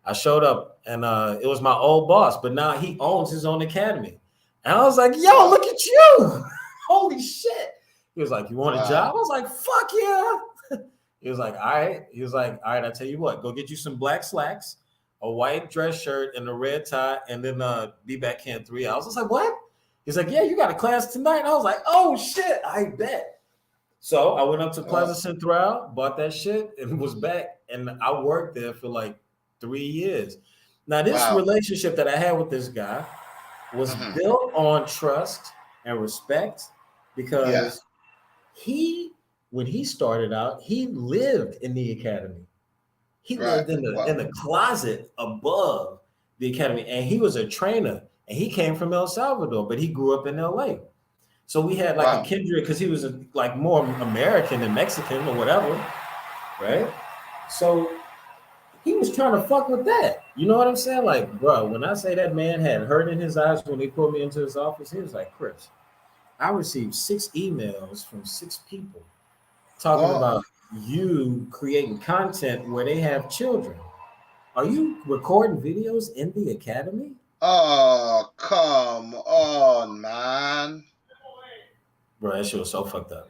I showed up and it was my old boss, but now he owns his own academy. And I was like, "Yo, look at you. Holy shit." He was like, "You want a job?" I was like, "Fuck yeah." He was like, "All right." He was like, "All right, I tell you what, go get you some black slacks, a white dress shirt, and a red tie, and then be back here in 3 hours." I was like, "What?" He's like, "Yeah, you got a class tonight." And I was like, "Oh shit, I bet." So I went up to Plaza Central, bought that shit, and was back. And I worked there for like 3 years. Now, this relationship that I had with this guy was built on trust and respect because when he started out, he lived in the academy. He lived in the closet above the academy, and he was a trainer, and he came from El Salvador, but he grew up in LA. So we had like a kindred because he was like more American than Mexican or whatever, right? So he was trying to fuck with that. You know what I'm saying? Like, bro, when I say that man had hurt in his eyes when he pulled me into his office, he was like, "Chris, I received 6 emails from 6 people talking about you creating content where they have children. Are you recording videos in the academy?" Oh, come on, man. Bro, that shit was so fucked up.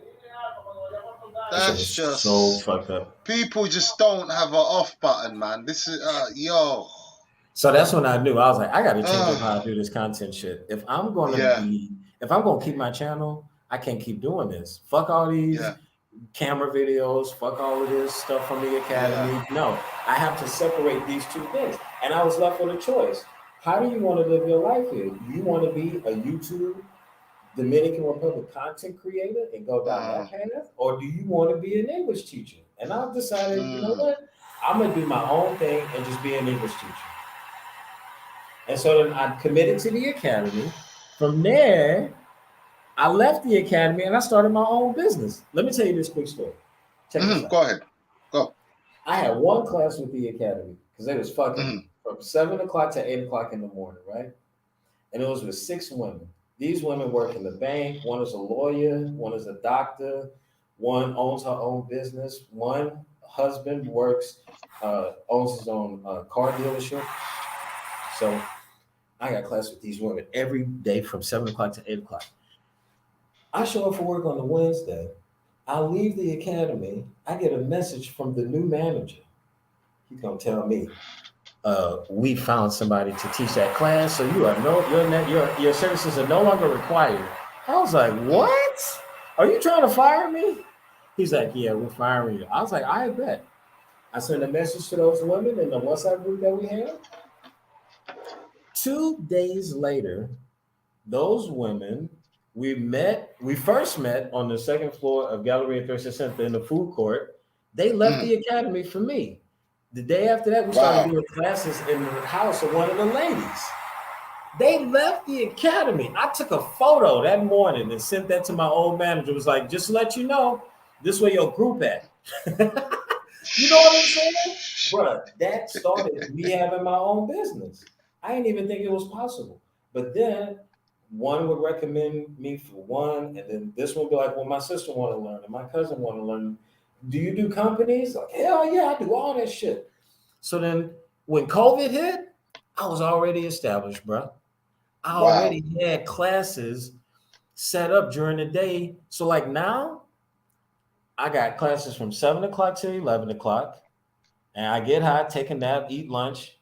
That's just so fucked up. People just don't have an off button, man. This is yo. So that's when I knew. I was like, I gotta change up how I do this content shit. If I'm gonna keep my channel, I can't keep doing this. Fuck all these camera videos, fuck all of this stuff from the academy. No, I have to separate these two things. And I was left with a choice. How do you want to live your life here? Do you want to be a YouTube Dominican Republic content creator and go down that path? Or do you want to be an English teacher? And I've decided, you know what? I'm going to do my own thing and just be an English teacher. And so then I committed to the academy. From there, I left the academy and I started my own business. Let me tell you this quick story. Check this out. Go ahead. Go. I had one class with the academy because they was fucking from 7 o'clock to 8 o'clock in the morning, right? And it was with 6 women. These women work in the bank. One is a lawyer. One is a doctor. One owns her own business. One husband owns his own car dealership. So I got class with these women every day from 7 o'clock to 8 o'clock. I show up for work on the Wednesday. I leave the academy. I get a message from the new manager. He's gonna tell me, "We found somebody to teach that class, so your services are no longer required." I was like, "What? Are you trying to fire me?" He's like, "Yeah, we're firing you." I was like, "I bet." I sent a message to those women in the WhatsApp group that we had. 2 days later, those women, we first met on the second floor of Galleria 36 Center in the food court. They left the academy for me. The day after that, we started doing classes in the house of one of the ladies. They left the academy. I took a photo that morning and sent that to my old manager. It was like, just to let you know, this where your group at. You know what I'm saying? Bruh, that started me having my own business. I didn't even think it was possible. But then one would recommend me for one, and then this one would be like, well, my sister want to learn, and my cousin want to learn. Do you do companies? Like, hell yeah, I do all that shit. So then when COVID hit, I was already established, bro. I already had classes set up during the day. So like now, I got classes from 7 o'clock to 11 o'clock, and I get high, take a nap, eat lunch,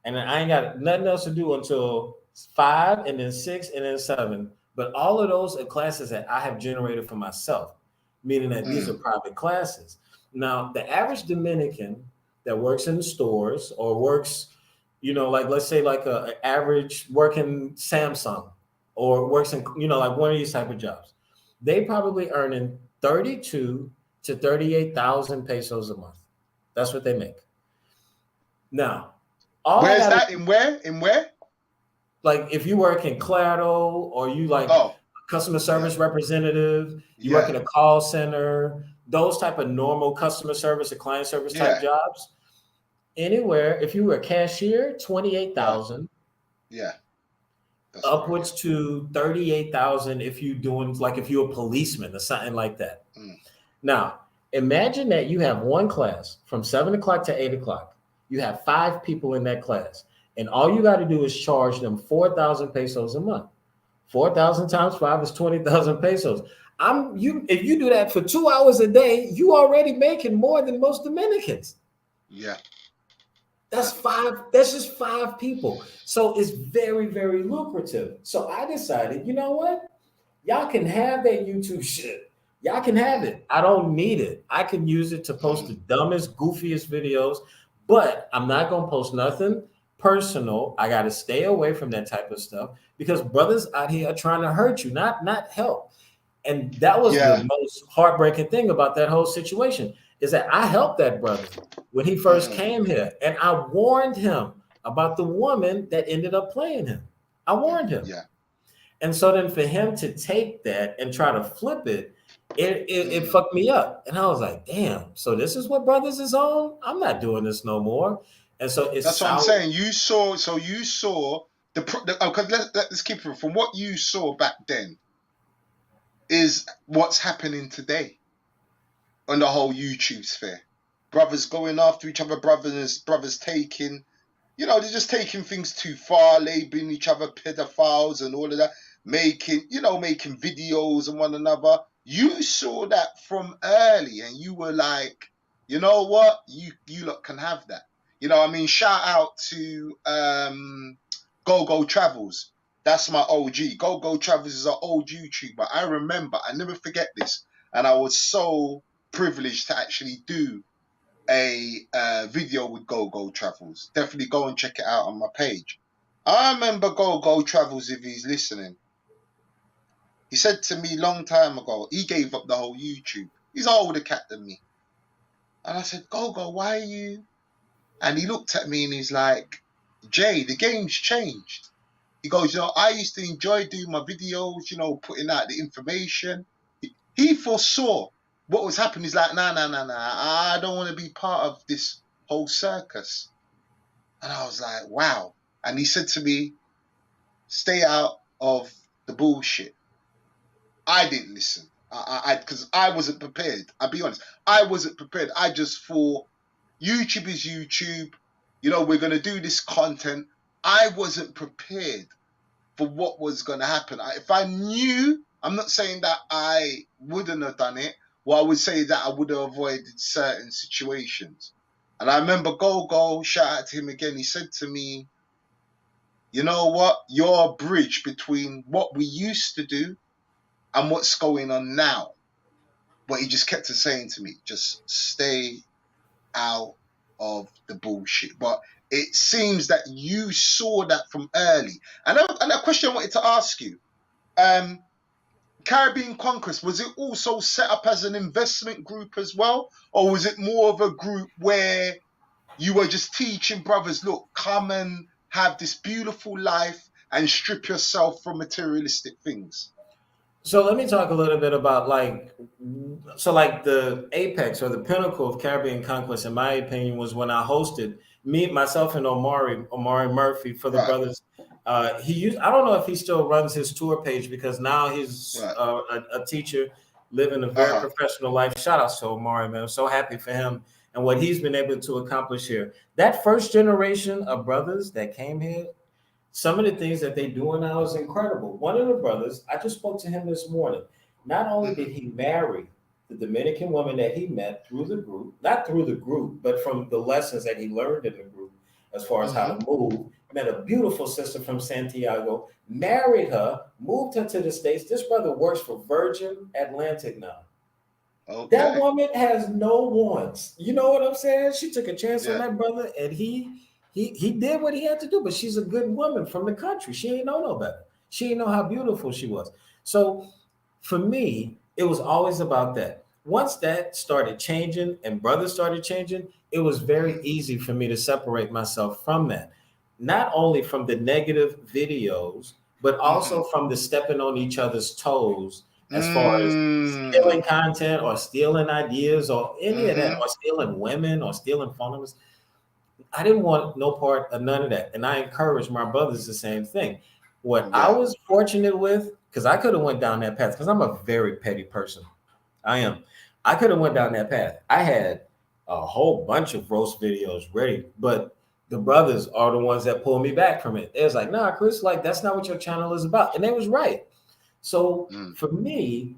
and then I ain't got nothing else to do until 5 and then 6 and then 7. But all of those are classes that I have generated for myself, meaning that these are private classes. Now, the average Dominican that works in the stores or works, like let's say like an average working Samsung or works in, like one of these type of jobs, they probably earning 32 to 38,000 pesos a month. That's what they make. Now, where's that? In where? In where? Like if you work in Claro or you like customer service representative, you work in a call center, those type of normal customer service or client service type jobs. Anywhere, if you were a cashier, 28,000. Yeah. Upwards to 38,000 if you're a policeman or something like that. Now, imagine that you have one class from 7 o'clock to 8 o'clock. You have 5 people in that class, and all you got to do is charge them 4,000 pesos a month. 4,000 times 5 is 20,000 pesos. If you do that for 2 hours a day, you already making more than most Dominicans. Yeah. That's 5. That's just 5 people. So it's very, very lucrative. So I decided, you know what? Y'all can have that YouTube shit. Y'all can have it. I don't need it. I can use it to post the dumbest, goofiest videos, but I'm not going to post nothing personal. I got to stay away from that type of stuff because brothers out here are trying to hurt you, not help. And that was the most heartbreaking thing about that whole situation is that I helped that brother when he first came here. And I warned him about the woman that ended up playing him. I warned him. Yeah. And so then for him to take that and try to flip it, it fucked me up. And I was like, damn, so this is what brothers is on? I'm not doing this no more. And so that's what I'm saying. You saw let's keep it from what you saw back then is what's happening today on the whole YouTube sphere. Brothers going after each other, brothers taking, they're just taking things too far, labeling each other pedophiles and all of that, making videos on one another. You saw that from early and you were like, you know what? You lot can have that. Shout out to Go Travels. That's my OG. Go Travels is an old YouTuber. I remember, I never forget this. And I was so privileged to actually do a video with Go Travels. Definitely go and check it out on my page. I remember Go Travels, if he's listening. He said to me long time ago, he gave up the whole YouTube. He's an older cat than me. And I said, Go, why are you? And he looked at me and he's like, Jay, the game's changed. He goes, I used to enjoy doing my videos, putting out the information. He foresaw what was happening. He's like, nah, I don't want to be part of this whole circus. And I was like, wow. And he said to me, stay out of the bullshit. I didn't listen. Because I wasn't prepared. I'll be honest. I wasn't prepared. I just thought YouTube is YouTube. We're going to do this content. I wasn't prepared for what was going to happen. If I knew, I'm not saying that I wouldn't have done it. Well, I would say that I would have avoided certain situations. And I remember Go, shout out to him again. He said to me, you know what? You're a bridge between what we used to do and what's going on now. But he just kept saying to me, just stay out of the bullshit. But it seems that you saw that from early. And a question I wanted to ask you, Caribbean Conquest, was it also set up as an investment group as well? Or was it more of a group where you were just teaching brothers, look, come and have this beautiful life and strip yourself from materialistic things. So let me talk a little bit about like the apex or the pinnacle of Caribbean conquest, in my opinion, was when I hosted myself and Omari Murphy for the Right. brothers. I don't know if he still runs his tour page because now he's Right. a teacher living a very professional life. Shout out to Omari, man. I'm so happy for him and what he's been able to accomplish here. That first generation of brothers that came here, some of the things that they're doing now is incredible. One of the brothers, I just spoke to him this morning. Not only did he marry the Dominican woman that he met through the group, not through the group, but from the lessons that he learned in the group as far as how to move, met a beautiful sister from Santiago, married her, moved her to the States. This brother works for Virgin Atlantic now. Okay. That woman has no wants. You know what I'm saying? She took a chance on that brother, and he did what he had to do. But she's a good woman from the country. She ain't know no better. She didn't know how beautiful she was. So for me, it was always about that. Once that started changing and brothers started changing, it was very easy for me to separate myself from that. Not only from the negative videos, but also from the stepping on each other's toes as far as stealing content or stealing ideas or any of that, or stealing women or stealing followers. I didn't want no part of none of that. And I encourage my brothers the same thing. What I was fortunate with, because I could have went down that path, because I'm a very petty person. I am. I could have went down that path. I had a whole bunch of roast videos ready, but the brothers are the ones that pulled me back from it. It was like, nah, Chris, like, that's not what your channel is about. And they was right. So for me,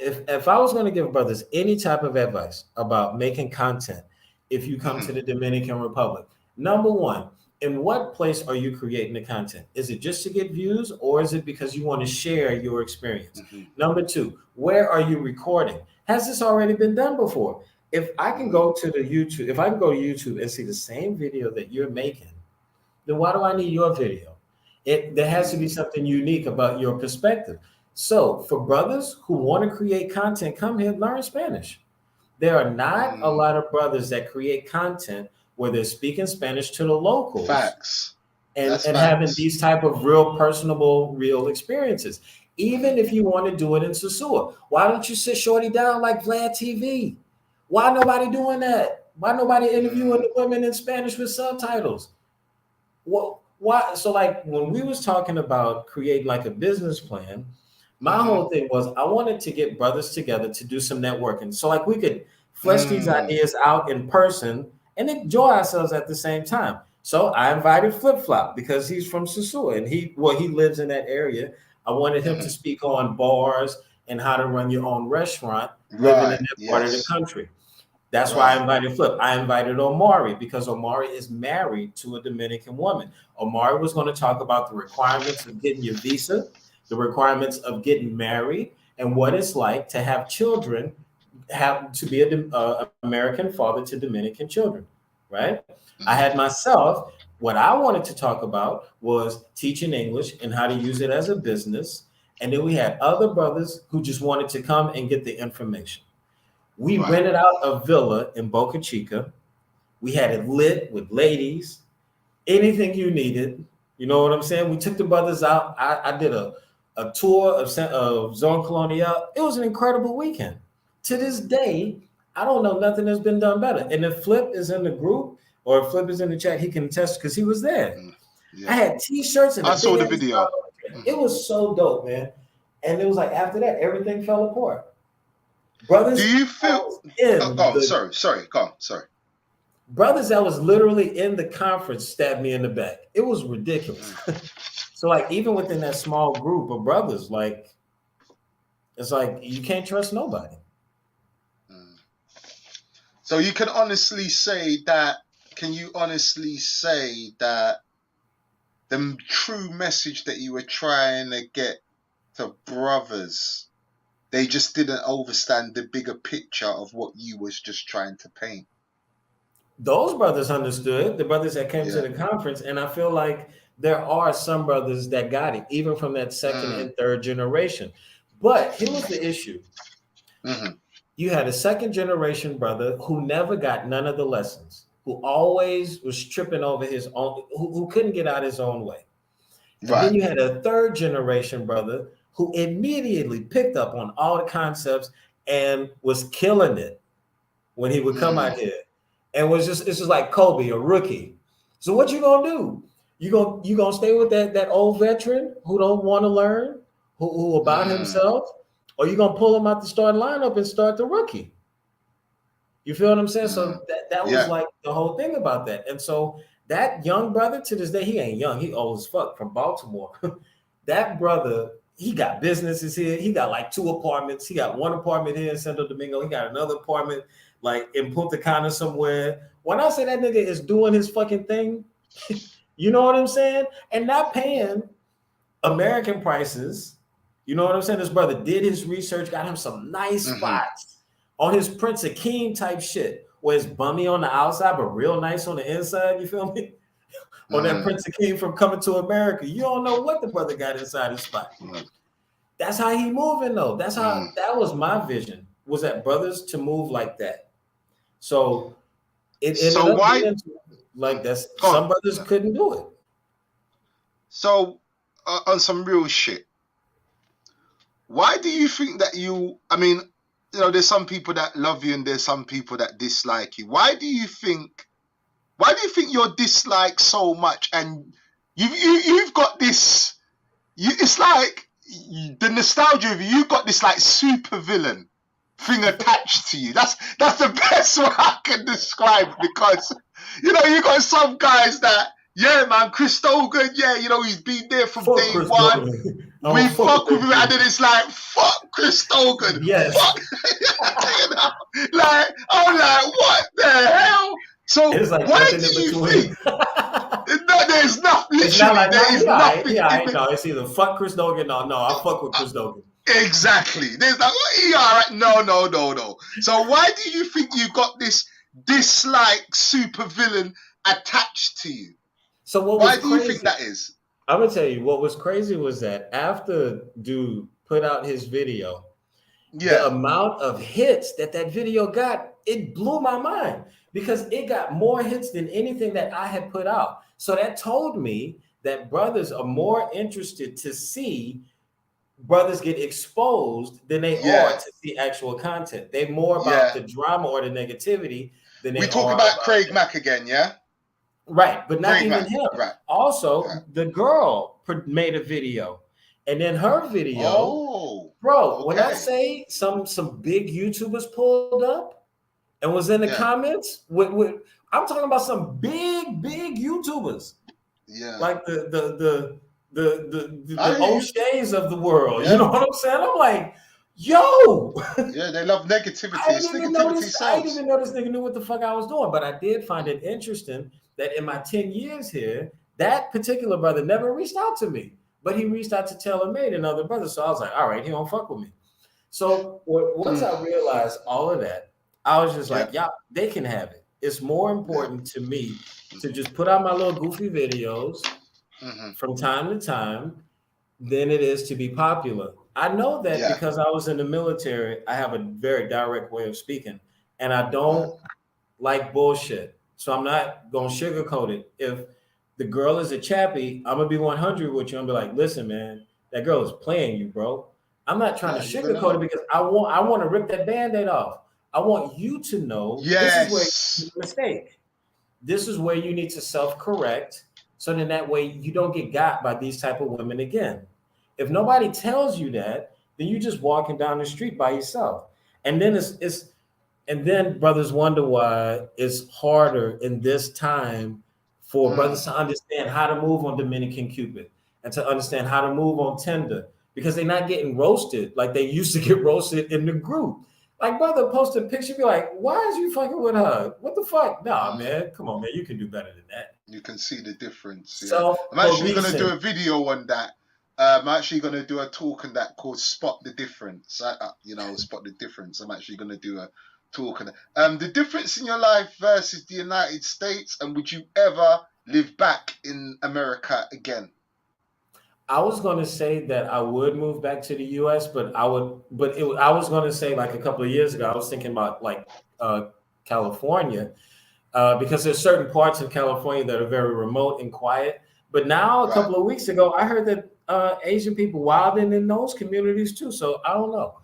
if I was going to give brothers any type of advice about making content, if you come to the Dominican Republic, number one, in what place are you creating the content? Is it just to get views, or is it because you want to share your experience? Number two, where are you recording? Has this already been done before? If I can go to if I can go to YouTube and see the same video that you're making, then why do I need your video? There has to be something unique about your perspective. So for brothers who want to create content, come here, learn Spanish. There are not a lot of brothers that create content where they're speaking Spanish to the locals. Facts. And having these type of real personable, real experiences. Even if you want to do it in sosua, why don't you sit shorty down like Vlad TV? Why nobody doing that? Why nobody interviewing the women in Spanish with subtitles? Well, why? So like when we was talking about creating like a business plan, my whole thing was I wanted to get brothers together to do some networking. So like we could flesh these ideas out in person and enjoy ourselves at the same time. So I invited Flip Flop because he's from Sosua and he lives in that area. I wanted him to speak on bars and how to run your own restaurant living in that part of the country. That's why I invited Flip. I invited Omari because Omari is married to a Dominican woman. Omari was going to talk about the requirements of getting your visa, the requirements of getting married, and what it's like to have children, have to be an American father to Dominican children, right? I had myself, what I wanted to talk about was teaching English and how to use it as a business. And then we had other brothers who just wanted to come and get the information. We rented out a villa in Boca Chica. We had it lit with ladies, anything you needed. You know what I'm saying? We took the brothers out. I did a tour of Zone Colonial. It was an incredible weekend. To this day, I don't know nothing that's been done better. And if Flip is in the group or if Flip is in the chat, he can attest because he was there. I had T-shirts and I saw the video. It was so dope, man. And it was like after that, everything fell apart. Brothers, do you feel? Sorry. Brothers that was literally in the conference stabbed me in the back. It was ridiculous. So like even within that small group of brothers, like it's like you can't trust nobody. So you can honestly say that. Can you honestly say that the true message that you were trying to get to brothers, they just didn't understand the bigger picture of what you was just trying to paint? Those brothers understood, the brothers that came to the conference, and I feel like there are some brothers that got it, even from that second and third generation. But here was the issue. You had a second generation brother who never got none of the lessons. who always was tripping over his own, who couldn't get out his own way. And Right. then you had a third generation brother who immediately picked up on all the concepts and was killing it when he would come out here, and was just, it's just like Kobe, a rookie. So what you gonna do? You gonna stay with that old veteran who don't want to learn, who about himself, or you gonna pull him out the starting lineup and start the rookie? You feel what I'm saying? So that was like the whole thing about that. And so that young brother, to this day, he ain't young, he old as fuck, from Baltimore. That brother, he got businesses here. He got like 2 apartments. He got 1 apartment here in Santo Domingo. He got another apartment like in Punta Cana somewhere. When I say that nigga is doing his fucking thing, you know what I'm saying? And not paying American prices. You know what I'm saying? This brother did his research, got him some nice spots on his Prince Akeem type shit, where it's bummy on the outside, but real nice on the inside. You feel me? Or that Prince Akeem from Coming to America. You don't know what the brother got inside his spot. That's how he moving though. That's how, that was my vision, was that brothers to move like that. So it ended up being like that's, some brothers couldn't do it. So on some real shit, why do you think that I mean, you know, there's some people that love you and there's some people that dislike you. Why do you think you're disliked so much? And you've got this, it's like the nostalgia of you've got this like super villain thing attached to you. That's the best way I can describe, because you know, you got some guys that, yeah, man, Chris Dogan, yeah, you know, he's been there from day Chris one. Dogan. We fuck with him, and then it's like, fuck Chris Dogan. Yes. Fuck. You know? Like, I'm like, what the hell? So like, why do you think? No, there's nothing. It's not like, there is nothing. Yeah, I know. It's either fuck Chris Dogan or no, I fuck with Chris Dogan. Exactly. There's like, yeah, all right. No. So why do you think you got this dislike supervillain attached to you? So why do you think that is? I'm gonna tell you what was crazy was that after dude put out his video, the amount of hits that video got, it blew my mind, because it got more hits than anything that I had put out. So that told me that brothers are more interested to see brothers get exposed than they are to see actual content. They're more about the drama or the negativity than they are. We talk about Craig Mack again, yeah? Right, but not Craig even Mack, him. right. Also, the girl made a video, and then her video, when I say some big YouTubers pulled up and was in the comments with I'm talking about some big YouTubers, like the O'Shea's of the world. You know what I'm saying? I'm like, yo, they love negativity. I didn't even know this nigga knew what the fuck I was doing, but I did find it interesting that in my 10 years here, that particular brother never reached out to me, but he reached out to TaylorMade and other brothers. So I was like, all right, he don't fuck with me. So once I realized all of that, I was just like, yeah, they can have it. It's more important to me to just put out my little goofy videos from time to time than it is to be popular. I know that because I was in the military, I have a very direct way of speaking, and I don't like bullshit. So I'm not going to sugarcoat it. If the girl is a chappy, I'm going to be 100 with you and be like, listen, man, that girl is playing you, bro. I'm not trying to sugarcoat it, because I want to rip that Band-Aid off. I want you to know this is where you make a mistake. This is where you need to self-correct, so then that way you don't get got by these type of women again. If nobody tells you that, then you're just walking down the street by yourself. And then and then brothers wonder why it's harder in this time for brothers to understand how to move on Dominican Cupid and to understand how to move on Tinder, because they're not getting roasted like they used to get roasted in the group. Like, brother post a picture, be like, why is you fucking with her? What the fuck? Nah, man, come on, man, you can do better than that. You can see the difference. Yeah. So I'm actually going to do a video on that. I'm actually going to do a talk on that called Spot the Difference. Spot the Difference. I'm actually going to do a talk on it. The difference in your life versus the United States, and would you ever live back in America again? I was going to say that I would move back to the U.S., but I was going to say, like, a couple of years ago, I was thinking about like California. because there's certain parts of California that are very remote and quiet. But now, a couple of weeks ago, I heard that Asian people wilding in those communities too. So I don't know.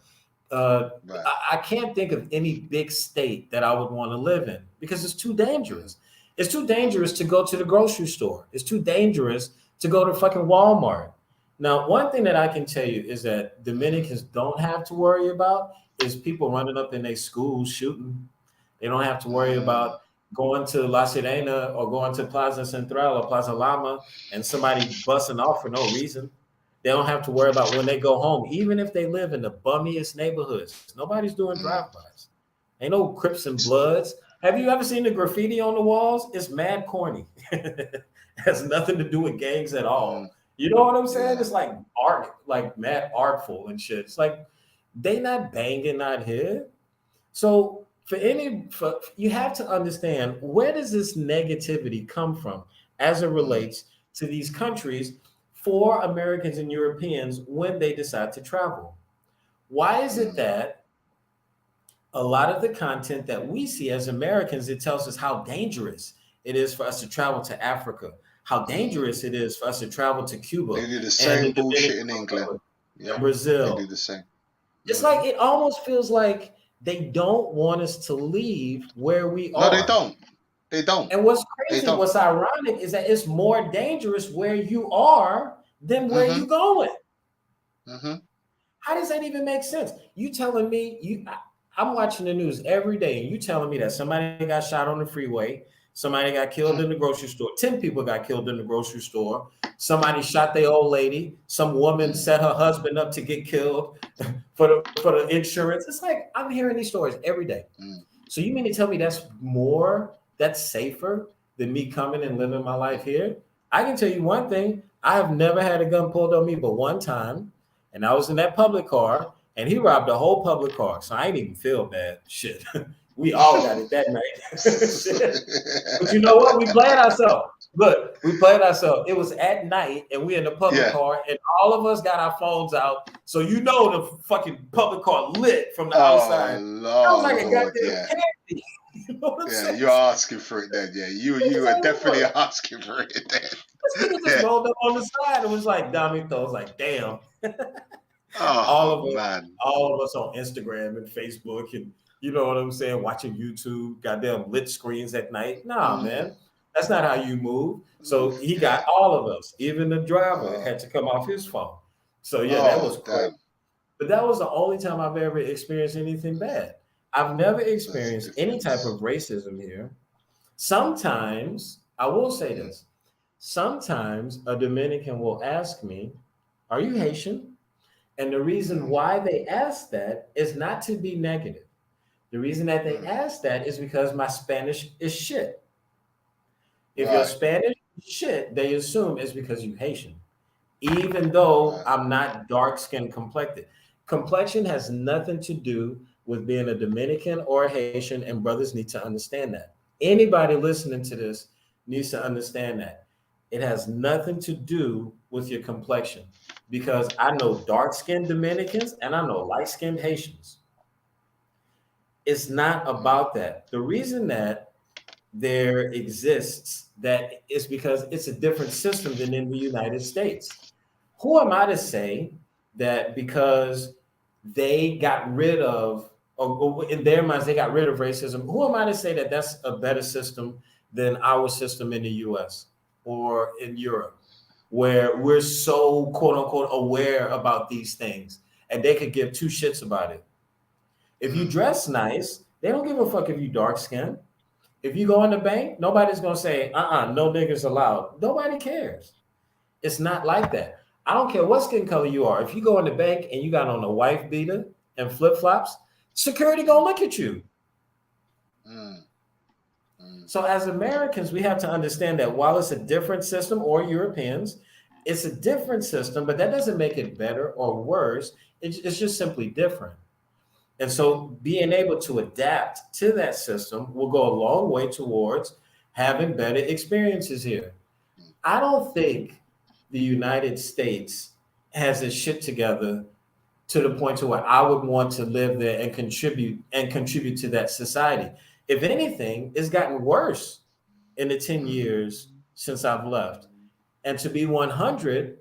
I can't think of any big state that I would want to live in because it's too dangerous. It's too dangerous to go to the grocery store. It's too dangerous to go to fucking Walmart. Now, one thing that I can tell you is that Dominicans don't have to worry about is people running up in their schools shooting. They don't have to worry about going to La Sirena or going to Plaza Central or Plaza Lama and somebody busting off for no reason. They don't have to worry about when they go home, even if they live in the bummiest neighborhoods. Nobody's doing drive-bys. Ain't no Crips and Bloods. Have you ever seen the graffiti on the walls? It's mad corny. It has nothing to do with gangs at all. You know what I'm saying? It's like art, like mad artful and shit. It's like they not banging out here. So you have to understand, where does this negativity come from as it relates to these countries for Americans and Europeans when they decide to travel? Why is it that a lot of the content that we see as Americans, it tells us how dangerous it is for us to travel to Africa, how dangerous it is for us to travel to Cuba. They do the same bullshit in England. Yeah, Brazil. They do the same. It's like, it almost feels like they don't want us to leave where we are. No, they don't. They don't. And what's crazy, what's ironic is that it's more dangerous where you are than where you're going. How does that even make sense? You telling me, I'm watching the news every day, and you telling me that somebody got shot on the freeway, somebody got killed in the grocery store, 10 people got killed in the grocery store, somebody shot their old lady, some woman set her husband up to get killed for the insurance. It's like, I'm hearing these stories every day. So you mean to tell me that's safer than me coming and living my life here? I can tell you one thing. I have never had a gun pulled on me but one time, and I was in that public car, and he robbed the whole public car. So I ain't even feel bad. Shit. We all got it that night. But you know what? We played ourselves. Look, we played ourselves. It was at night, and we in the public car, and all of us got our phones out. So you know the fucking public car lit from the outside. Lord, I was like a goddamn candy. You know what I'm saying? You're asking for it then. Yeah, you are definitely asking for it then. This nigga just rolled up on the side and was like, Domito. I was like, damn. All of us on Instagram and Facebook, and you know what I'm saying, watching YouTube, goddamn lit screens at night. Nah, man, that's not how you move. So he got all of us, even the driver had to come off his phone. So yeah, that was crazy. But that was the only time I've ever experienced anything bad. I've never experienced any type of racism here. Sometimes, I will say this, sometimes a Dominican will ask me, are you Haitian? And the reason why they ask that is not to be negative. The reason that they ask that is because my Spanish is shit. If your Spanish is shit, they assume it's because you're Haitian, even though I'm not dark-skinned complected. Complexion has nothing to do with being a Dominican or a Haitian, and brothers need to understand that. Anybody listening to this needs to understand that. It has nothing to do with your complexion, because I know dark-skinned Dominicans and I know light-skinned Haitians. It's not about that. The reason that there exists that is because it's a different system than in the United States. Who am I to say that because they got rid of, or in their minds, they got rid of racism? Who am I to say that that's a better system than our system in the US or in Europe, where we're so quote unquote aware about these things and they could give two shits about it? If you dress nice, they don't give a fuck if you dark skinned. If you go in the bank, nobody's gonna say, no niggas allowed. Nobody cares. It's not like that. I don't care what skin color you are. If you go in the bank and you got on a wife beater and flip-flops, security gonna look at you. So as Americans, we have to understand that while it's a different system, or Europeans, it's a different system, but that doesn't make it better or worse. It's just simply different. And so being able to adapt to that system will go a long way towards having better experiences here. I don't think the United States has its shit together to the point to where I would want to live there and contribute to that society. If anything, it's gotten worse in the 10 years since I've left. And to be 100,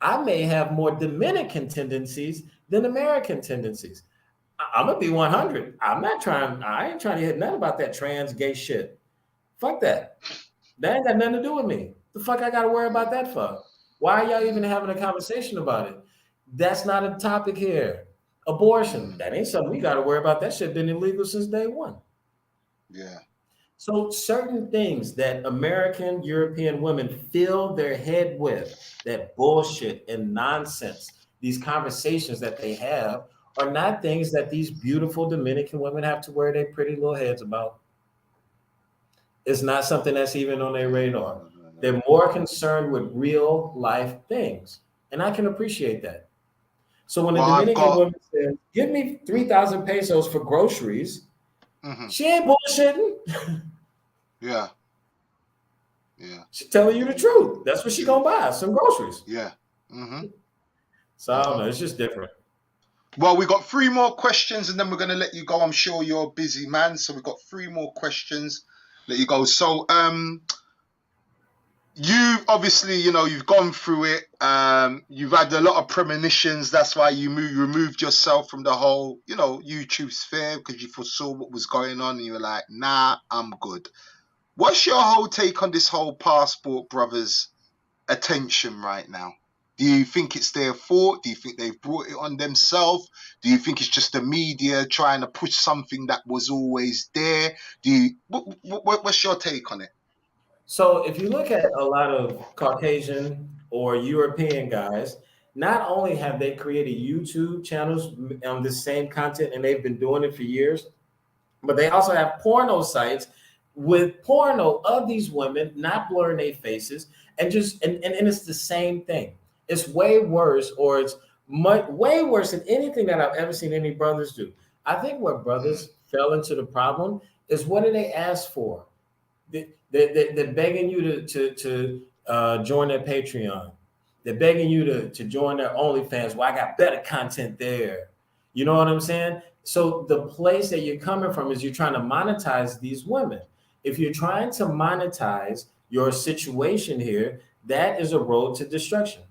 I may have more Dominican tendencies than American tendencies. I'm gonna be 100. I ain't trying to hit nothing about that trans gay shit. Fuck that. That ain't got nothing to do with me. The fuck I gotta worry about that for? Why are y'all even having a conversation about it? That's not a topic here. Abortion, that ain't something we gotta worry about. That shit been illegal since day one. Yeah. So certain things that American, European women fill their head with, that bullshit and nonsense, these conversations that they have are not things that these beautiful Dominican women have to wear their pretty little heads about. It's not something that's even on their radar. They're more concerned with real life things. And I can appreciate that. So when a Dominican woman says, give me 3,000 pesos for groceries, she ain't bullshitting. Yeah. Yeah. She's telling you the truth. That's what she gonna buy, some groceries. Yeah. So I don't know, it's just different. Well, we got 3 more questions and then we're going to let you go. I'm sure you're a busy man. So we've got 3 more questions. Let you go. So you obviously, you've gone through it. You've had a lot of premonitions. That's why you removed yourself from the whole, YouTube sphere, because you foresaw what was going on and you were like, nah, I'm good. What's your whole take on this whole Passport Brothers attention right now? Do you think it's their fault? Do you think they've brought it on themselves? Do you think it's just the media trying to push something that was always there? What's your take on it? So if you look at a lot of Caucasian or European guys, not only have they created YouTube channels on the same content, and they've been doing it for years, but they also have porno sites with porno of these women, not blurring their faces, and it's the same thing. It's way worse, or it's way worse than anything that I've ever seen any brothers do. I think where brothers fell into the problem is, what do they ask for? They're begging you to join their Patreon. They're begging you to join their OnlyFans. Well, I got better content there. You know what I'm saying? So the place that you're coming from is you're trying to monetize these women. If you're trying to monetize your situation here, that is a road to destruction.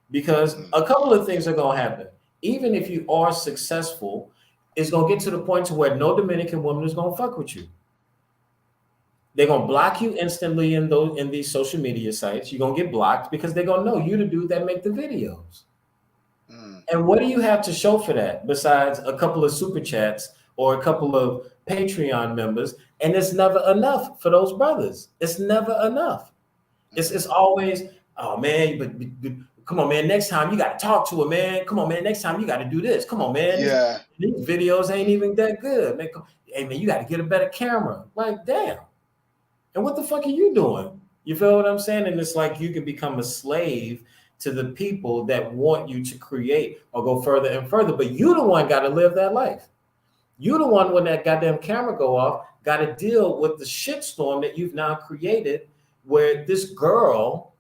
Because a couple of things are going to happen. Even if you are successful, it's going to get to the point to where no Dominican woman is going to fuck with you. They're going to block you instantly in these social media sites. You're going to get blocked because they're going to know you the dude that make the videos. And what do you have to show for that besides a couple of super chats or a couple of Patreon members? And it's never enough for those brothers. It's never enough. It's always, oh man, but come on, man. Next time you got to talk to her, man. Come on, man. Next time you got to do this. Come on, man. Yeah. These videos ain't even that good. Man, hey, man, you got to get a better camera. Like, damn. And what the fuck are you doing? You feel what I'm saying? And it's like you can become a slave to the people that want you to create or go further and further. But you the one got to live that life. You the one, when that goddamn camera go off, got to deal with the shitstorm that you've now created, where this girl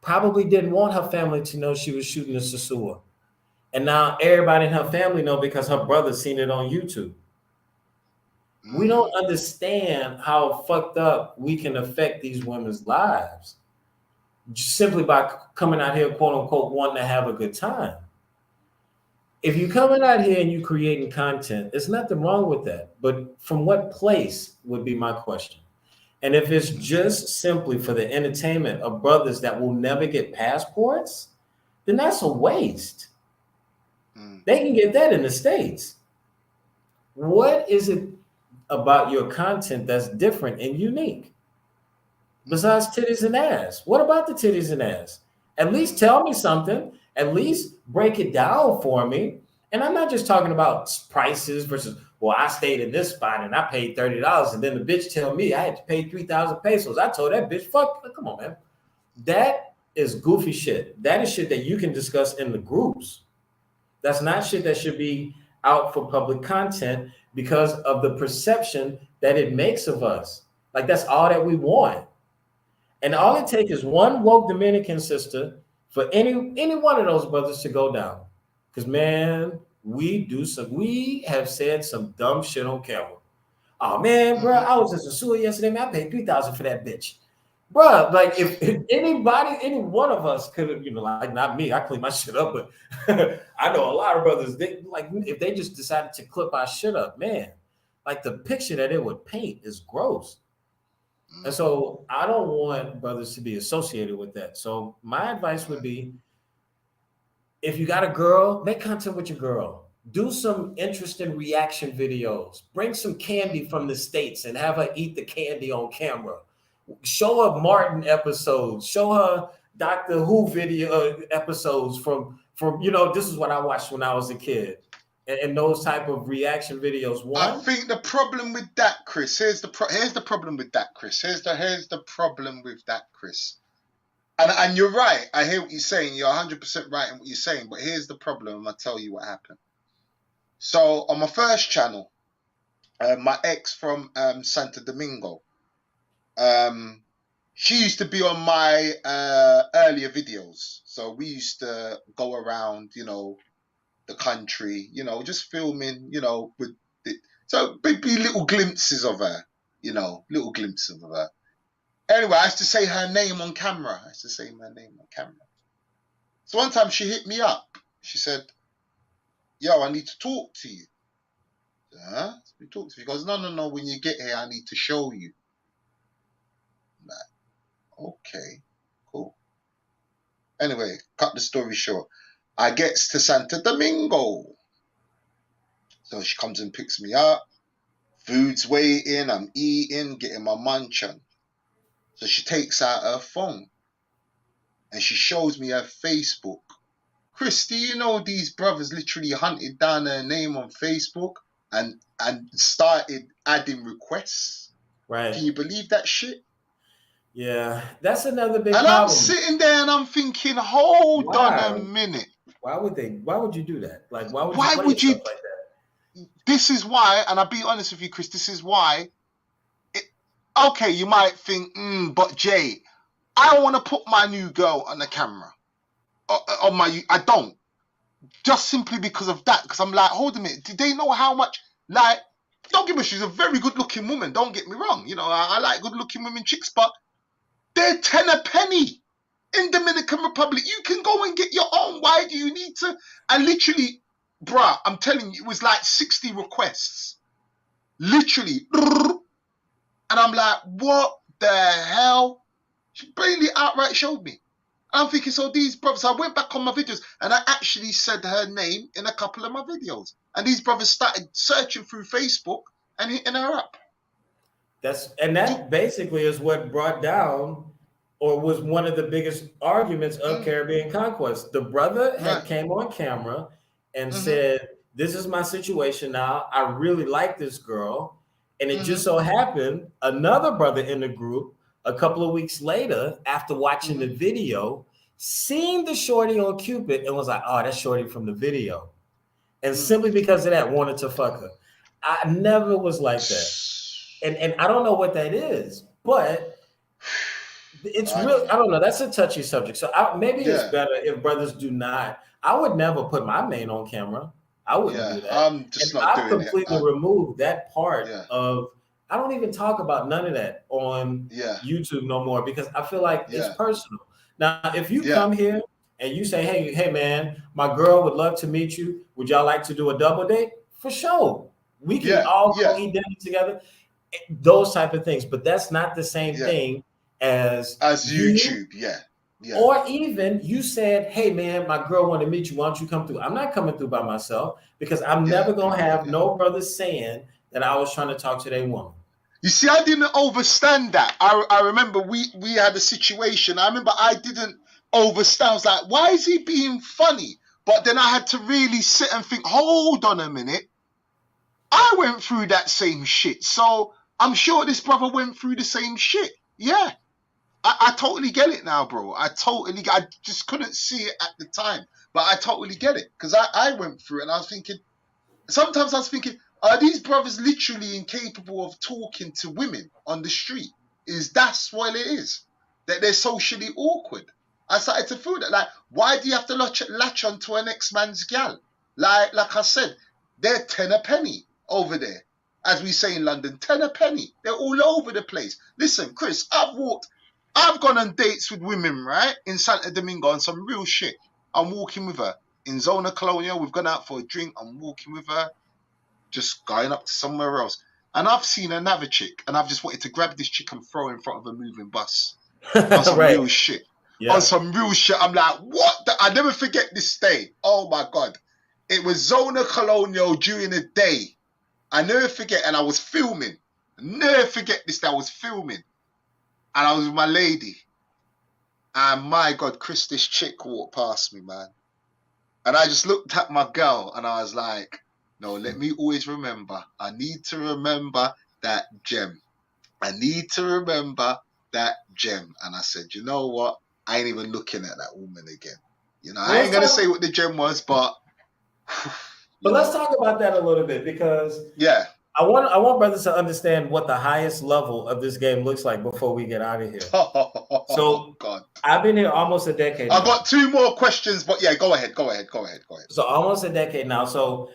probably didn't want her family to know she was shooting a sosua. And now everybody in her family know because her brother seen it on YouTube. We don't understand how fucked up we can affect these women's lives just simply by coming out here, quote unquote, wanting to have a good time. If you're coming out here and you creating content, there's nothing wrong with that. But from what place would be my question. And if it's just simply for the entertainment of brothers that will never get passports, then that's a waste. They can get that in the States. What is it about your content that's different and unique besides titties and ass? What about the titties and ass? At least tell me something. At least break it down for me. And I'm not just talking about prices versus, well, I stayed in this spot and I paid $30, and then the bitch tell me I had to pay 3,000 pesos. I told that bitch, fuck, come on, man. That is goofy shit. That is shit that you can discuss in the groups. That's not shit that should be out for public content because of the perception that it makes of us. Like, that's all that we want. And all it takes is one woke Dominican sister for any one of those brothers to go down. Because, man, we have said some dumb shit on camera. Oh man, bro, I was at sosua yesterday, man. I paid $3,000 for that bitch. Bro, like if anybody, any one of us could have, like not me, I clean my shit up, but I know a lot of brothers, they like if they just decided to clip our shit up, man, like the picture that it would paint is gross. And so I don't want brothers to be associated with that. So my advice would be, if you got a girl, make content with your girl. Do some interesting reaction videos. Bring some candy from the States and have her eat the candy on camera. Show her Martin episodes. Show her Doctor Who video episodes from this is what I watched when I was a kid. And those type of reaction videos. I think the problem with that, Chris, here's the problem with that, Chris. Here's the problem with that, Chris. And you're right. I hear what you're saying. You're 100% right in what you're saying. But here's the problem. I'll tell you what happened. So on my first channel, my ex from Santo Domingo, she used to be on my earlier videos. So we used to go around, the country, just filming, with so maybe little glimpses of her, little glimpses of her. Anyway, I used to say her name on camera. So one time she hit me up. She said, yo, I need to talk to you. Huh? We talked to you. He goes, no. When you get here, I need to show you. I'm like, okay, cool. Anyway, cut the story short. I gets to Santo Domingo. So she comes and picks me up. Food's waiting. I'm eating, getting my munch on. So she takes out her phone and she shows me her Facebook. Chris, do you know these brothers literally hunted down her name on Facebook and started adding requests? Right. Can you believe that shit? Yeah, that's another big problem. And I'm sitting there and I'm thinking, hold on a minute. Why would you do that? Like, why would you like that? This is why, and I'll be honest with you, Chris, this is why. Okay, you might think, but Jay, I don't want to put my new girl on the camera. I don't. Just simply because of that. Because I'm like, hold a minute. Did they know how much, like, don't get me, she's a very good looking woman. Don't get me wrong. I like good looking women chicks, but they're 10 a penny in Dominican Republic. You can go and get your own. Why do you need to? And literally, bruh, I'm telling you, it was like 60 requests. Literally. And I'm like, what the hell? She barely outright showed me. And I'm thinking, so these brothers, I went back on my videos and I actually said her name in a couple of my videos. And these brothers started searching through Facebook and hitting her up. That basically is what brought down or was one of the biggest arguments of Caribbean Conquest. The brother came on camera and said, this is my situation now. I really like this girl. And it just so happened, another brother in the group, a couple of weeks later, after watching the video, seen the shorty on Cupid and was like, oh, that's shorty from the video. And simply because of that, wanted to fuck her. I never was like that. And I don't know what that is, but it's real. I don't know. That's a touchy subject. So maybe it's better if brothers do not. I would never put my main on camera. I wouldn't do that. I'm just not doing it. I've completely removed that part of. I don't even talk about none of that on YouTube no more because I feel like it's personal. Now, if you come here and you say, hey, man, my girl would love to meet you. Would y'all like to do a double date? For sure. We can all go eat dinner together. Those type of things. But that's not the same thing as YouTube. Or even you said, hey, man, my girl want to meet you. Why don't you come through? I'm not coming through by myself because I'm never going to have no brothers saying that I was trying to talk to their woman. You see, I didn't understand that. I remember we had a situation. I remember I didn't understand. I was like, why is he being funny? But then I had to really sit and think, hold on a minute. I went through that same shit. So I'm sure this brother went through the same shit. Yeah. I totally get it now, bro. I just couldn't see it at the time. But I totally get it. Because I went through it and I was thinking, sometimes I was thinking, are these brothers literally incapable of talking to women on the street? That's what it is? That they're socially awkward? I started to feel that. Like, why do you have to latch onto an ex-man's gal? Like I said, they're 10 a penny over there. as we say in London, 10 a penny. They're all over the place. Listen, Chris, I've gone on dates with women, right, in Santo Domingo on some real shit. I'm walking with her. In Zona Colonial, we've gone out for a drink. I'm walking with her, just going up to somewhere else. And I've seen another chick, and I've just wanted to grab this chick and throw her in front of a moving bus. On some real shit. Yeah. On some real shit. I'm like, what? I never forget this day. Oh, my God. It was Zona Colonial during the day. I never forget, and I was filming. Never forget this day. I was filming. And I was with my lady. And my God, Chris, this chick walked past me, man. And I just looked at my girl and I was like, no, let me always remember. I need to remember that gem. I need to remember that gem. And I said, you know what? I ain't even looking at that woman again. You know, I ain't going to say what the gem was, but... But let's talk about that a little bit because... Yeah. I want brothers to understand what the highest level of this game looks like before we get out of here. So God. I've been here almost a decade. I've got 2 more questions, but yeah, go ahead. So almost a decade now. So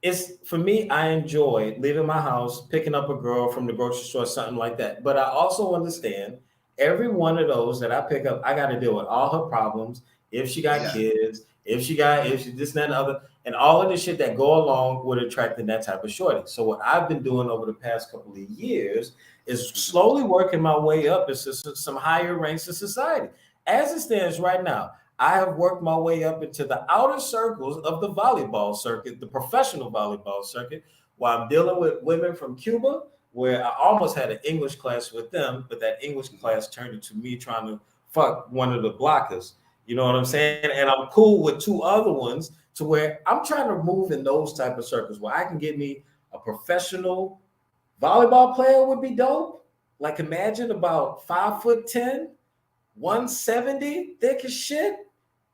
it's for me, I enjoy leaving my house, picking up a girl from the grocery store, something like that. But I also understand every one of those that I pick up, I got to deal with all her problems. If she got kids, if she this, that, and the other, and all of the shit that go along with attracting that type of shorty. So what I've been doing over the past couple of years is slowly working my way up into some higher ranks of society. As it stands right now, I have worked my way up into the outer circles of the volleyball circuit, the professional volleyball circuit, while I'm dealing with women from Cuba, where I almost had an English class with them, but that English class turned into me trying to fuck one of the blockers. You know what I'm saying? And I'm cool with 2 other ones to where I'm trying to move in those type of circles where I can get me a professional volleyball player would be dope. Like imagine about 5'10", 170, thick as shit,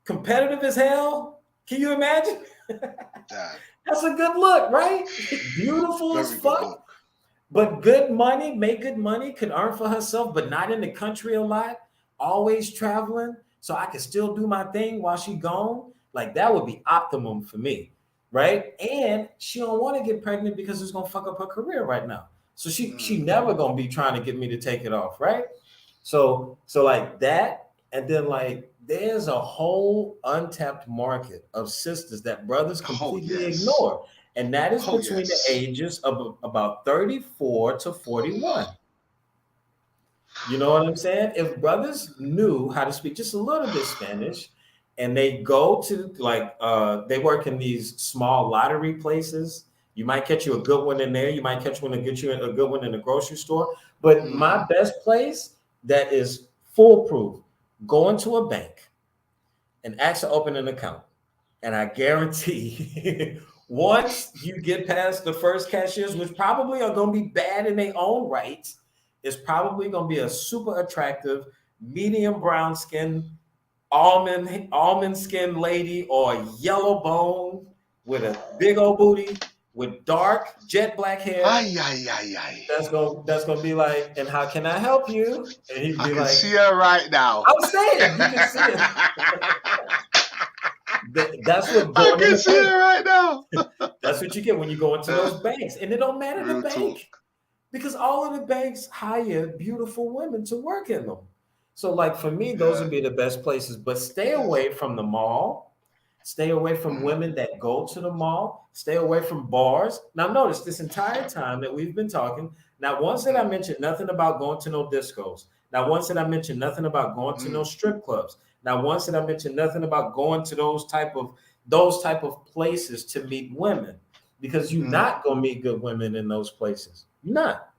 competitive as hell. Can you imagine? That's a good look, right? Beautiful as fuck. But good money, make good money, could earn for herself, but not in the country a lot, always traveling. So I can still do my thing while she gone. Like that would be optimum for me, right? And she don't want to get pregnant because it's gonna fuck up her career right now. So she never gonna be trying to get me to take it off, right? So like that, and then like there's a whole untapped market of sisters that brothers completely ignore, and that is between the ages of about 34 to 41. You know what I'm saying? If brothers knew how to speak just a little bit Spanish and they go to like, they work in these small lottery places, you might catch you a good one in there. You might catch one and get you a good one in the grocery store. But my best place that is foolproof, go into a bank and ask to open an account. And I guarantee once you get past the first cashiers, which probably are going to be bad in their own right, it's probably going to be a super attractive, medium brown skin, almond skin lady or a yellow bone with a big old booty with dark jet black hair. That's gonna be like, and how can I help you? And he'd be like, see her right now. I'm saying you can see it. That's what I can see her right now. That's what you get when you go into those banks, and it don't matter the bank. Because all of the banks hire beautiful women to work in them. So like for me, those would be the best places, but stay away from the mall, stay away from women that go to the mall, stay away from bars. Now notice this entire time that we've been talking, not once did I mention nothing about going to no discos. Not once did I mention nothing about going to no strip clubs. Not once did I mention nothing about going to those type of places to meet women, because you're not going to meet good women in those places. You're not.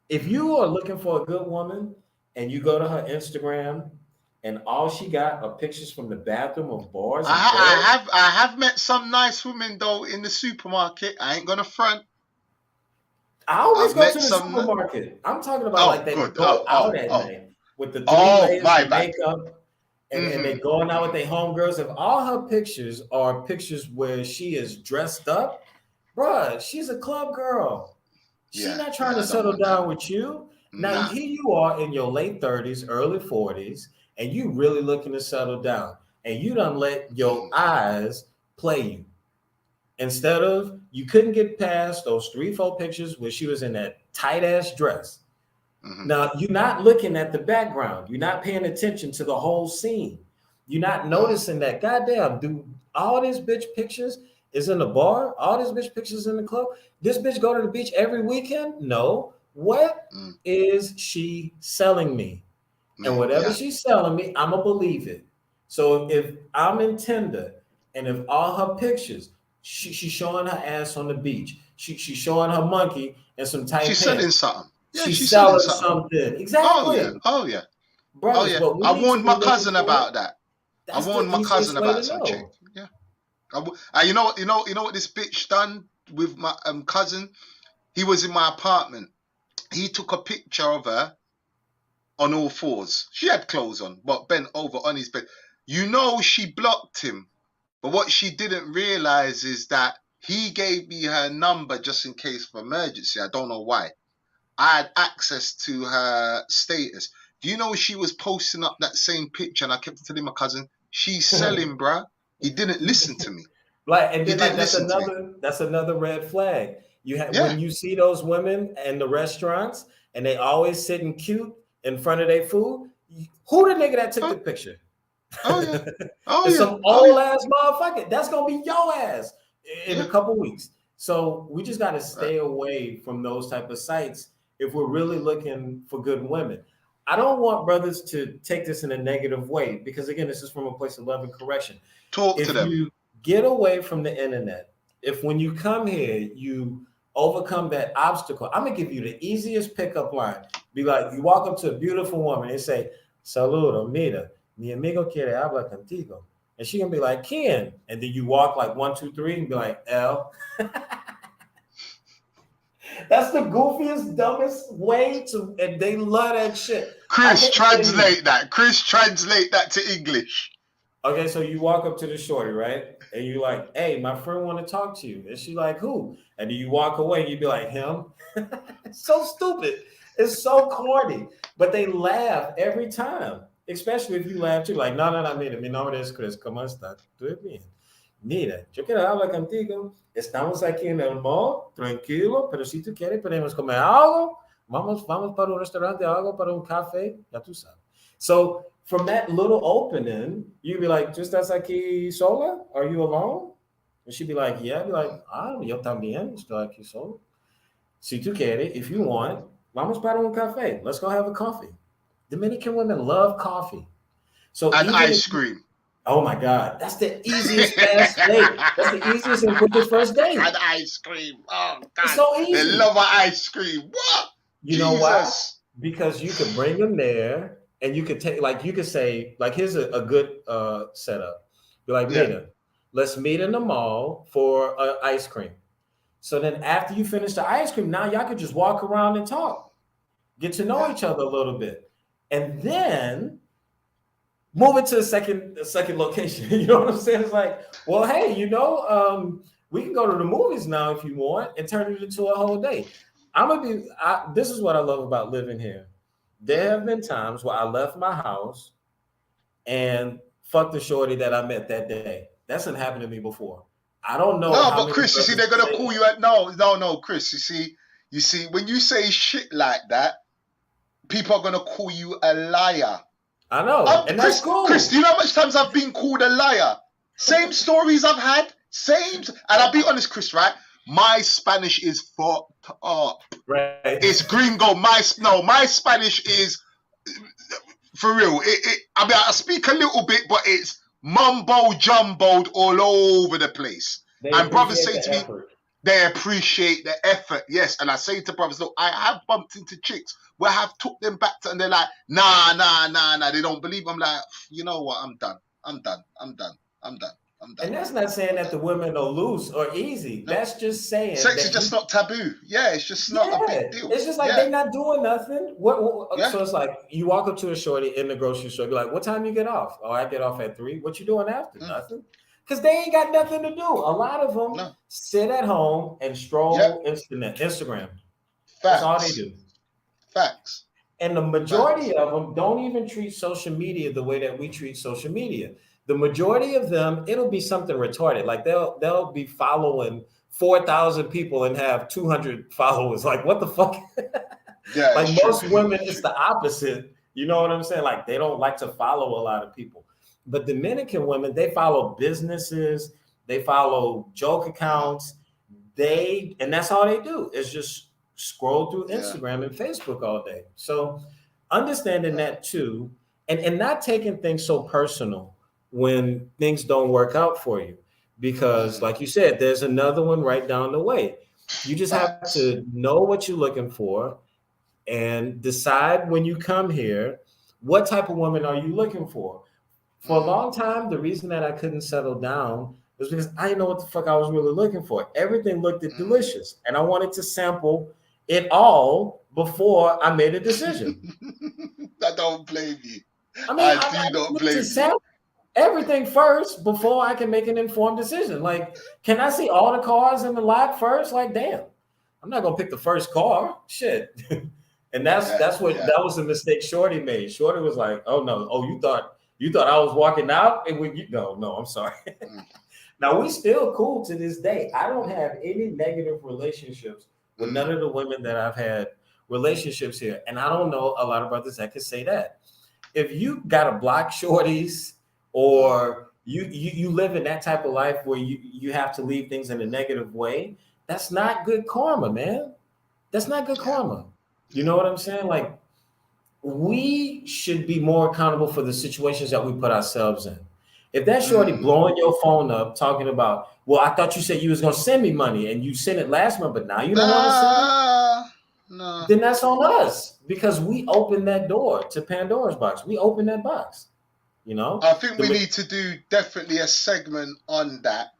If you are looking for a good woman and you go to her Instagram and all she got are pictures from the bathroom of bars, I have met some nice women though in the supermarket. I ain't gonna front. I always go to the supermarket. I'm talking about they go out at night with the 3 layers of makeup and they going out with their homegirls. If all her pictures are pictures where she is dressed up, bruh, she's a club girl. She's not trying to settle down with you. Now, here you are in your late 30s, early 40s, and you really looking to settle down. And you done let your eyes play you. Instead of, you couldn't get past those 3-4 pictures where she was in that tight ass dress. Now, you're not looking at the background. You're not paying attention to the whole scene. You're not noticing that, goddamn, dude, all these bitch pictures is in the bar. All these bitch pictures in the club. This bitch go to the beach every weekend? No. What is she selling me? And whatever she's selling me, I'm going to believe it. So if I'm in Tinder and if all her pictures, she's showing her ass on the beach. She's showing her monkey and some tight pants. She's selling something. Yeah, she's selling something. Exactly. Oh yeah. Brothers, I warned my cousin about that. I warned my cousin about some chick. Yeah. You know what this bitch done with my cousin? He was in my apartment. He took a picture of her on all fours. She had clothes on, but bent over on his bed. You know, she blocked him. But what she didn't realize is that he gave me her number just in case of emergency. I don't know why. I had access to her status. Do you know she was posting up that same picture? And I kept telling my cousin, she's selling, bruh. He didn't listen to me. And then, that's another red flag. When you see those women in the restaurants and they always sitting cute in front of their food, who the nigga that took the picture? Some old ass motherfucker. That's gonna be your ass in a couple weeks. So we just gotta stay away from those type of sites if we're really looking for good women. I don't want brothers to take this in a negative way, because again, this is from a place of love and correction. Talk to them. If you get away from the internet, if when you come here, you overcome that obstacle, I'm gonna give you the easiest pickup line. Be like, you walk up to a beautiful woman and say, "Saludo, mira, mi amigo quiere hablar contigo." And she gonna be like, "Ken?" And then you walk like 1, 2, 3 and be like, "L." That's the goofiest, dumbest way to, and they love that shit. Chris, translate that. Chris, translate that to English. Okay, so you walk up to the shorty, right? And you like, "Hey, my friend want to talk to you." And she like, "Who?" And then you walk away and you be like, "Him." It's so stupid. It's so corny. But they laugh every time. Especially if you laugh too. Like, no, mira, mi nombre es Chris. ¿Cómo estás? ¿Tú bien? Mira, yo quiero hablar contigo. Estamos aquí en el mall, tranquilo, pero si tú quieres podemos comer algo. Vamos para un restaurante, algo para un café. Ya tú sabes. So from that little opening, you'd be like, "¿Tú estás aquí sola? Are you alone?" And she'd be like, "Yeah." I'd be like, yo también estoy aquí solo. Si tú quieres, if you want, vamos para un café. Let's go have a coffee. Dominican women love coffee. And ice cream. Oh my God, that's the easiest fast date. That's the easiest and quickest first date. And ice cream. Oh God, it's so easy. They love ice cream. What? You know why? Because you could bring them there, and you could take, like, you could say, like, here's a good setup. Be like, "Mira, let's meet in the mall for ice cream." So then after you finish the ice cream, now y'all could just walk around and talk, get to know each other a little bit, and then move it to a second location. You know what I'm saying? It's like, well, hey, we can go to the movies now if you want, and turn it into a whole day. This is what I love about living here. There have been times where I left my house and fucked the shorty that I met that day. That's not happened to me before. I don't know. No, but Chris, you see, they're gonna call you at no, Chris. You see, when you say shit like that, people are gonna call you a liar. I know, and that's cool. Chris, do you know how much times I've been called a liar? Same stories I've had, and I'll be honest, Chris, right? My Spanish is fucked up. Right. It's gringo. My Spanish is for real. I mean, I speak a little bit, but it's mumbo jumboed all over the place. And brothers say to me, they appreciate the effort. Yes, and I say to brothers, look, I have bumped into chicks where I have took them back to, and they're like, nah. They don't believe. I'm like, you know what? I'm done. And that's not saying that the women are loose or easy. No. That's just saying sex is just not taboo. Yeah, it's just not a big deal. It's just like they're not doing nothing. So it's like you walk up to a shorty in the grocery store, be like, "What time you get off?" "Oh, I get off at 3. What you doing after?" "Nothing." Because they ain't got nothing to do. A lot of them sit at home and stroll Instagram. Facts. That's all they do. Facts. And the majority of them don't even treat social media the way that we treat social media. The majority of them, it'll be something retarded. Like they'll be following 4,000 people and have 200 followers. Like what the fuck? Yeah, Like it's true. most women, it's the opposite. You know what I'm saying? Like they don't like to follow a lot of people. But Dominican women, they follow businesses, they follow joke accounts, and that's all they do is just scroll through Instagram and Facebook all day. So understanding that too, and not taking things so personal when things don't work out for you. Because like you said, there's another one right down the way. You just have to know what you're looking for and decide when you come here, what type of woman are you looking for? For a long time, the reason that I couldn't settle down was because I didn't know what the fuck I was really looking for. Everything looked delicious, and I wanted to sample it all before I made a decision. I don't blame you. I mean, I do not blame you. Sample everything first before I can make an informed decision. Like, can I see all the cars in the lot first? Like, damn, I'm not gonna pick the first car. Shit. And that was the mistake Shorty made. Shorty was like, "Oh no, you thought I was walking out?" And no, I'm sorry. Now we still cool to this day. I don't have any negative relationships with none of the women that I've had relationships here, and I don't know a lot of brothers that could say that. If you got to block shorties, or you live in that type of life where you have to leave things in a negative way, that's not good karma, man. That's not good karma. You know what I'm saying? Like, we should be more accountable for the situations that we put ourselves in. If that shorty blowing your phone up talking about, well, I thought you said you was going to send me money and you sent it last month, but now you don't want to send it, no. Then that's on us, because we opened that door to Pandora's box. We opened that box, you know? I think we need to do definitely a segment on that,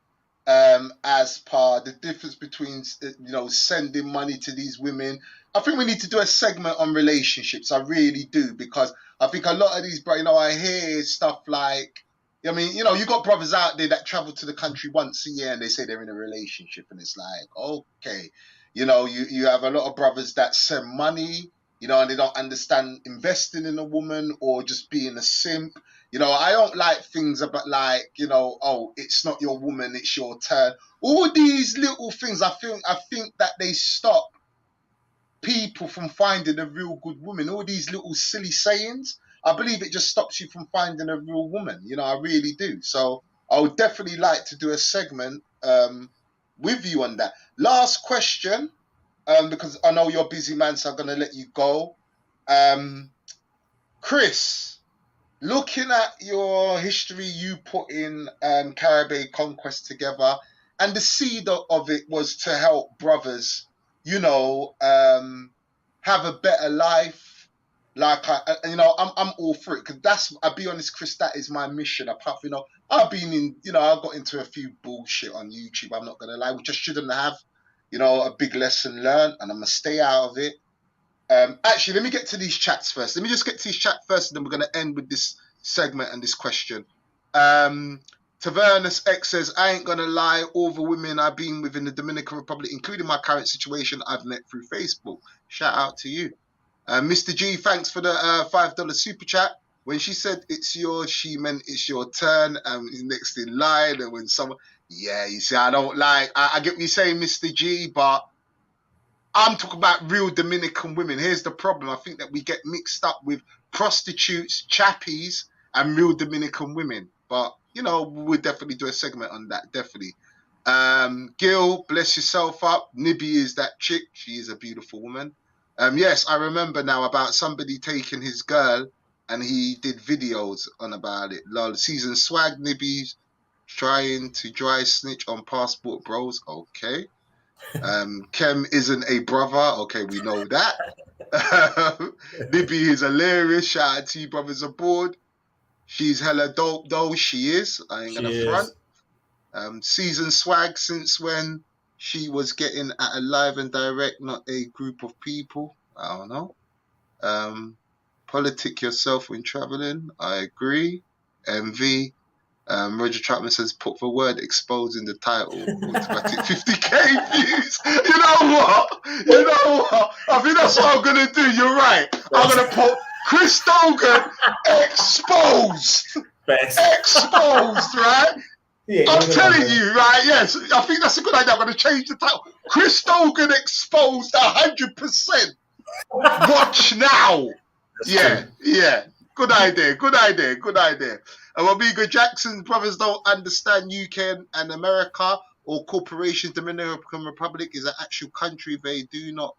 as per the difference between, sending money to these women. I think we need to do a segment on relationships. I really do, because I think a lot of these, I hear stuff like, you got brothers out there that travel to the country once a year and they say they're in a relationship, and it's like, okay, you have a lot of brothers that send money, and they don't understand investing in a woman or just being a simp. I don't like things about like, it's not your woman, it's your turn. All these little things, I think that they stop people from finding a real good woman. All these little silly sayings, I believe it just stops you from finding a real woman. I really do. So I would definitely like to do a segment with you on that. Last question, because I know you're busy, man, so I'm going to let you go. Chris, looking at your history, you put in Caribbean Conquest together, and the seed of it was to help brothers, have a better life. Like I'm all for it, because I'll be honest, Chris, that is my mission. Apart from, I've been in, I got into a few bullshit on YouTube, I'm not gonna lie, which I shouldn't have, a big lesson learned, and I'm gonna stay out of it. Actually, let me get to these chats first. Let me just get to these chat first, and then we're gonna end with this segment and this question. Tavernus X says, I ain't gonna lie, all the women I've been with in the Dominican Republic, including my current situation, I've met through Facebook. Shout out to you. Mr. G, thanks for the $5 super chat. When she said it's yours, she meant it's your turn. Next in line, and when someone, you see, I don't like. I get what you're saying, Mr. G, but I'm talking about real Dominican women. Here's the problem: I think that we get mixed up with prostitutes, chappies, and real Dominican women. But we'll definitely do a segment on that. Definitely. Gil, bless yourself up. Nibby is that chick. She is a beautiful woman. Yes, I remember now about somebody taking his girl and he did videos on about it. Lol, season swag, Nibby's trying to dry snitch on Passport Bros. Okay. Kem isn't a brother. Okay, we know that. Nibby is hilarious. Shout out to you brothers aboard. She's hella dope though. She is. I ain't gonna front. Season swag, since when she was getting at a live and direct, not a group of people. I don't know. Politic yourself when traveling. I agree. MV. Roger Chapman says, put the word expose in the title. Automatic 50k views. You know what? I think that's what I'm going to do. You're right. I'm going to put Chris DOGAN exposed. Facts. Exposed, right? Yeah, I'm telling you, right? Yes, I think that's a good idea. I'm going to change the title. Chris Dogan exposed 100%. Watch now. Yeah. Good idea. And Amiga Jackson's brothers don't understand UK and America or corporations. Dominican Republic is an actual country. They do not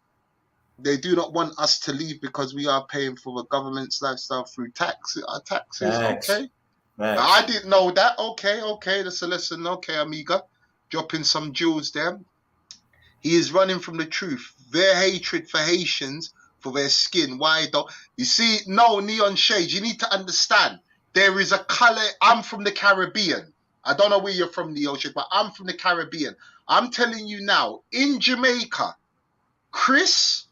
want us to leave because we are paying for the government's lifestyle through taxes. Okay. I didn't know that. Okay, that's a lesson. Okay, Amiga, dropping some jewels there. He is running from the truth. Their hatred for Haitians, for their skin. Why don't you see? No, Neon Shades. You need to understand. There is a color. I'm from the Caribbean. I don't know where you're from, Neon Shades, but I'm from the Caribbean. I'm telling you now, in Jamaica, Chris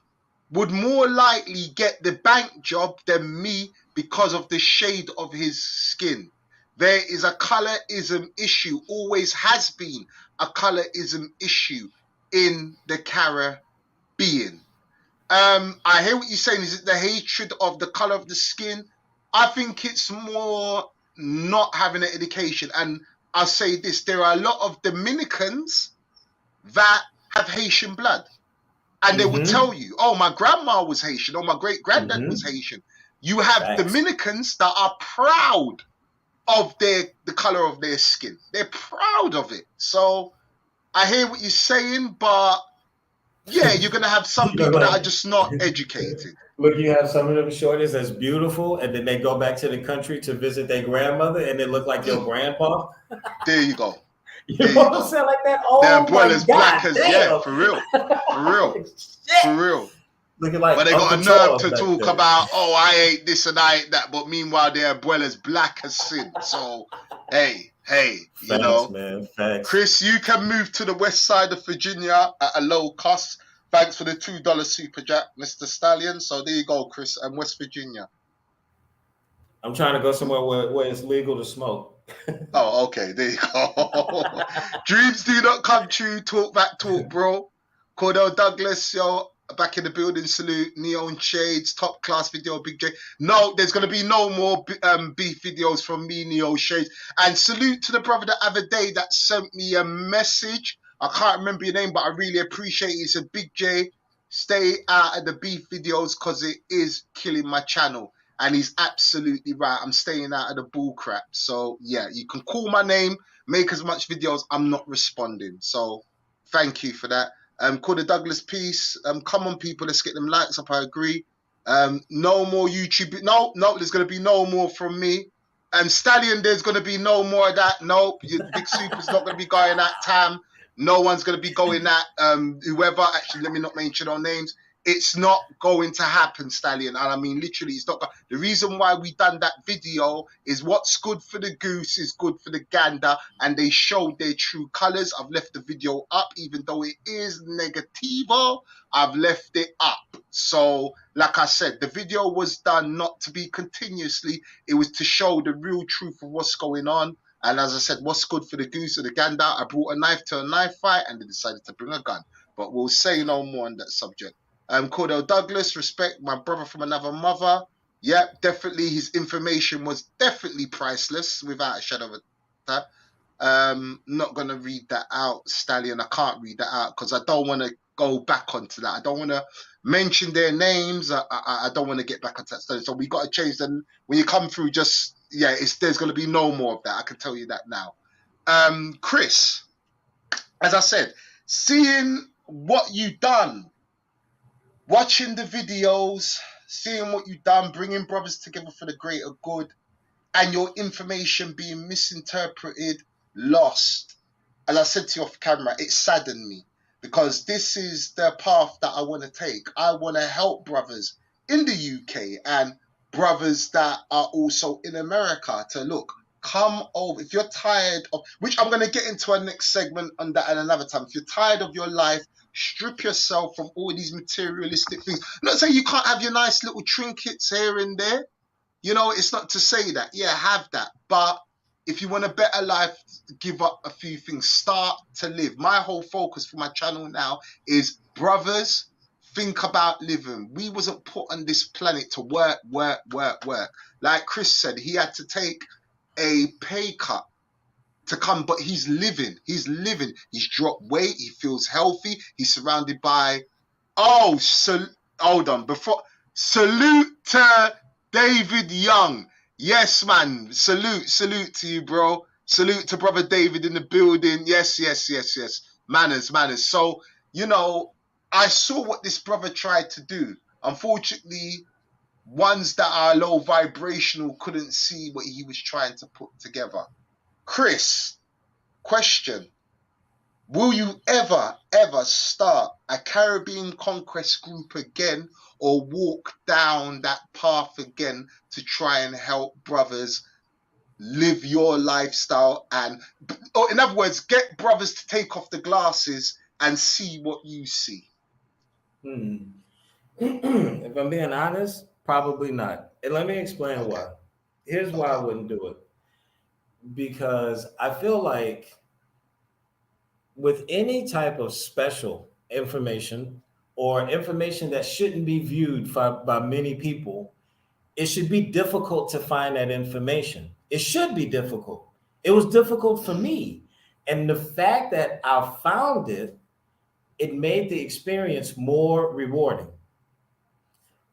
would more likely get the bank job than me because of the shade of his skin. There is a colorism issue, always has been a colorism issue in the Caribbean. I hear what you're saying. Is it the hatred of the color of the skin? I think it's more not having an education. And I'll say this, there are a lot of Dominicans that have Haitian blood. And they would tell you, oh, my grandma was Haitian, or my great-granddad was Haitian. You have Dominicans that are proud of the color of their skin. They're proud of it. So I hear what you're saying, but yeah, you're going to have some people that are just not educated. Look, you have some of them shorties that's beautiful, and then they go back to the country to visit their grandmother, and they look like your grandpa. There you go. You know what I'm saying? Like that. Oh, they're boiled as black as for real. Looking like, but they got a nerve to talk about, oh, I ate this and I ate that, but meanwhile they're as black as sin. So, hey, you know, man, Chris, you can move to the west side of Virginia at a low cost. Thanks for the $2 super jack, Mr. Stallion. So there you go, Chris, and West Virginia. I'm trying to go somewhere where it's legal to smoke. Oh, okay. There you go. Dreams do not come true. Talk back, talk, bro. Cordell Douglas, yo, back in the building. Salute. Neon Shades, top class video, Big J. No, there's going to be no more beef videos from me, Neon Shades. And salute to the brother the other day that sent me a message. I can't remember your name, but I really appreciate it. He said, Big J, stay out of the beef videos because it is killing my channel. And he's absolutely right. I'm staying out of the bull crap. So, yeah, you can call my name, make as much videos. I'm not responding. So, thank you for that. Call the Douglas piece. Come on, people. Let's get them likes up. I agree. No more YouTube. No, there's going to be no more from me. Stallion, there's going to be no more of that. Nope. Big Super's not going to be going at Tam. No one's going to be going at whoever. Actually, let me not mention our names. It's not going to happen, Stallion. And I mean, literally, it's not. The reason why we done that video is what's good for the goose is good for the gander. And they showed their true colors. I've left the video up, even though it is negativo. I've left it up. So, like I said, the video was done not to be continuously. It was to show the real truth of what's going on. And as I said, what's good for the goose or the gander? I brought a knife to a knife fight and they decided to bring a gun. But we'll say no more on that subject. Cordell Douglas, respect, my brother from another mother. Yep, definitely his information was definitely priceless, without a shadow of a doubt. Not going to read that out, Stallion. I can't read that out because I don't want to go back onto that. I don't want to mention their names. I don't want to get back onto that study. So we got to change them. When you come through, just, yeah, there's going to be no more of that. I can tell you that now. Chris, as I said, seeing what you done, watching the videos, seeing what you've done, bringing brothers together for the greater good, and your information being misinterpreted, lost. As I said to you off camera, it saddened me because this is the path that I want to take. I want to help brothers in the UK and brothers that are also in America to look, come over. If you're tired of, which I'm going to get into a next segment on that at another time. If you're tired of your life, strip yourself from all these materialistic things. Not saying you can't have your nice little trinkets here and there. You know, it's not to say that. Yeah, have that. But if you want a better life, give up a few things. Start to live. My whole focus for my channel now is brothers, think about living. We wasn't put on this planet to work. Like Chris said, he had to take a pay cut to come, but he's living. He's dropped weight. He feels healthy. He's surrounded by, hold on. Salute to David Young. Yes, man. Salute to you, bro. Salute to brother David in the building. Yes. Manners. So, I saw what this brother tried to do. Unfortunately, ones that are low vibrational couldn't see what he was trying to put together. Chris, question. Will you ever start a Caribbean conquest group again, or walk down that path again to try and help brothers live your lifestyle, or in other words, get brothers to take off the glasses and see what you see? If I'm being honest, probably not. And let me explain why. Here's why I wouldn't do it. Because I feel like with any type of special information or information that shouldn't be viewed by many people, it should be difficult to find that information. It should be difficult. It was difficult for me. And the fact that I found it, it made the experience more rewarding.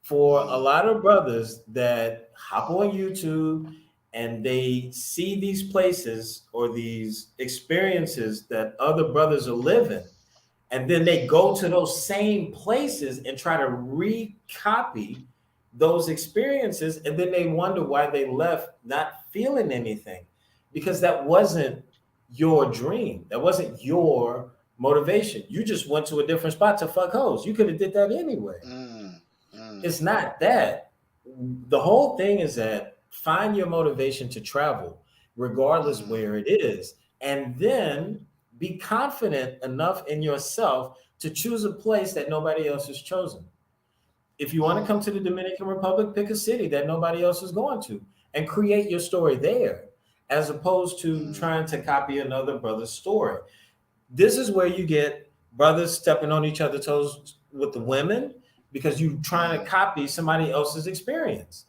For a lot of brothers that hop on YouTube and they see these places or these experiences that other brothers are living, and then they go to those same places and try to recopy those experiences, and then they wonder why they left not feeling anything, because that wasn't your dream. That wasn't your motivation. You just went to a different spot to fuck hoes. You could have did that anyway. It's not that. The whole thing is that find your motivation to travel, regardless where it is, and then be confident enough in yourself to choose a place that nobody else has chosen. If you want to come to the Dominican Republic, pick a city that nobody else is going to and create your story there, as opposed to trying to copy another brother's story. This is where you get brothers stepping on each other's toes with the women, because you're trying to copy somebody else's experience.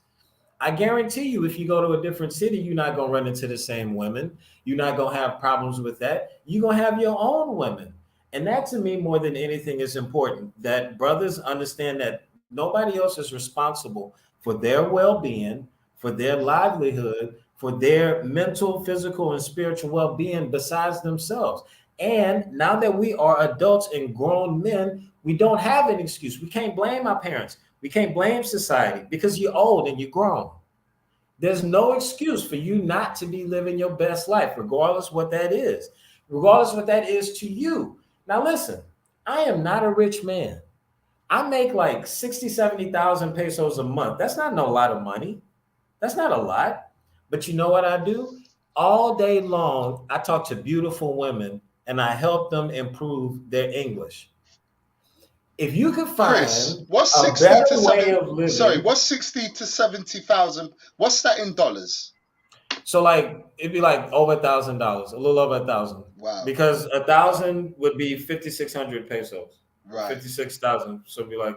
I guarantee you, if you go to a different city, you're not going to run into the same women. You're not going to have problems with that. You're going to have your own women. And that, to me, more than anything, is important, that brothers understand that nobody else is responsible for their well-being, for their livelihood, for their mental, physical, and spiritual well-being besides themselves. And now that we are adults and grown men, we don't have an excuse. We can't blame our parents. We can't blame society, because you're old and you're grown. There's no excuse for you not to be living your best life, regardless what that is, regardless what that is to you. Now, listen, I am not a rich man. I make like 60, 70,000 pesos a month. That's not a lot of money. That's not a lot. But you know what I do? All day long, I talk to beautiful women and I help them improve their English. If you could find Chris, what's a 60 better to way 70, of living. sorry, what's 60 to 70,000? What's that in dollars? So like, it'd be like over $1,000, a little over 1,000. Wow. Because 1,000 would be 5,600 pesos. Right. 56,000. So it'd be like,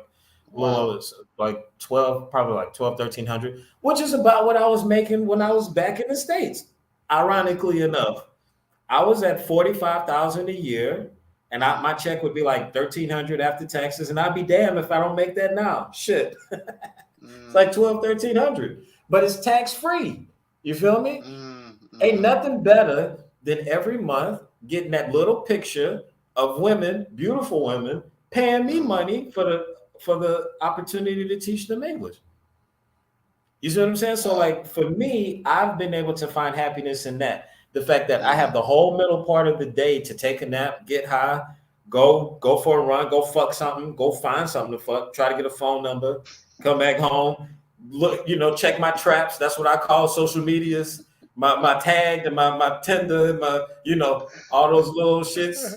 well, it's like 12, probably like 12, 1,300, which is about what I was making when I was back in the States. Ironically enough, I was at 45,000 a year. And my check would be like 1,300 after taxes, and I'd be damned if I don't make that now. Shit, it's like 1,300, but it's tax free. You feel me? Ain't nothing better than every month getting that little picture of women, beautiful women, paying me money for the opportunity to teach them English. You see what I'm saying? So like for me, I've been able to find happiness in that. The fact that I have the whole middle part of the day to take a nap, get high, go for a run, go fuck something, go find something to fuck, try to get a phone number, come back home, look, check my traps. That's what I call social medias, my tag and my Tinder, my, all those little shits.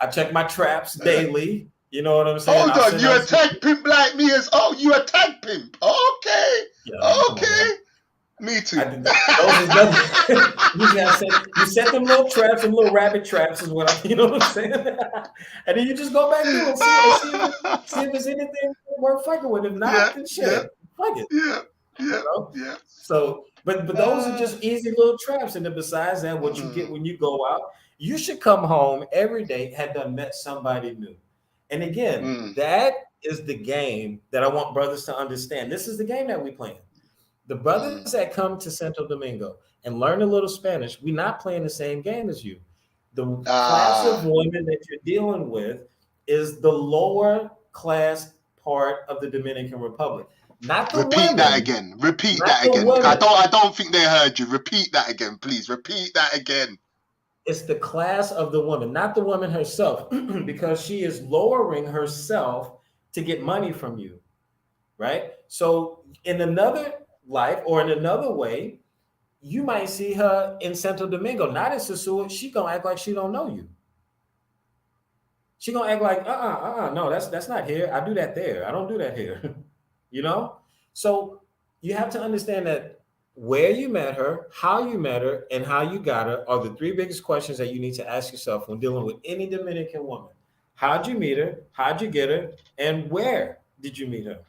I check my traps daily. You know what I'm saying? Hold on, you a tag pimp like me you a tag pimp. Okay. Yeah, okay. Me too. You set them little traps, and little rabbit traps is what you know what I'm saying? And then you just go back through and see if there's anything worth fucking with. If not, then shit, fuck it. Yeah. So But those are just easy little traps. And then besides that, what you get when you go out, you should come home every day had done met somebody new. And again, that is the game that I want brothers to understand. This is the game that we playing. The brothers that come to Santo Domingo and learn a little Spanish, we're not playing the same game as you. The class of women that you're dealing with is the lower class part of the Dominican Republic. Not the Repeat women. that again. Repeat that again. I don't think they heard you. Repeat that again, please. Repeat that again. It's the class of the woman, not the woman herself, because she is lowering herself to get money from you, right? So in another life or in another way, you might see her in Santo Domingo, not in Sosua. She gonna act like she don't know you. She gonna act like, no, that's not here. I do that there. I don't do that here. You know? So you have to understand that where you met her, how you met her, and how you got her are the three biggest questions that you need to ask yourself when dealing with any Dominican woman. How'd you meet her? How'd you get her? And where did you meet her?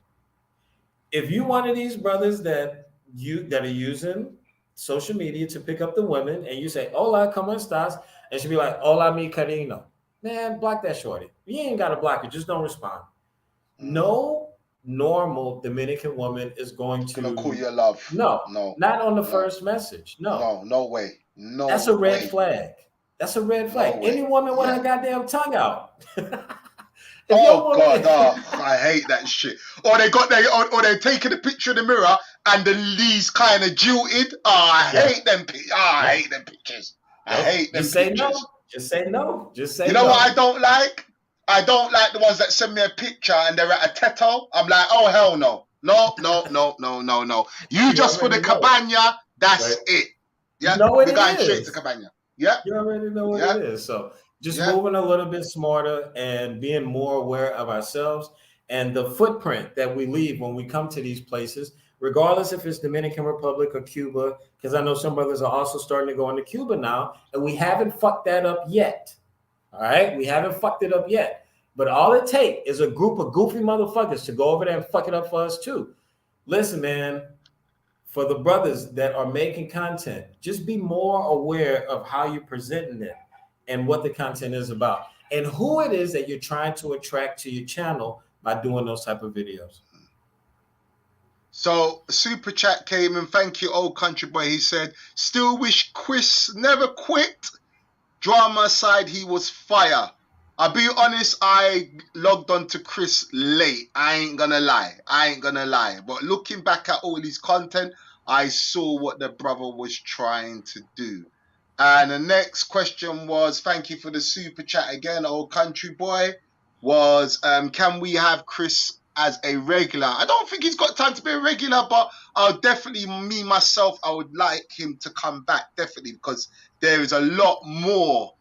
If you one of these brothers that are using social media to pick up the women and you say, hola, ¿cómo estás? And she'll be like, hola, mi cariño. Man, block that shorty. You ain't got to block it. Just don't respond. No normal Dominican woman is going to call you love. No, not on the first message. No way. No, that's a red flag. That's a red flag. Any woman with her goddamn tongue out. I hate that shit. Or they're taking a picture of the mirror and the leaves kind of jilted. I hate them pictures. I hate them pictures. Just say no. Just say no. Just say no. You know what I don't like? I don't like the ones that send me a picture and they're at a teto. I'm like, oh, hell no. No. You just for the cabana, that's it. Yeah, we're going straight to cabana. Yeah. You already know what it is. So just moving a little bit smarter and being more aware of ourselves and the footprint that we leave when we come to these places, regardless if it's Dominican Republic or Cuba, because I know some brothers are also starting to go into Cuba now, and we haven't fucked that up yet. All right, we haven't fucked it up yet, but all it takes is a group of goofy motherfuckers to go over there and fuck it up for us too. Listen, man, for the brothers that are making content, just be more aware of how you're presenting it and what the content is about and who it is that you're trying to attract to your channel by doing those type of videos. So super chat came in. Thank you, old country boy. He said, still wish Chris never quit. Drama aside, he was fire. I'll be honest, I logged on to Chris late. I ain't gonna lie. But looking back at all his content, I saw what the brother was trying to do. And the next question was, thank you for the super chat again, old country boy, was, can we have Chris as a regular? I don't think he's got time to be a regular, but I'll definitely, myself, I would like him to come back, definitely, because there is a lot more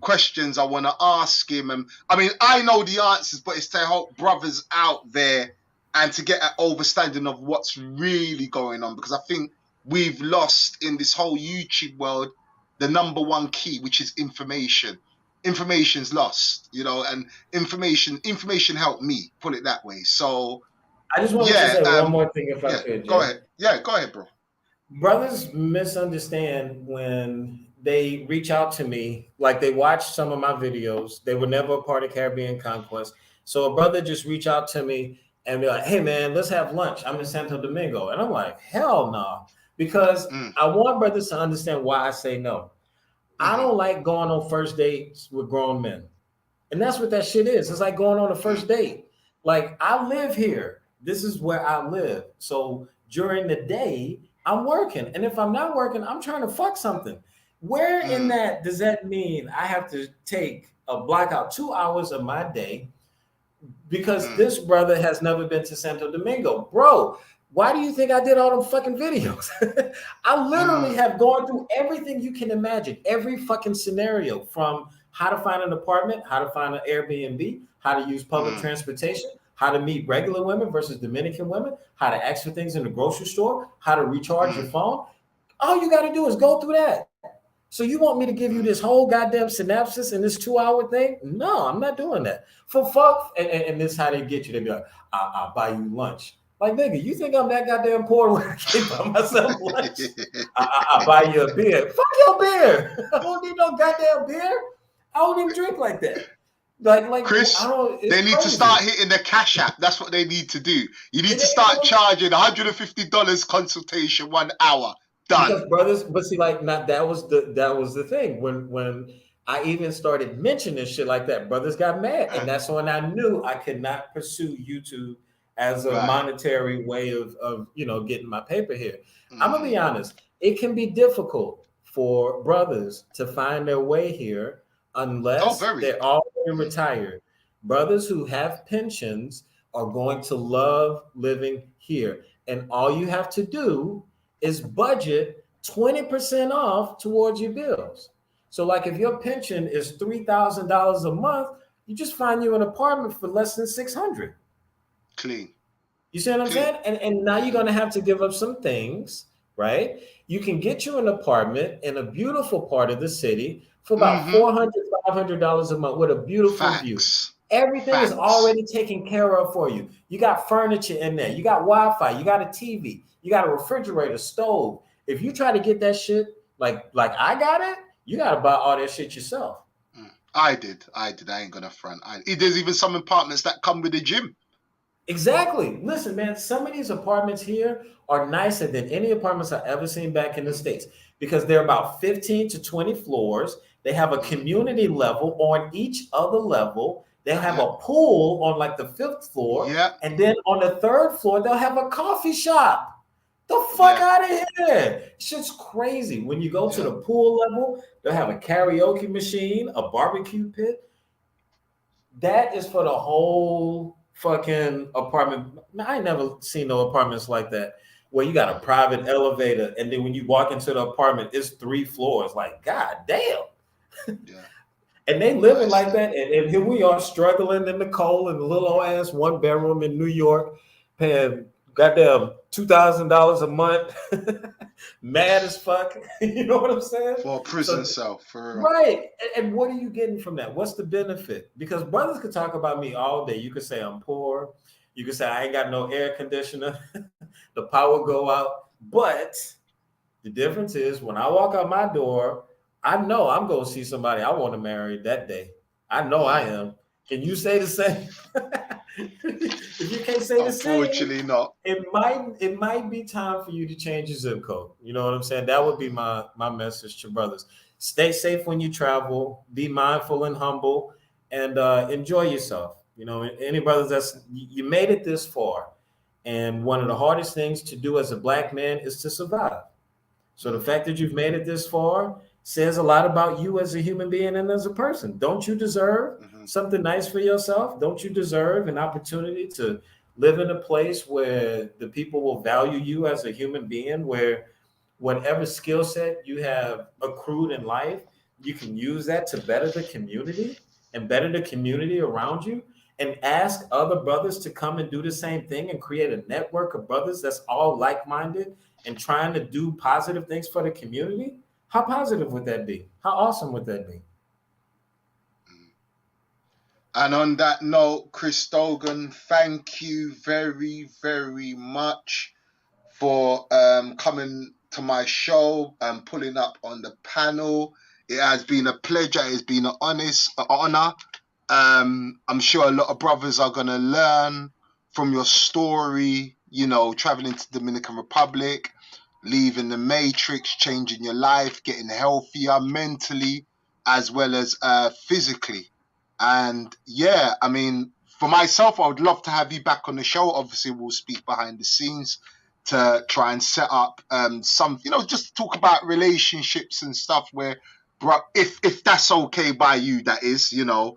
questions I want to ask him. And I mean, I know the answers, but it's to help brothers out there and to get an understanding of what's really going on, because I think we've lost in this whole YouTube world the number one key, which is information. Information's lost, you know, and information helped me, put it that way. So I just want to say one more thing if I could. Go ahead. Yeah, go ahead, bro. Brothers misunderstand when they reach out to me, like they watch some of my videos. They were never a part of Caribbean Conquest. So a brother just reach out to me and be like, hey man, let's have lunch. I'm in Santo Domingo. And I'm like, hell no. Because I want brothers to understand why I say no. I don't like going on first dates with grown men. And that's what that shit is. It's like going on a first date. Like, I live here. This is where I live. So during the day, I'm working. And if I'm not working, I'm trying to fuck something. Where in that does that mean I have to take block out 2 hours of my day because this brother has never been to Santo Domingo? Bro, why do you think I did all them fucking videos? I literally have gone through everything you can imagine, every fucking scenario, from how to find an apartment, how to find an Airbnb, how to use public transportation, how to meet regular women versus Dominican women, how to ask for things in the grocery store, how to recharge your phone. All you got to do is go through that. So you want me to give you this whole goddamn synopsis in this 2 hour thing? No, I'm not doing that. For fuck, and this is how they get you. They be like, I'll buy you lunch. Like, nigga, you think I'm that goddamn poor when I can't buy myself lunch? I buy you a beer. Fuck your beer. I don't need no goddamn beer. I don't even drink like that. Like Chris, I don't. It's they need crazy. to start hitting the Cash App. That's what they need to do. You need to start charging $150 consultation 1 hour. Done. Because brothers, but see, like, not that was the thing. When I even started mentioning shit like that, brothers got mad, and that's when I knew I could not pursue YouTube as a monetary way of getting my paper here. I'm gonna be honest, it can be difficult for brothers to find their way here unless they're already retired. Brothers who have pensions are going to love living here, and all you have to do is budget 20% off towards your bills. So, like, if your pension is $3,000 a month, you just find you an apartment for less than $600. Clean. You see what I'm saying? And now you're going to have to give up some things, right? You can get you an apartment in a beautiful part of the city for about $400, $500 a month with a beautiful view. Everything is already taken care of for you. You got furniture in there. You got Wi-Fi. You got a TV. You got a refrigerator, stove. If you try to get that shit like I got it, you got to buy all that shit yourself. I did. I ain't gonna front. There's even some apartments that come with a gym. Exactly. Listen, man, some of these apartments here are nicer than any apartments I've ever seen back in the States because they're about 15 to 20 floors. They have a community level on each other level. They'll have a pool on like the 5th floor. Yeah. And then on the 3rd floor, they'll have a coffee shop. The fuck out of here. Shit's crazy. When you go to the pool level, they'll have a karaoke machine, a barbecue pit. That is for the whole fucking apartment. I ain't never seen no apartments like that where you got a private elevator. And then when you walk into the apartment, it's 3 floors. Like, God damn. And they living like that, and here we are struggling in the cold in a little old ass 1-bedroom in New York, paying goddamn $2,000 a month, mad as fuck. You know what I'm saying? For a prison cell, for real. Right. And what are you getting from that? What's the benefit? Because brothers could talk about me all day. You could say I'm poor. You could say I ain't got no air conditioner. The power go out. But the difference is when I walk out my door, I know I'm going to see somebody I want to marry that day. I know I am. Can you say the same? If you can't say the same, unfortunately not. It might be time for you to change your zip code. You know what I'm saying? That would be my message to brothers. Stay safe when you travel. Be mindful and humble, and enjoy yourself. You know, any brothers you made it this far, and one of the hardest things to do as a black man is to survive. So the fact that you've made it this far says a lot about you as a human being and as a person. Don't you deserve something nice for yourself? Don't you deserve an opportunity to live in a place where the people will value you as a human being, where whatever skill set you have accrued in life, you can use that to better the community and better the community around you, and ask other brothers to come and do the same thing and create a network of brothers that's all like-minded and trying to do positive things for the community? How positive would that be? How awesome would that be? And on that note, Chris Dogan, thank you very, very much for coming to my show and pulling up on the panel. It has been a pleasure. It's been an honor. I'm sure a lot of brothers are going to learn from your story, you know, traveling to the Dominican Republic, leaving the matrix, changing your life, getting healthier mentally as well as physically. And yeah, I mean, for myself, I would love to have you back on the show. Obviously, we'll speak behind the scenes to try and set up some, you know, just talk about relationships and stuff where, if that's okay by you, that is, you know.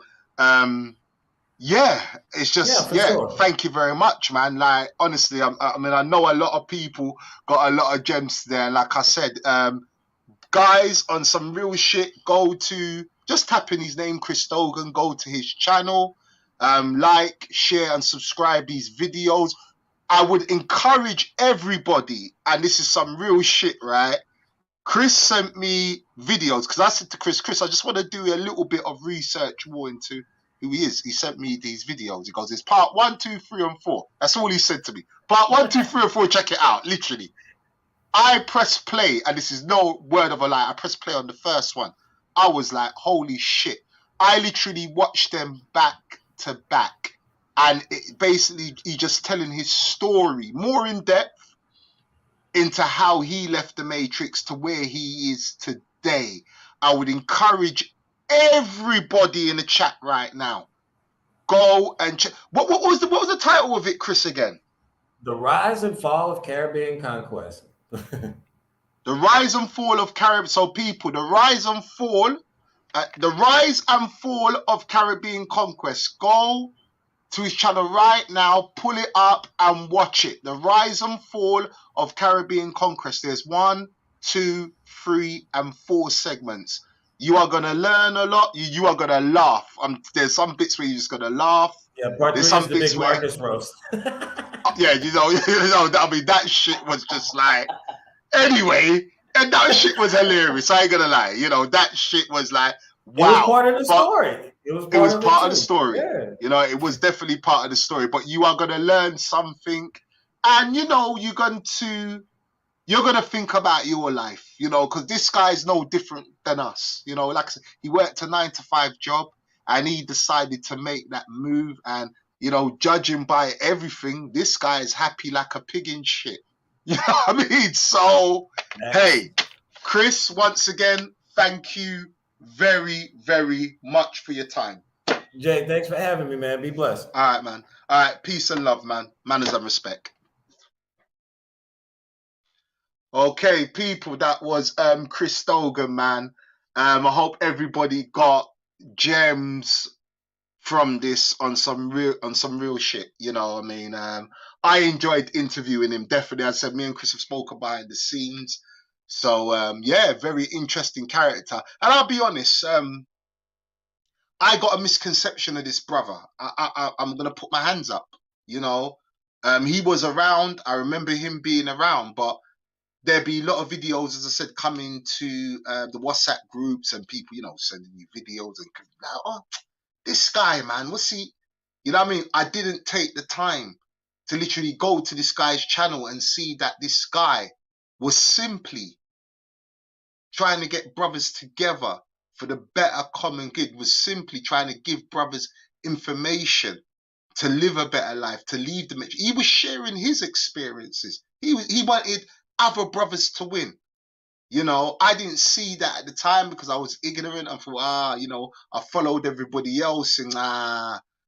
Yeah, it's just, sure. Thank you very much, man. Like, honestly, I mean, I know a lot of people got a lot of gems there. Like I said, guys, on some real shit, just tap in his name, Chris Dogan, go to his channel, like, share, and subscribe these videos. I would encourage everybody, and this is some real shit, right? Chris sent me videos, because I said to Chris, I just want to do a little bit of research more into who he is. He sent me these videos. He goes, "It's part 1, 2, 3, and 4." That's all he said to me. Part 1, 2, 3, and 4. Check it out. Literally, I press play, and this is no word of a lie. I pressed play on the first one. I was like, "Holy shit!" I literally watched them back to back, and basically he just telling his story more in depth into how he left the Matrix to where he is today. I would encourage everybody in the chat right now, go and check. What was the title of it, Chris, again? The Rise and Fall of Caribbean Conquest. The Rise and Fall of Caribbean. So people, the rise and fall of Caribbean Conquest. Go to his channel right now, pull it up and watch it. The Rise and Fall of Caribbean Conquest. There's 1, 2, 3, and 4 segments. You are gonna learn a lot. You are gonna laugh. There's some bits where you're just gonna laugh. Yeah, part 3 is the big Marcus roast. Yeah, you know, I mean, that shit was just like, anyway, and that shit was hilarious. I ain't gonna lie. You know, that shit was like, wow. It was part of the story. It was part of the story. Yeah. You know, it was definitely part of the story. But you are gonna learn something, and you know, you're gonna think about your life. You know, because this guy's no different than us. You know, like I said, he worked a 9-to-5 job, and he decided to make that move. And you know, judging by everything, this guy is happy like a pig in shit. You know what I mean? So, hey, Chris, once again, thank you very, very much for your time. Jay, thanks for having me, man. Be blessed. All right, man. All right, peace and love, man. Manners and respect. Okay, people, that was Chris Dogan, man. I hope everybody got gems from this on some real shit. You know what I mean? I enjoyed interviewing him, definitely. As I said, me and Chris have spoken behind the scenes. So, yeah, very interesting character. And I'll be honest, I got a misconception of this brother. I'm going to put my hands up, you know. He was around. I remember him being around, but there'd be a lot of videos, as I said, coming to the WhatsApp groups and people, you know, sending me videos and like, oh, this guy, man, what's he? You know what I mean? I didn't take the time to literally go to this guy's channel and see that this guy was simply trying to get brothers together for the better common good, was simply trying to give brothers information to live a better life, to leave them. He was sharing his experiences. He wanted other brothers to win. You know, I didn't see that at the time because I was ignorant and thought, you know, I followed everybody else and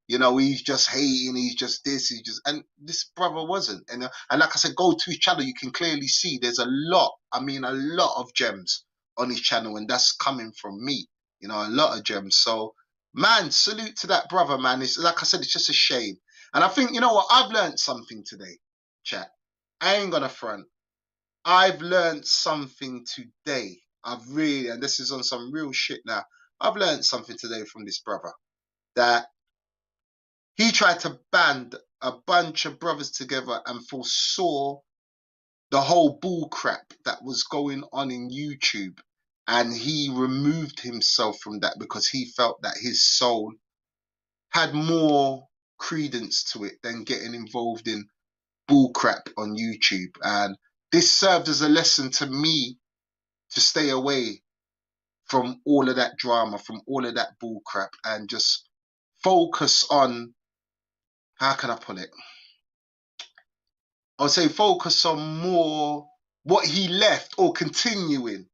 you know, he's just hating, he's just this, and this brother wasn't. And like I said, go to his channel, you can clearly see there's a lot of gems on his channel, and that's coming from me, you know, a lot of gems. So, man, salute to that brother, man. It's like I said, it's just a shame. And I think, you know what, I've learned something today, chat. I ain't gonna front. I've learned something today. And this is on some real shit now. I've learned something today from this brother, that he tried to band a bunch of brothers together and foresaw the whole bull crap that was going on in YouTube. And he removed himself from that because he felt that his soul had more credence to it than getting involved in bull crap on YouTube. And this served as a lesson to me to stay away from all of that drama, from all of that bull crap, and just focus on, how can I put it? I would say focus on more what he left, or continuing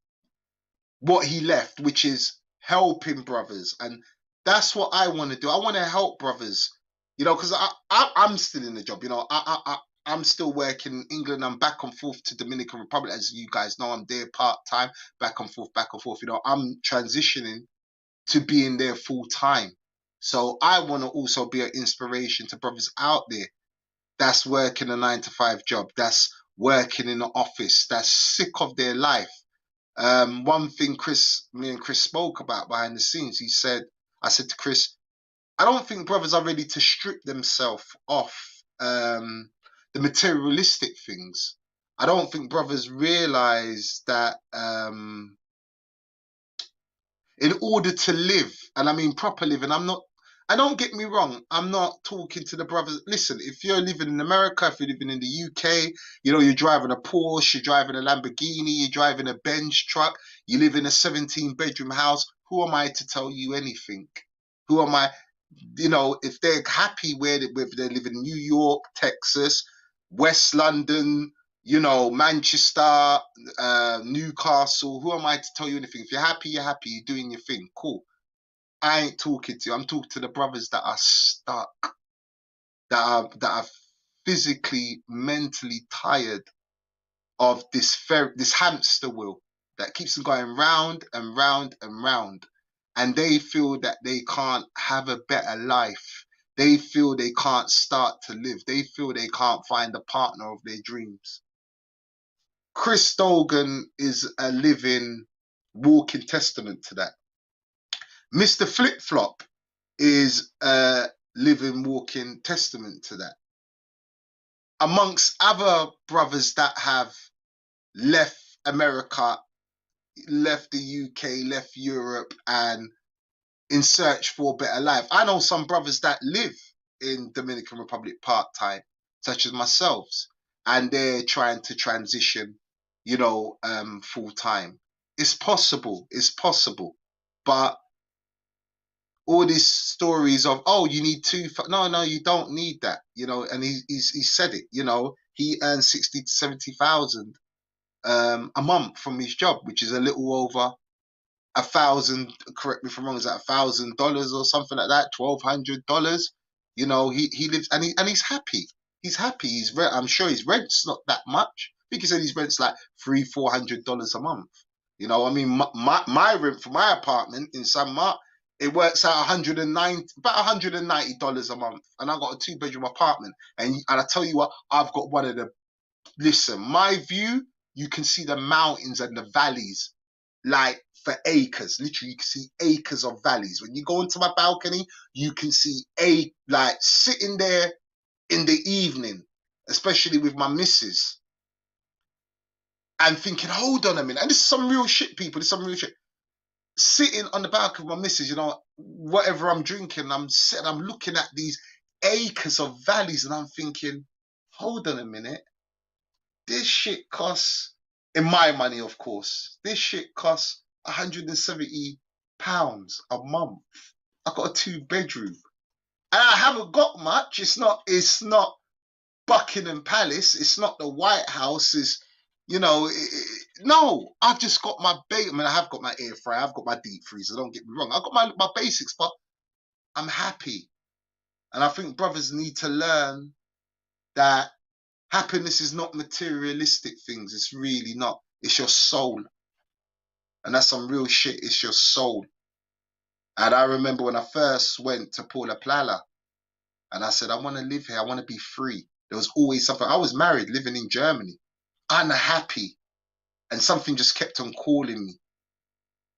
what he left, which is helping brothers. And that's what I want to do. I want to help brothers, you know, because I'm still in the job, you know. I'm still working in England. I'm back and forth to Dominican Republic. As you guys know, I'm there part-time, back and forth. You know, I'm transitioning to being there full-time. So I want to also be an inspiration to brothers out there that's working a 9-to-5 job, that's working in the office, that's sick of their life. One thing me and Chris spoke about behind the scenes, I said to Chris, I don't think brothers are ready to strip themselves off the materialistic things. I don't think brothers realize that in order to live, and I mean proper living, And don't get me wrong, I'm not talking to the brothers. Listen, if you're living in America, if you're living in the UK, you're driving a Porsche, you're driving a Lamborghini, you're driving a Benz truck, you live in a 17-bedroom house, who am I to tell you anything? Who am I? If they're happy whether they live in New York, Texas, West London, Manchester, Newcastle, who am I to tell you anything? If you're happy, you're happy, you're doing your thing, cool. I ain't talking to you. I'm talking to the brothers that are stuck, that are physically, mentally tired of this hamster wheel that keeps them going round and round and round. And they feel that they can't have a better life. They feel they can't start to live. They feel they can't find the partner of their dreams. Chris DOGAN is a living, walking testament to that. Mr. Flip Flop is a living, walking testament to that. Amongst other brothers that have left America, left the UK, left Europe, and in search for a better life. I know some brothers that live in Dominican Republic part-time, such as myself, and they're trying to transition, full-time. It's possible. But all these stories of, oh, you need no, you don't need that, and he said it, he earns 60 to 70,000 a month from his job, which is a little over $1,000, correct me if I'm wrong, is that $1,000 or something like that, $1,200? He lives and he's happy. He's happy. I'm sure his rent's not that much. I think he said his rent's like $300-400 a month. My rent for my apartment in San Mark, it works out about $190 a month, and I got a 2-bedroom apartment. And I tell you what, I've got one of the. Listen, my view, you can see the mountains and the valleys, like for acres. Literally, you can see acres of valleys. When you go into my balcony, you can see sitting there in the evening, especially with my missus, and thinking, hold on a minute. And this is some real shit, people. This is some real shit. Sitting on the balcony with my missus, whatever I'm drinking, I'm looking at these acres of valleys, and I'm thinking, hold on a minute. This shit costs, in my money, of course, this shit costs £170 a month. I got a 2-bedroom, and I haven't got much. It's not Buckingham Palace. It's not the White House. No, I've just got my I have got my air fryer. I've got my deep freezer. Don't get me wrong. I've got my basics, but I'm happy. And I think brothers need to learn that happiness is not materialistic things. It's really not. It's your soul. And that's some real shit. It's your soul. And I remember when I first went to Paula Plala, and I said, I want to live here. I want to be free. There was always something. I was married, living in Germany, unhappy. And something just kept on calling me.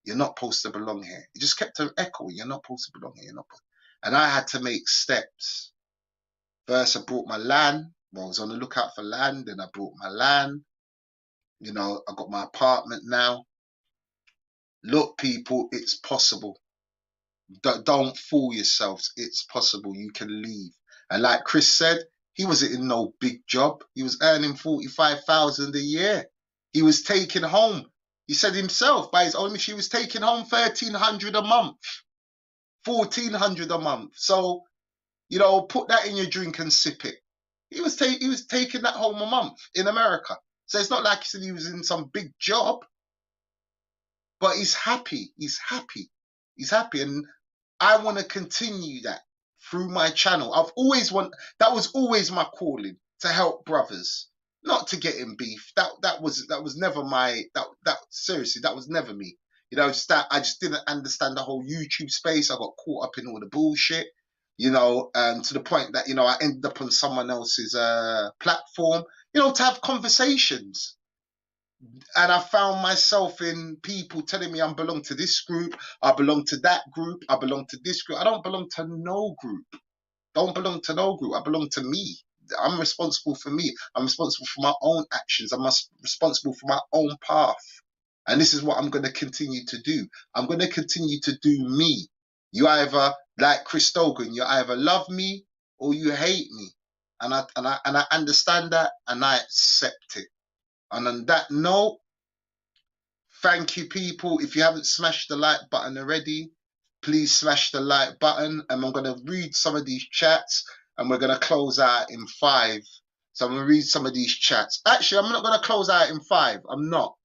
You're not supposed to belong here. It just kept on echoing. You're not supposed to belong here. And I had to make steps. First, I brought my land. Well, I was on the lookout for land. Then I brought my land. I got my apartment now. Look, people, it's possible. Don't fool yourselves. It's possible. You can leave. And like Chris said, he wasn't in no big job. He was earning $45,000 a year. He was taking home, he said himself, by his own admission, he was taking home $1,300 a month, $1,400 a month. So, put that in your drink and sip it. He was taking that home a month in America. So it's not like he said he was in some big job, but he's happy. He's happy. And I want to continue that through my channel. That was always my calling, to help brothers. Not to get in beef. That was never seriously, that was never me. I just didn't understand the whole YouTube space. I got caught up in all the bullshit, to the point that, I ended up on someone else's platform, to have conversations. And I found myself in people telling me I belong to this group, I belong to that group, I belong to this group. I don't belong to no group. I belong to me. I'm responsible for me. I'm responsible for my own actions. I'm responsible for my own path. And this is what I'm going to continue to do. I'm going to continue to do me. You either, like Chris Dogan, you either love me or you hate me. And I understand that and I accept it. And on that note, thank you, people. If you haven't smashed the like button already, please smash the like button. And I'm going to read some of these chats and we're going to close out in 5. So I'm going to read some of these chats. Actually, I'm not going to close out in 5. I'm not.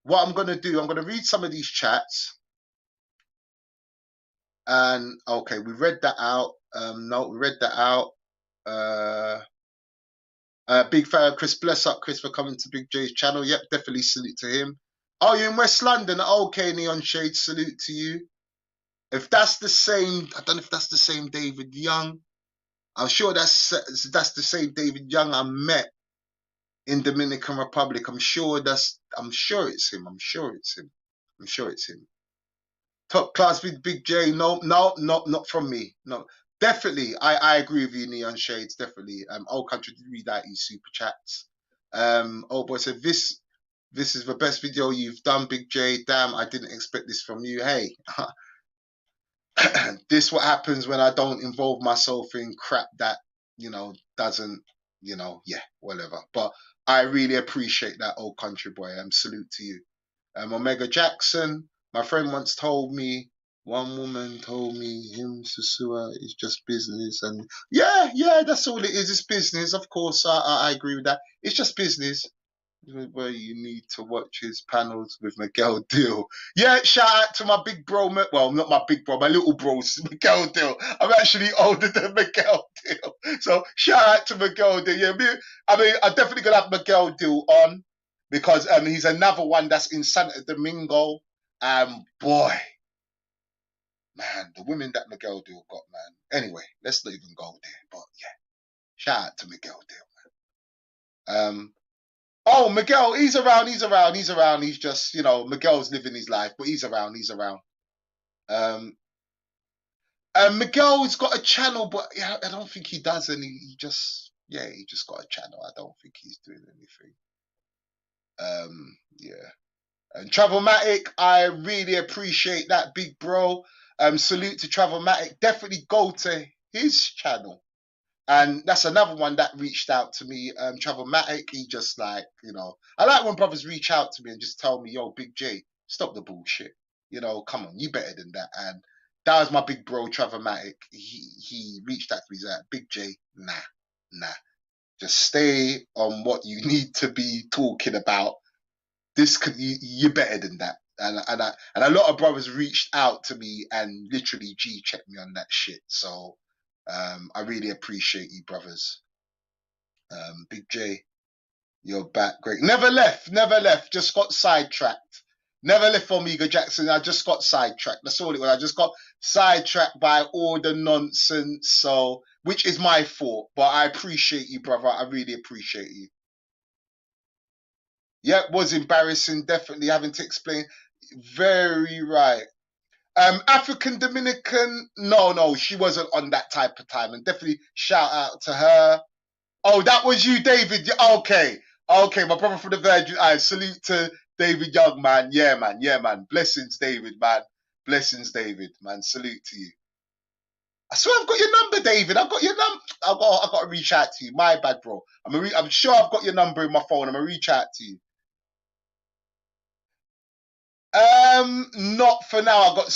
What I'm going to do, I'm going to read some of these chats. And, okay, we read that out. No, we read that out. Big fan, Chris. Bless up, Chris, for coming to Big J's channel. Yep, definitely salute to him. Oh, you're in West London. Okay, Neon Shade, salute to you. If that's the same, I don't know if that's the same David Young. I'm sure that's the same David Young I met in Dominican Republic. I'm sure it's him. I'm sure it's him. Top class with Big J. No, not from me. No, definitely. I agree with you, Neon Shades. Definitely. Old Country did read out his super chats. Old boy said this is the best video you've done, Big J. Damn, I didn't expect this from you. Hey, this what happens when I don't involve myself in crap that doesn't yeah, whatever. But I really appreciate that, Old Country boy. Salute to you. Omega Jackson. My friend once told me, one woman told me him sosua is just business. And yeah, that's all it is. It's business. Of course, I agree with that. It's just business. Where you need to watch his panels with Miguel Deal. Yeah, shout out to my big bro. Well, not my big bro, my little bro, Miguel Deal. I'm actually older than Miguel Deal. So shout out to Miguel Deal. Yeah, I mean, I'm definitely going to have Miguel Deal on because he's another one that's in Santo Domingo. Boy, man, the women that Miguel Deal got, man. Anyway, let's not even go there. But yeah, shout out to Miguel Deal, man. Oh, Miguel, he's around. He's just, Miguel's living his life, but he's around. Miguel's got a channel, but yeah, I don't think he does any. He just got a channel. I don't think he's doing anything. Yeah. And Travelmatic, I really appreciate that, big bro. Salute to Travelmatic. Definitely go to his channel. And that's another one that reached out to me. Travelmatic, he just I like when brothers reach out to me and just tell me, yo, Big J, stop the bullshit. Come on, you better than that. And that was my big bro, Travelmatic. He reached out to me, he's like, Big J, nah. Just stay on what you need to be talking about. You're better than that. And a lot of brothers reached out to me and literally G-checked me on that shit. So I really appreciate you, brothers. Big J, you're back. Great. Never left. Just got sidetracked. Never left Omega Jackson. I just got sidetracked. That's all it was. I just got sidetracked by all the nonsense. So, which is my fault. But I appreciate you, brother. I really appreciate you. Yeah, it was embarrassing. Definitely having to explain. Very right. African Dominican, no, she wasn't on that type of time. And definitely shout out to her. Oh, that was you, David. Okay, my brother from the Virgin Islands. Salute to David Young, man. Yeah, man. Blessings, David, man. Blessings, David, man. Salute to you. I swear I've got your number, David. I've got your number. I've got to reach out to you. My bad, bro. I'm sure I've got your number in my phone. I'm gonna reach out to you. Not for now. I got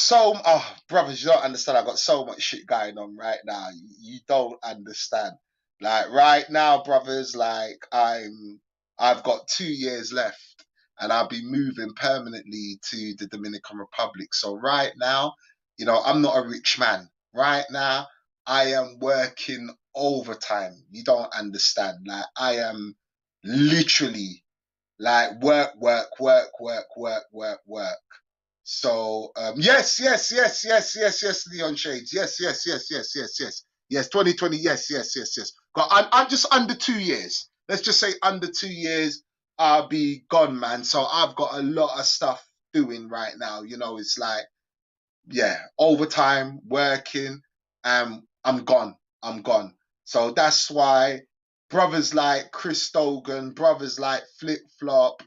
brothers, you don't understand. I got so much shit going on right now. You don't understand. Like right now, brothers, like I've got 2 years left and I'll be moving permanently to the Dominican Republic. So right now, I'm not a rich man. Right now, I am working overtime. You don't understand. Like I am literally like work. So yes, Leon Shades. Yes, 2020. Yes. But I'm just under 2 years. Let's just say under 2 years, I'll be gone, man. So I've got a lot of stuff doing right now. It's like, yeah, overtime, working, I'm gone. So that's why brothers like Chris Dogan, brothers like Flip Flop,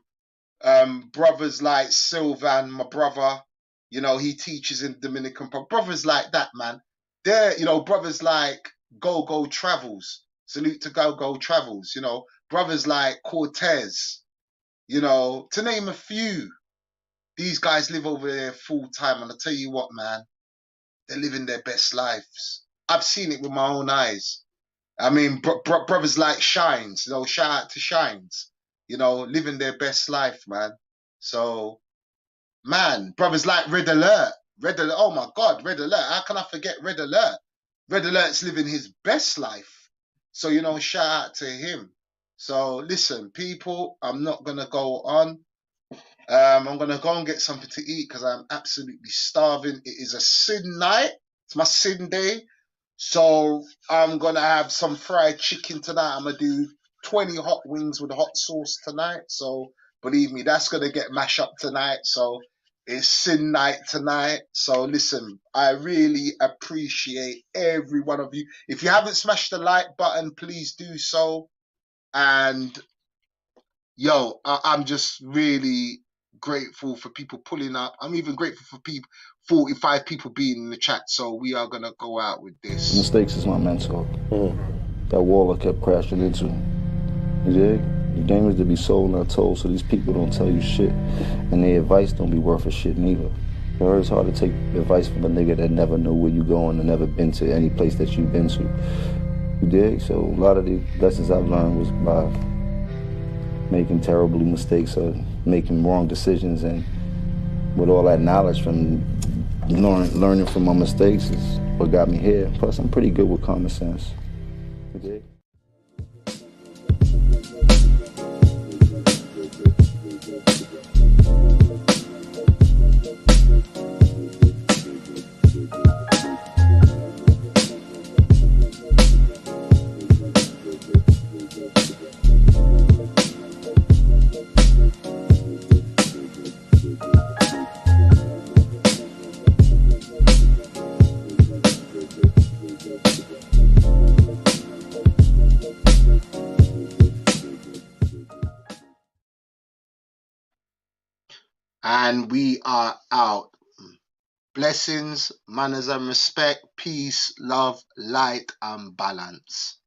brothers like Sylvan, my brother, You know, he teaches in Dominican brothers like that, man. They're, you know, brothers like Go Travels. Salute to Go Travels. You know, brothers like Cortez. You know, to name a few. These guys live over there full time, and I tell you what, man, they're living their best lives. I've seen it with my own eyes. I mean, brothers like Shines, you know, shout out to Shines, you know, living their best life, man. So, man, brothers like Red Alert. Red Alert, oh my God, Red Alert. How can I forget Red Alert? Red Alert's living his best life. So, you know, shout out to him. So, listen, people, I'm not going to go on. I'm going to go and get something to eat because I'm absolutely starving. It is a sin night. It's my sin day. So I'm going to have some fried chicken tonight. I'm going to do 20 hot wings with hot sauce tonight. So believe me, that's going to get mashed up tonight. So it's sin night tonight. So listen, I really appreciate every one of you. If you haven't smashed the like button, please do so. And yo, I'm just really grateful for people pulling up. I'm even grateful for 45 people being in the chat. So we are gonna go out with this. Mistakes is my mentor. That wall I kept crashing into. You dig? The game is to be sold, not told, so these people don't tell you shit. And their advice don't be worth a shit neither. It's hard to take advice from a nigga that never know where you going and never been to any place that you've been to. You dig? So a lot of the lessons I've learned was by making terrible mistakes or making wrong decisions, and with all that knowledge from learning from my mistakes is what got me here. Plus, I'm pretty good with common sense. Okay? And we are out. Blessings, manners and respect, peace, love, light and balance.